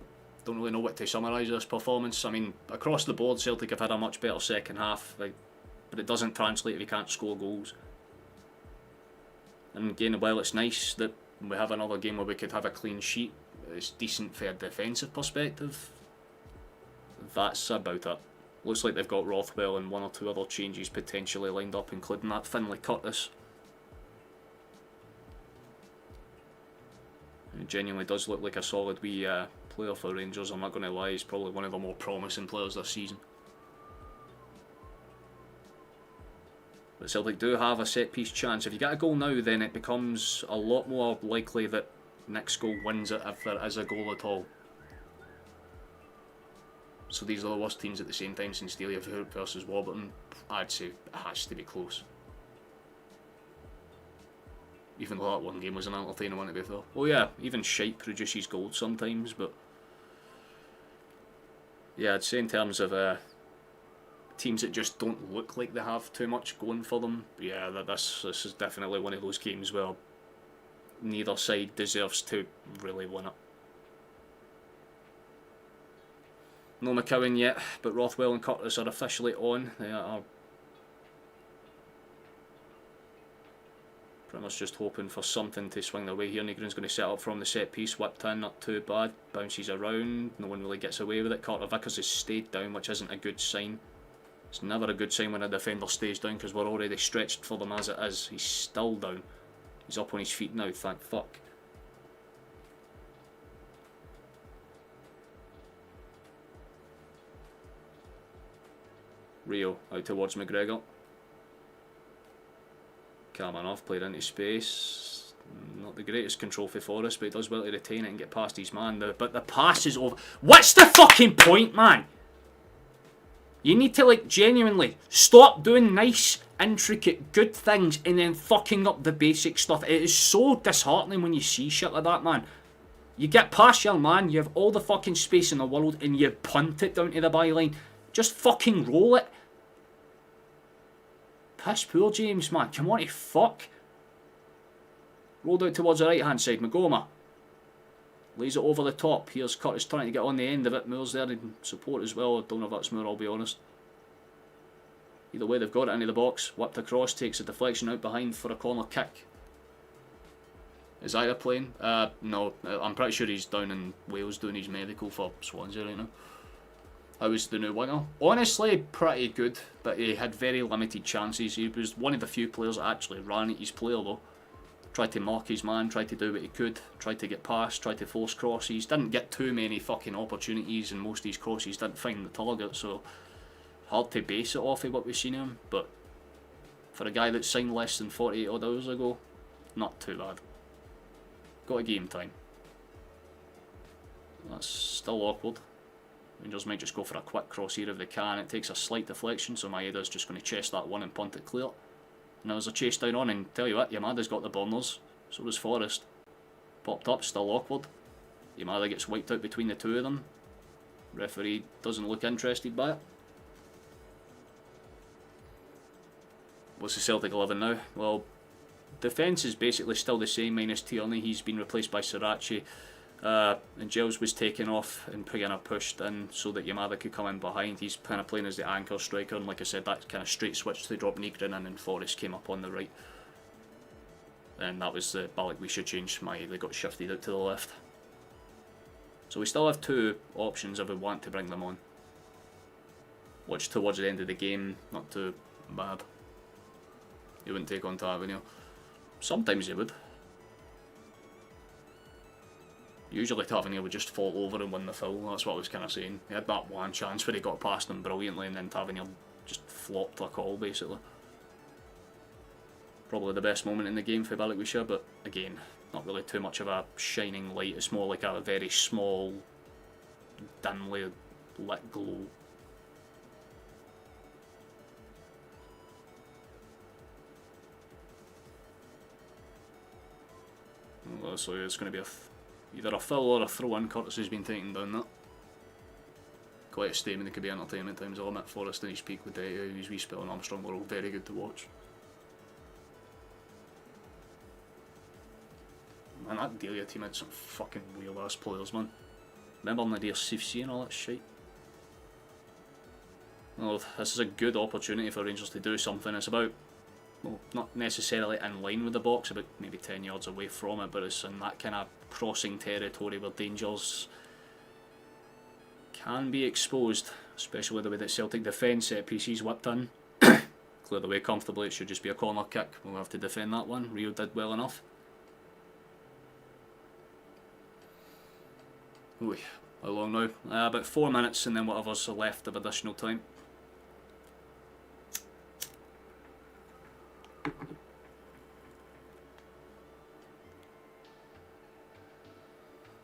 don't really know what to summarise this performance. I mean, across the board, Celtic have had a much better second half, but it doesn't translate if you can't score goals. And again, while it's nice that we have another game where we could have a clean sheet, it's decent for a defensive perspective. That's about it. Looks like they've got Rothwell and one or two other changes potentially lined up, including that Finlay Curtis. It genuinely does look like a solid wee player for Rangers, I'm not going to lie. He's probably one of the more promising players this season. But Celtic do have a set piece chance. If you get a goal now, then it becomes a lot more likely that next goal wins it if there is a goal at all. So these are the worst teams at the same time since Delia versus Warburton. I'd say it has to be close. Even though that one game was an entertaining one to be fair. Oh yeah, even shite produces goals sometimes, but... Yeah, I'd say in terms of teams that just don't look like they have too much going for them, yeah, this is definitely one of those games where neither side deserves to really win it. No McCowan yet, but Rothwell and Curtis are officially on. They are pretty much just hoping for something to swing their way here. Negrin's going to set up from the set piece, whipped in, not too bad, bounces around, no one really gets away with it. Carter Vickers has stayed down, which isn't a good sign. It's never a good sign when a defender stays down because we're already stretched for them as it is. He's still down. He's up on his feet now, thank fuck. Rio out towards McGregor. Kamanov played into space. Not the greatest control for Forrest, but he does well to retain it and get past his man. But the pass is over. What's the fucking point, man? You need to, like, genuinely stop doing nice, intricate, good things and then fucking up the basic stuff. It is so disheartening when you see shit like that, man. You get past your man, you have all the fucking space in the world and you punt it down to the byline. Just fucking roll it. Piss poor James, man. Come on, fuck. Rolled out towards the right hand side. Magoma lays it over the top. Here's Curtis trying to get on the end of it. Moore's there in support as well. I don't know if that's Moore, I'll be honest. Either way, they've got it into the box. Whipped across, takes a deflection out behind for a corner kick. Is Ida playing? No, I'm pretty sure he's down in Wales doing his medical for Swansea right now. How was the new winger? Honestly, pretty good, but he had very limited chances. He was one of the few players that actually ran at his player though. Tried to mark his man, tried to do what he could, tried to get past, tried to force crosses. Didn't get too many fucking opportunities, and most of these crosses didn't find the target, so hard to base it off of what we've seen him, but for a guy that signed less than 48 odd hours ago, not too bad. Got a game time. That's still awkward. Rangers might just go for a quick cross here if they can. It takes a slight deflection, so Maeda's just going to chest that one and punt it clear. And there's a chase down on, and tell you what, Yamada's got the burners. So does Forrest. Popped up, still awkward. Yamada gets wiped out between the two of them. Referee doesn't look interested by it. What's the Celtic 11 now? Well, defence is basically still the same minus Tierney. He's been replaced by Srirachi. And Giles was taken off and Pagana pushed in so that Yamada could come in behind. He's kind of playing as the anchor striker, and like I said, that kind of straight switch to drop Nygren in, and Forrest came up on the right. And that was the Balak we should change. They got shifted out to the left. So we still have two options if we want to bring them on. Watch towards the end of the game, not too bad. He wouldn't take on Tavernier. Sometimes he would. Usually Tavernier would just fall over and win the foul, that's what I was kind of saying. He had that one chance where he got past him brilliantly, and then Tavernier just flopped a call basically. Probably the best moment in the game for Balikwisha, but again, not really too much of a shining light. It's more like a very small, dimly lit glow. So it's going to be either a foul or a throw-in. Curtis has been taken down that. Quite a statement. It could be entertainment times. I'll admit Forrest in his peak with his wee spell and Armstrong were all very good to watch. Man, that Delia team had some fucking weird ass players, man. Remember Nadir Sifsi and all that shit? Well, this is a good opportunity for Rangers to do something. It's about, well, not necessarily in line with the box, about maybe 10 yards away from it, but it's in that kind of crossing territory where dangers can be exposed, especially with the way that Celtic defend set pieces whipped in. Clear the way comfortably. It should just be a corner kick. We'll have to defend that one. Rio did well enough. Ooh, how long now? About 4 minutes, and then whatever's left of additional time.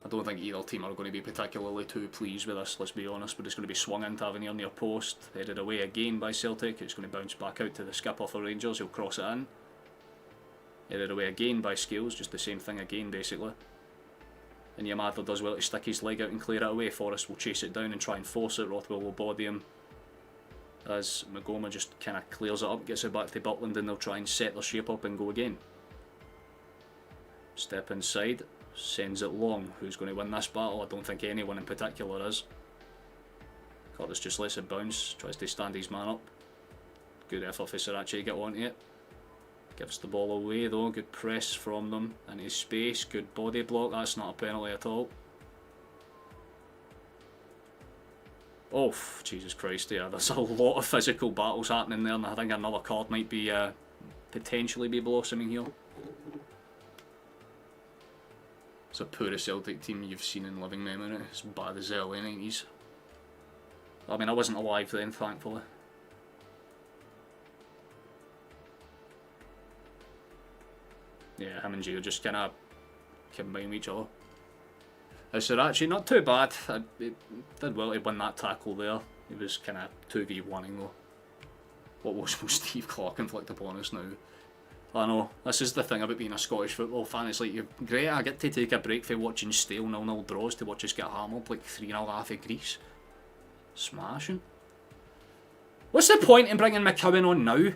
I don't think either team are going to be particularly too pleased with this, let's be honest. But it's going to be swung in Tavernier near post, headed away again by Celtic. It's going to bounce back out to the skipper for Rangers, he'll cross it in. Headed away again by Scales, just the same thing again basically. And Yamada does well to stick his leg out and clear it away. Forrest will chase it down and try and force it. Rothwell will body him as Magoma just kind of clears it up, gets it back to Butland, and they'll try and set their shape up and go again. Step inside, sends it long. Who's going to win this battle? I don't think anyone in particular is. Curtis just lets it bounce, tries to stand his man up. Good effort for Srirachi to get onto it. Gives the ball away though, good press from them into space, good body block, that's not a penalty at all. Oh, Jesus Christ, yeah, there's a lot of physical battles happening there, and I think another card might be potentially be blossoming here. It's a poorest Celtic team you've seen in living memory. It's bad as the early 90s. I mean, I wasn't alive then, thankfully. Yeah, him and Gio just kind of combine with each other. Srirachi, not too bad. He did well to win that tackle there. He was kind of 2v1ing though. What was Steve Clark inflict upon us now? I know, this is the thing about being a Scottish football fan. It's like, you're great, I get to take a break from watching stale 0-0 draws to watch us get hammered like 3.5 of Greece. Smashing. What's the point in bringing McCowan on now?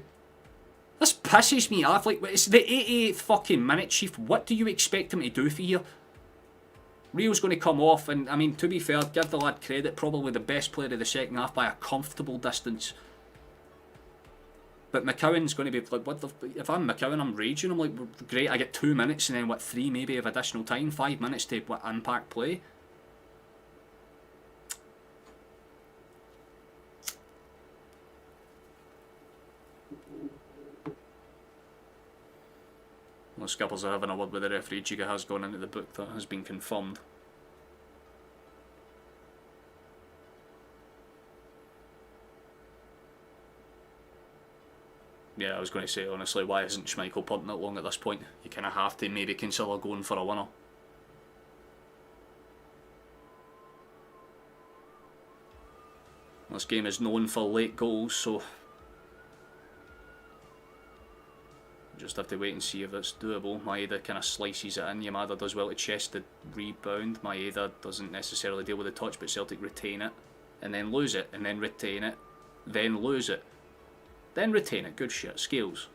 This pisses me off. Like, it's the 88th fucking minute, Chief. What do you expect him to do for you? Rio's going to come off, and I mean, to be fair, give the lad credit. Probably the best player of the second half by a comfortable distance. But McCowan's going to be like, what the? If I'm McCowan, I'm raging. I'm like, great, I get 2 minutes and then what, 3 maybe of additional time, 5 minutes to what, impact play. Well, Skippers are having a word with the referee. Giga has gone into the book. That has been confirmed. Yeah, I was going to say, honestly, why isn't Schmeichel punting it long at this point? You kind of have to maybe consider going for a winner. This game is known for late goals, so just have to wait and see if it's doable. Maeda kind of slices it in. Yamada does well to chest the rebound. Maeda doesn't necessarily deal with the touch, but Celtic retain it, and then lose it, and then retain it, then lose it. Then retain it. Good shit. Skills.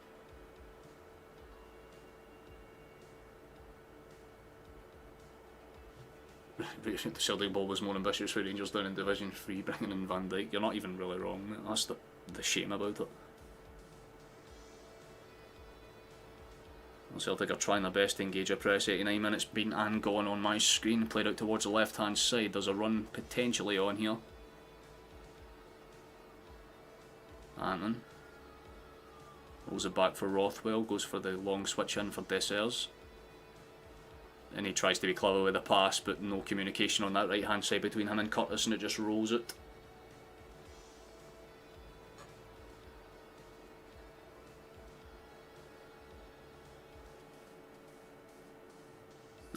The Celtic ball was more ambitious for Rangers down in Division 3, bringing in Van Dijk. You're not even really wrong, mate. That's the shame about it. Celtic are trying their best to engage a press. 89 minutes been and gone on my screen. Played out towards the left hand side. There's a run potentially on here. Anton rolls it back for Rothwell, goes for the long switch in for Dessers. And he tries to be clever with the pass, but no communication on that right hand side between him and Curtis, and it just rolls it.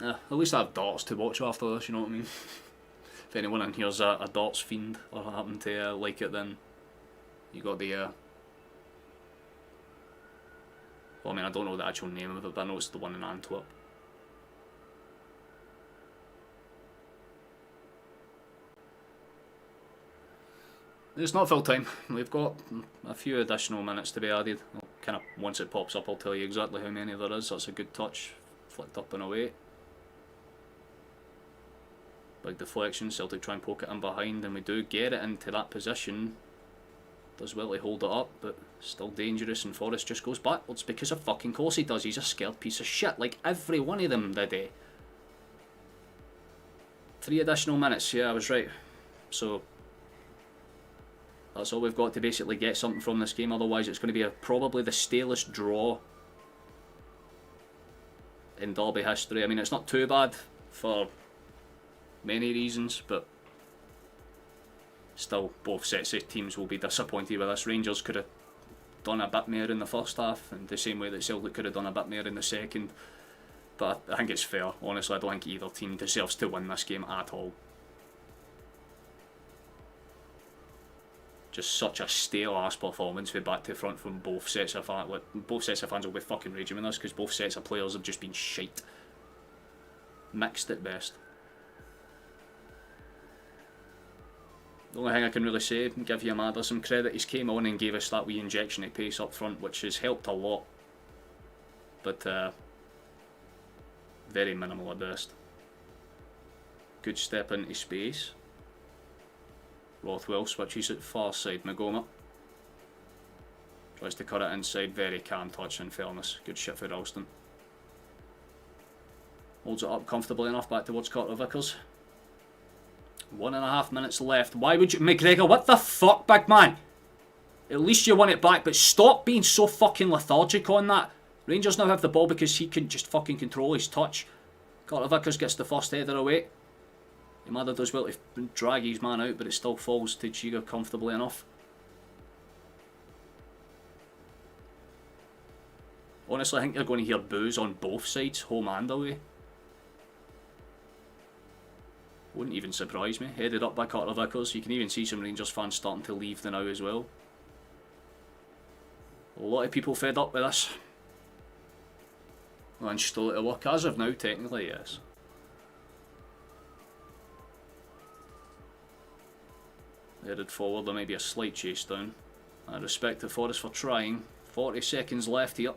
At least I have darts to watch after this, you know what I mean? If anyone in here's a darts fiend or happen to like it, then you got the well, I mean, I don't know the actual name of it, but I know it's the one in Antwerp. It's not full time. We've got a few additional minutes to be added. Kind of once it pops up, I'll tell you exactly how many there is. That's a good touch, flicked up and away. Big deflection. Celtic try and poke it in behind, and we do get it into that position. Does well to hold it up, but still dangerous, and Forrest just goes backwards because of fucking course he does. He's a scared piece of shit, like every one of them did. 3 additional minutes, yeah, I was right. So that's all we've got to basically get something from this game. Otherwise it's going to be probably the stalest draw in Derby history. I mean, it's not too bad for many reasons, but still, both sets of teams will be disappointed with this. Rangers could have done a bit more in the first half, in the same way that Celtic could have done a bit more in the second. But I think it's fair. Honestly, I don't think either team deserves to win this game at all. Just such a stale-ass performance for back to front from both sets of fans. Both sets of fans will be fucking raging with us because both sets of players have just been shite. Mixed at best. The only thing I can really say, give Yamada some credit, he's came on and gave us that wee injection of pace up front, which has helped a lot. But very minimal at best. Good step into space. Rothwell switches it far side. Magoma tries to cut it inside. Very calm touch, in fairness. Good shit for Ralston. Holds it up comfortably enough back towards Carter Vickers. 1.5 minutes left. Why would you... McGregor, what the fuck, big man? At least you won it back, but stop being so fucking lethargic on that. Rangers now have the ball because he can just fucking control his touch. Carter Vickers gets the first header away. Yamada does well to drag his man out, but it still falls to Chiga comfortably enough. Honestly, I think you're going to hear boos on both sides, home and away. Wouldn't even surprise me. Headed up by Carter Vickers. You can even see some Rangers fans starting to leave the now as well. A lot of people fed up with this. And still at work as of now, technically, yes. Headed forward, there might be a slight chase down. I respect the Forest for trying. 40 seconds left here.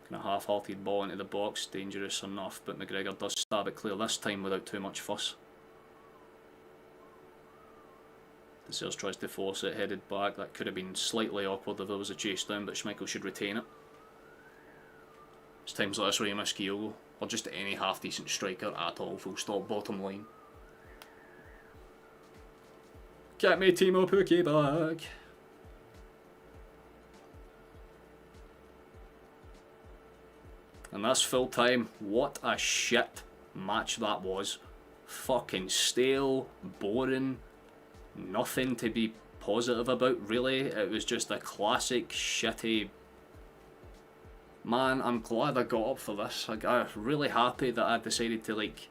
Kind of half-hearted ball into the box, dangerous enough, but McGregor does stab it clear this time without too much fuss. Desers tries to force it, headed back. That could have been slightly awkward if there was a chase down, but Schmeichel should retain it. It's times like this where you miss Kyogo, or just any half-decent striker at all, full stop, bottom line. Get me Timo Pukki back. And that's full time. What a shit match that was. Fucking stale, boring, nothing to be positive about really. It was just a classic shitty. Man, I'm glad I got up for this. I'm really happy that I decided to like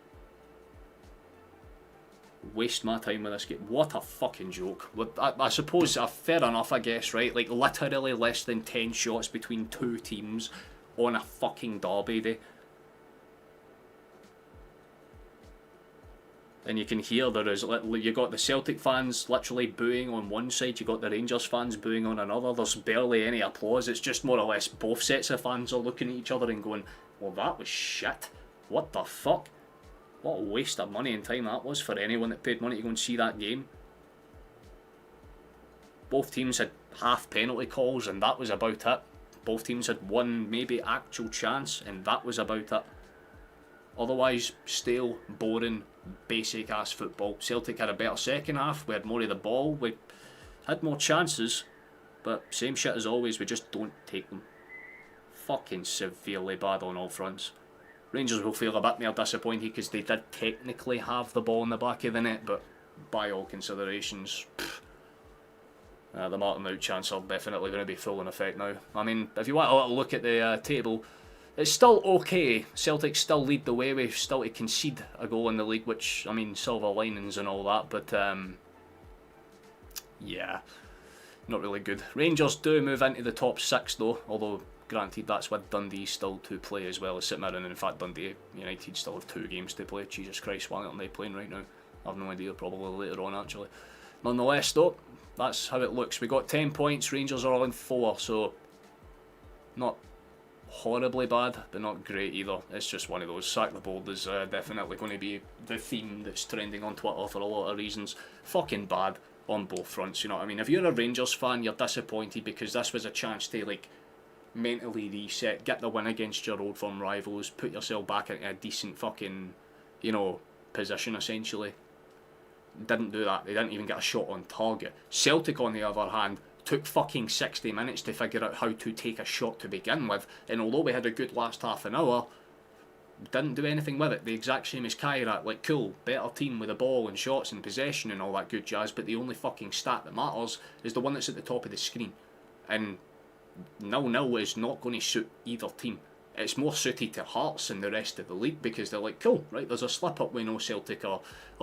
waste my time with this game. What a fucking joke. I suppose fair enough, I guess, right? Like literally less than 10 shots between two teams on a fucking derby day. And you can hear there is, you got the Celtic fans literally booing on one side, you got the Rangers fans booing on another. There's barely any applause. It's just more or less both sets of fans are looking at each other and going, well, that was shit. What the fuck? What a waste of money and time that was for anyone that paid money to go and see that game. Both teams had half penalty calls and that was about it. Both teams had one maybe actual chance and that was about it. Otherwise, stale, boring, basic ass football. Celtic had a better second half, we had more of the ball, we had more chances, but same shit as always, we just don't take them. Fucking severely bad on all fronts. Rangers will feel a bit more disappointed because they did technically have the ball in the back of the net, but by all considerations, the Martin out chance are definitely going to be full in effect now. I mean, if you want a little look at the table, it's still okay. Celtic still lead the way. We've still to concede a goal in the league, which, I mean, silver linings and all that, but yeah, not really good. Rangers do move into the top 6 though, although granted that's with Dundee still to play as well as St Mirren, and in fact Dundee United still have 2 games to play. Jesus Christ, why aren't they playing right now? I have no idea, probably later on actually. Nonetheless though, that's how it looks. We got 10 points, Rangers are all in 4, so not horribly bad, but not great either. It's just one of those. Sack the board is definitely going to be the theme that's trending on Twitter for a lot of reasons. Fucking bad on both fronts, you know what I mean? If you're a Rangers fan, you're disappointed because this was a chance to like mentally reset, get the win against your old firm rivals, put yourself back into a decent fucking, you know, position essentially. Didn't do that. They didn't even get a shot on target. Celtic, on the other hand, took fucking 60 minutes to figure out how to take a shot to begin with, and although we had a good last half an hour, didn't do anything with it. The exact same as Kairat, like cool, better team with the ball and shots and possession and all that good jazz, but the only fucking stat that matters is the one that's at the top of the screen. And 0-0 is not going to suit either team. It's more suited to Hearts and the rest of the league because they're like, cool, right, there's a slip up, we know Celtic are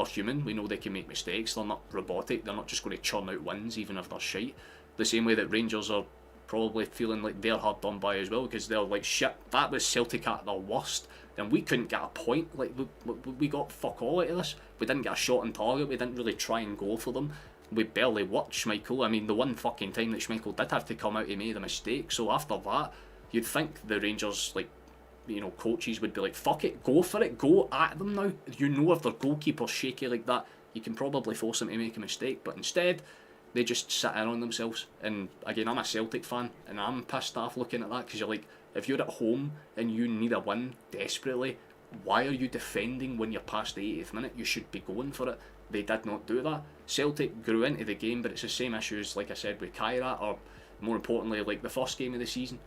human, we know they can make mistakes, they're not robotic, they're not just going to churn out wins even if they're shite. The same way that Rangers are probably feeling like they're hard done by as well because they're like, shit, that was Celtic at their worst, and we couldn't get a point, like we got fuck all out of this. We didn't get a shot on target, we didn't really try and go for them. We barely worked Schmeichel. I mean, the one fucking time that Schmeichel did have to come out, he made a mistake, so after that, you'd think the Rangers, like, you know, coaches would be like, fuck it, go for it, go at them now. You know if their goalkeeper's shaky like that, you can probably force them to make a mistake, but instead, they just sit in on themselves. And again, I'm a Celtic fan, and I'm pissed off looking at that, because you're like, if you're at home and you need a win desperately, why are you defending when you're past the 80th minute? You should be going for it. They did not do that. Celtic grew into the game, but it's the same issues, like I said, with Kairat, or more importantly, like the first game of the season.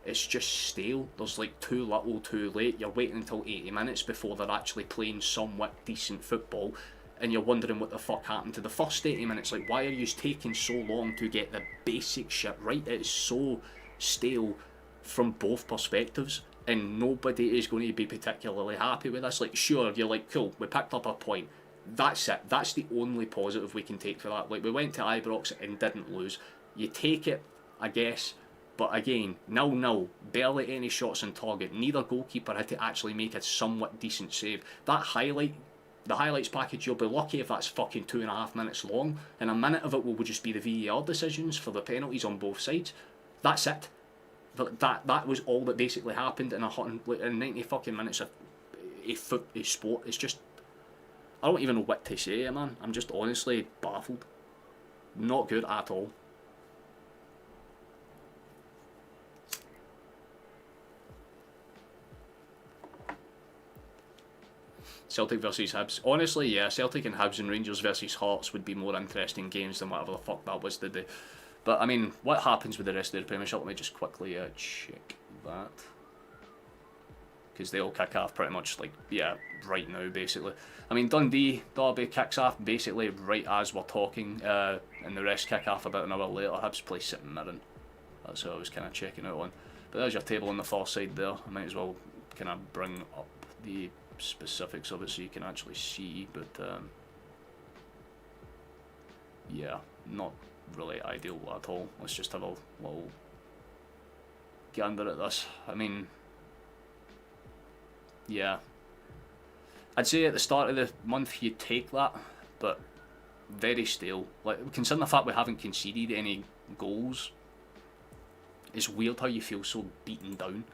It's just stale. There's like too little, too late. You're waiting until 80 minutes before they're actually playing somewhat decent football, and you're wondering what the fuck happened to the first 80 minutes. Like, why are you taking so long to get the basic shit right? It's so stale from both perspectives, and nobody is going to be particularly happy with this. Like, sure, you're like, cool, we picked up a point. That's it. That's the only positive we can take for that. Like, we went to Ibrox and didn't lose. You take it, I guess. But again, 0-0, barely any shots on target. Neither goalkeeper had to actually make a somewhat decent save. That highlight the highlights package, you'll be lucky if that's fucking 2.5 minutes long, and a minute of it will just be the VAR decisions for the penalties on both sides. That's it. That was all that basically happened in 90 fucking minutes of a sport. It's just, I don't even know what to say, man. I'm just honestly baffled. Not good at all. Celtic versus Hibs. Honestly, yeah, Celtic and Hibs and Rangers versus Hearts would be more interesting games than whatever the fuck that was today. But I mean, what happens with the rest of the Premiership? Let me just quickly check that. Because they all kick off pretty much like, yeah, right now basically. I mean, Dundee derby kicks off basically right as we're talking, and the rest kick off about an hour later. Hibs play St Mirren. That's what I was kind of checking out on. But there's your table on the far side there. I might as well kind of bring up the specifics of it so you can actually see, but yeah, not really ideal at all. Let's just have a little gander at this. I mean, yeah, I'd say at the start of the month you take that, but very stale. Like, considering the fact we haven't conceded any goals, it's weird how you feel so beaten down.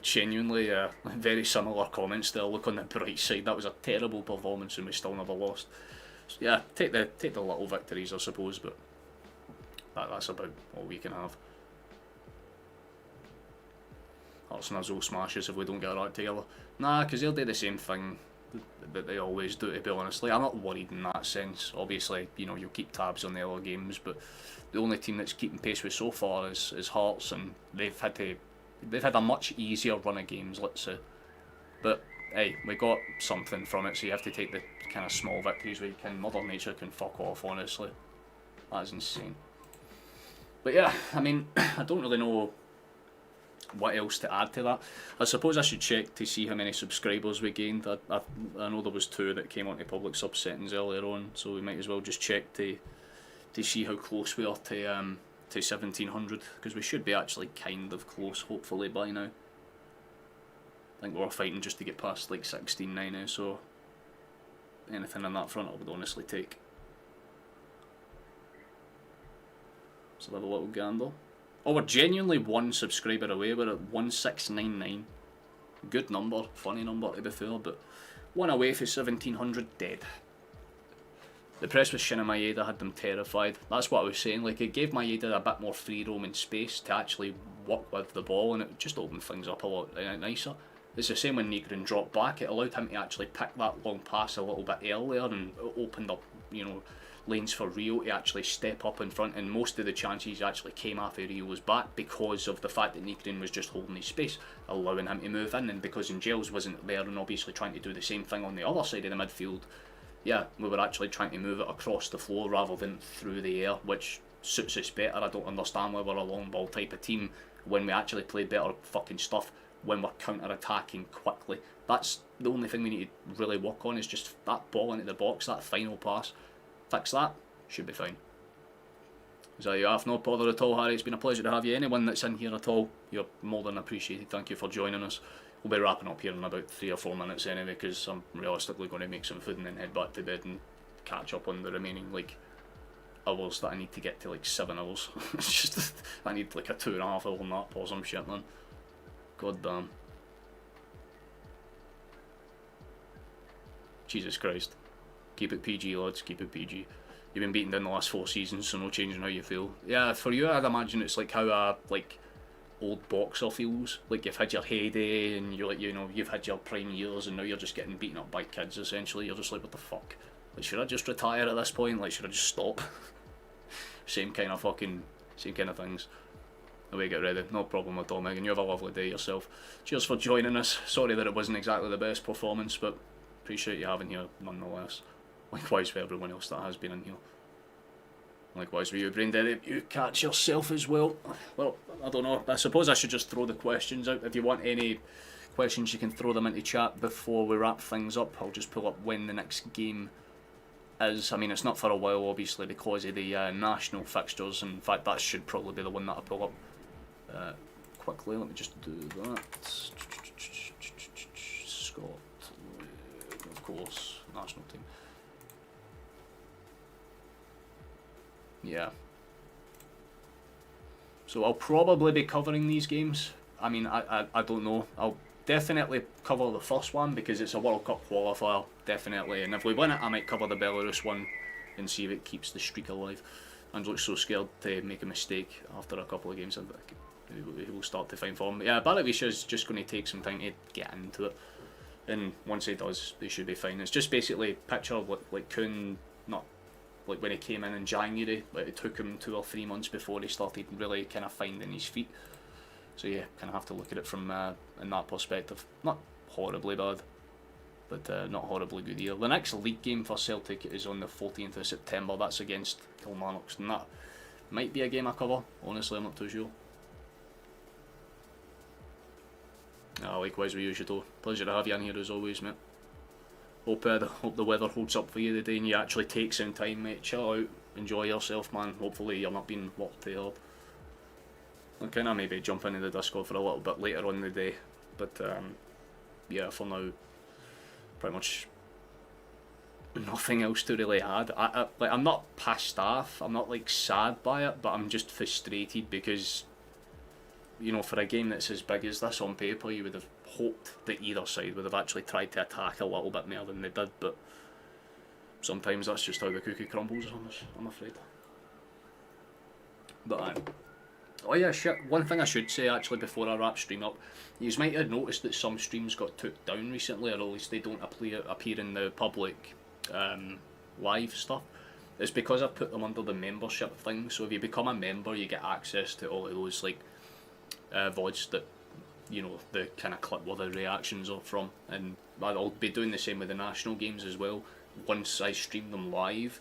Genuinely, very similar comments there. Look on the bright side. That was a terrible performance, and we still never lost. So, yeah, take the little victories, I suppose, but that's about all we can have. Hearts and Azul smashes if we don't get our act together. Nah, because they'll do the same thing that they always do, to be honest. Like, I'm not worried in that sense. Obviously, you know, you'll keep tabs on the other games, but the only team that's keeping pace with so far is Hearts, and they've had a much easier run of games, let's say. But hey, we got something from it, so you have to take the kind of small victories where you can. Mother Nature can fuck off, honestly. That's insane. But yeah, I mean, I don't really know what else to add to that. I suppose I should check to see how many subscribers we gained. I know there was 2 that came onto public sub settings earlier on, so we might as well just check to see how close we are to 1700, because we should be actually kind of close, hopefully, by now. I think we're fighting just to get past like 16 now, so anything on that front I would honestly take. So have a little gander. Oh, we're genuinely 1 subscriber away. We're at 1699. Good number, funny number to be fair, but 1 away for 1700 dead. The press with Shinna Maeda had them terrified. That's what I was saying. Like, it gave Maeda a bit more free roaming space to actually work with the ball, and it just opened things up a lot nicer. It's the same when Negrin dropped back. It allowed him to actually pick that long pass a little bit earlier, and it opened up, you know, lanes for Rio to actually step up in front, and most of the chances actually came after Rio was back because of the fact that Negrin was just holding his space, allowing him to move in, and because Angels wasn't there and obviously trying to do the same thing on the other side of the midfield, yeah, we were actually trying to move it across the floor rather than through the air, which suits us better. I don't understand why we're a long ball type of team when we actually play better fucking stuff when we're counter-attacking quickly. That's the only thing we need to really work on, is just that ball into the box, that final pass. Fix that, should be fine. So you have no bother at all, Harry. It's been a pleasure to have you. Anyone that's in here at all, you're more than appreciated. Thank you for joining us. We'll be wrapping up here in about 3 or 4 minutes anyway, because I'm realistically going to make some food and then head back to bed and catch up on the remaining like hours that I need to get to, like 7 hours. It's just, I need like a 2.5 hour nap or some shit, man. God damn. Jesus Christ. Keep it PG, lads, keep it PG. You've been beaten down the last 4 seasons, so no change in how you feel. Yeah, for you, I'd imagine it's like how a old boxer feels. Like, you've had your heyday and you're like, you know, you've had your prime years, and now you're just getting beaten up by kids, essentially. You're just like, what the fuck? Like, should I just retire at this point? Like, should I just stop? Same kind of things. Away, get ready. No problem at all, Megan. You have a lovely day yourself. Cheers for joining us. Sorry that it wasn't exactly the best performance, but appreciate you having here nonetheless. Likewise for everyone else that has been in here. Likewise for you, Braindead. You catch yourself as well. Well, I don't know. I suppose I should just throw the questions out. If you want any questions, you can throw them into chat before we wrap things up. I'll just pull up when the next game is. I mean, it's not for a while, obviously, because of the national fixtures. In fact, that should probably be the one that I pull up quick. quickly. Let me just do that. Scotland, of course, national team. Yeah. So I'll probably be covering these games. I mean, I don't know. I'll definitely cover the first one because it's a World Cup qualifier, definitely. And if we win it, I might cover the Belarus one and see if it keeps the streak alive. I'm just so scared to make a mistake after a couple of games. He will start to find form. But yeah, Balavisha's just going to take some time to get into it. And once he does, they should be fine. It's just basically picture like Kuhn, not like when he came in January, like it took him 2 or 3 months before he started really kind of finding his feet. So yeah, kind of have to look at it from in that perspective. Not horribly bad, but not horribly good either. The next league game for Celtic is on the 14th of September. That's against Kilmarnock, and that might be a game I cover. Honestly, I'm not too sure. Likewise with you, Chateau. Pleasure to have you in here as always, mate. Hope the weather holds up for you today and you actually take some time, mate. Chill out, enjoy yourself, man. Hopefully you're not being worked too hard. I'll kind of maybe jump into the Discord for a little bit later on in the day, but yeah, for now, pretty much nothing else to really add. Like, I'm not pissed off, I'm not like sad by it, but I'm just frustrated because, you know, for a game that's as big as this on paper, you would have hoped that either side would have actually tried to attack a little bit more than they did, but sometimes that's just how the cookie crumbles, I'm afraid. But oh yeah, shit, one thing I should say actually before I wrap stream up, you might have noticed that some streams got took down recently, or at least they don't appear in the public live stuff. It's because I've put them under the membership thing, so if you become a member you get access to all of those like VODs that, you know, the kind of clip where the reactions are from, and I'll be doing the same with the national games as well. Once I stream them live,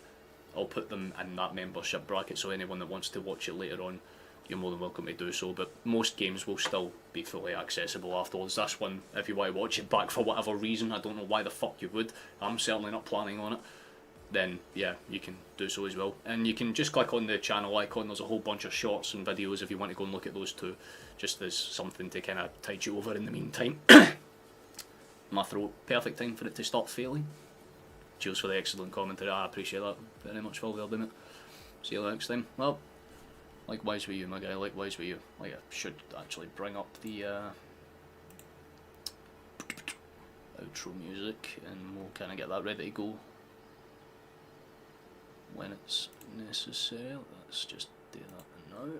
I'll put them in that membership bracket, so anyone that wants to watch it later on, you're more than welcome to do so, but most games will still be fully accessible afterwards. This one, if you want to watch it back for whatever reason, I don't know why the fuck you would, I'm certainly not planning on it, then yeah, you can do so as well. And you can just click on the channel icon, there's a whole bunch of shorts and videos if you want to go and look at those too, just as something to kind of tide you over in the meantime. My throat, perfect time for it to start failing. Cheers for the excellent commentary, I appreciate that very much, Phil Verdimit. See you next time. Well, likewise with you, my guy, likewise with you. Like, I should actually bring up the outro music and we'll kind of get that ready to go when it's necessary. Let's just do that now.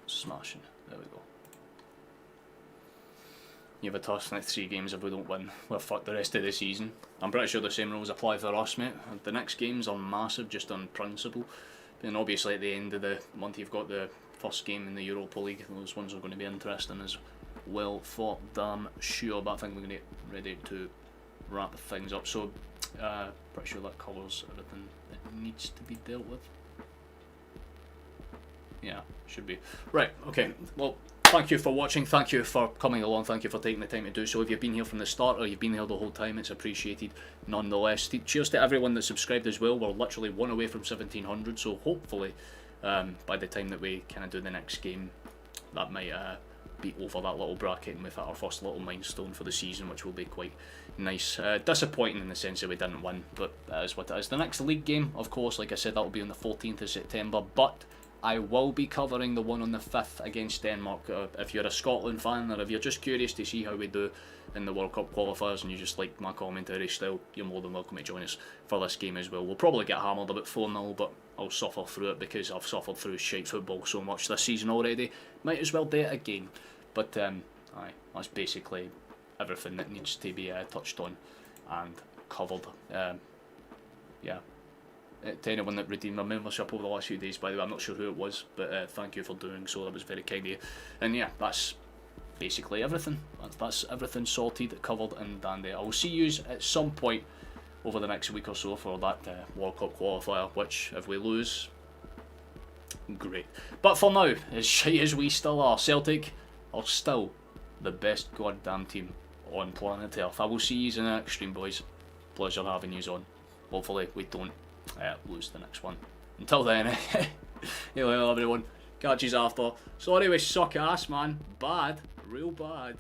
Smashing, there we go. You have a toss in the 3 games. If we don't win, we're fucked the rest of the season. I'm pretty sure the same rules apply for us, mate. The next games are massive just on principle. And obviously at the end of the month you've got the first game in the Europa League. Those ones are going to be interesting as well, for damn sure. But I think we're going to get ready to wrap things up. So pretty sure that covers everything that needs to be dealt with. Yeah, should be. Right, okay, well, thank you for watching, thank you for coming along, thank you for taking the time to do so. If you've been here from the start or you've been here the whole time, it's appreciated nonetheless. Cheers to everyone that subscribed as well. We're literally one away from 1700, so hopefully by the time that we kind of do the next game, that might be over that little bracket and we've hit our first little milestone for the season, which will be quite nice. Disappointing in the sense that we didn't win, but that is what it is. The next league game, of course, like I said, that will be on the 14th of September, but I will be covering the one on the 5th against Denmark. If you're a Scotland fan or if you're just curious to see how we do in the World Cup qualifiers and you just like my commentary style, you're more than welcome to join us for this game as well. We'll probably get hammered about 4-0, but I'll suffer through it because I've suffered through shite football so much this season already. Might as well do it again. But aye, that's basically everything that needs to be touched on and covered. Yeah. To anyone that redeemed my membership over the last few days, by the way, I'm not sure who it was, but thank you for doing so, that was very kind of you. And yeah, that's basically everything. That's everything sorted, covered and dandy. I will see you at some point over the next week or so for that World Cup qualifier, which if we lose, great. But for now, as shite as we still are, Celtic are still the best goddamn team on planet Earth. I will see you in the next stream, boys. Pleasure having you on. hopefully we don't lose the next one. Until then, you know, everyone. Catch yous after. Sorry we suck ass, man. Bad. Real bad.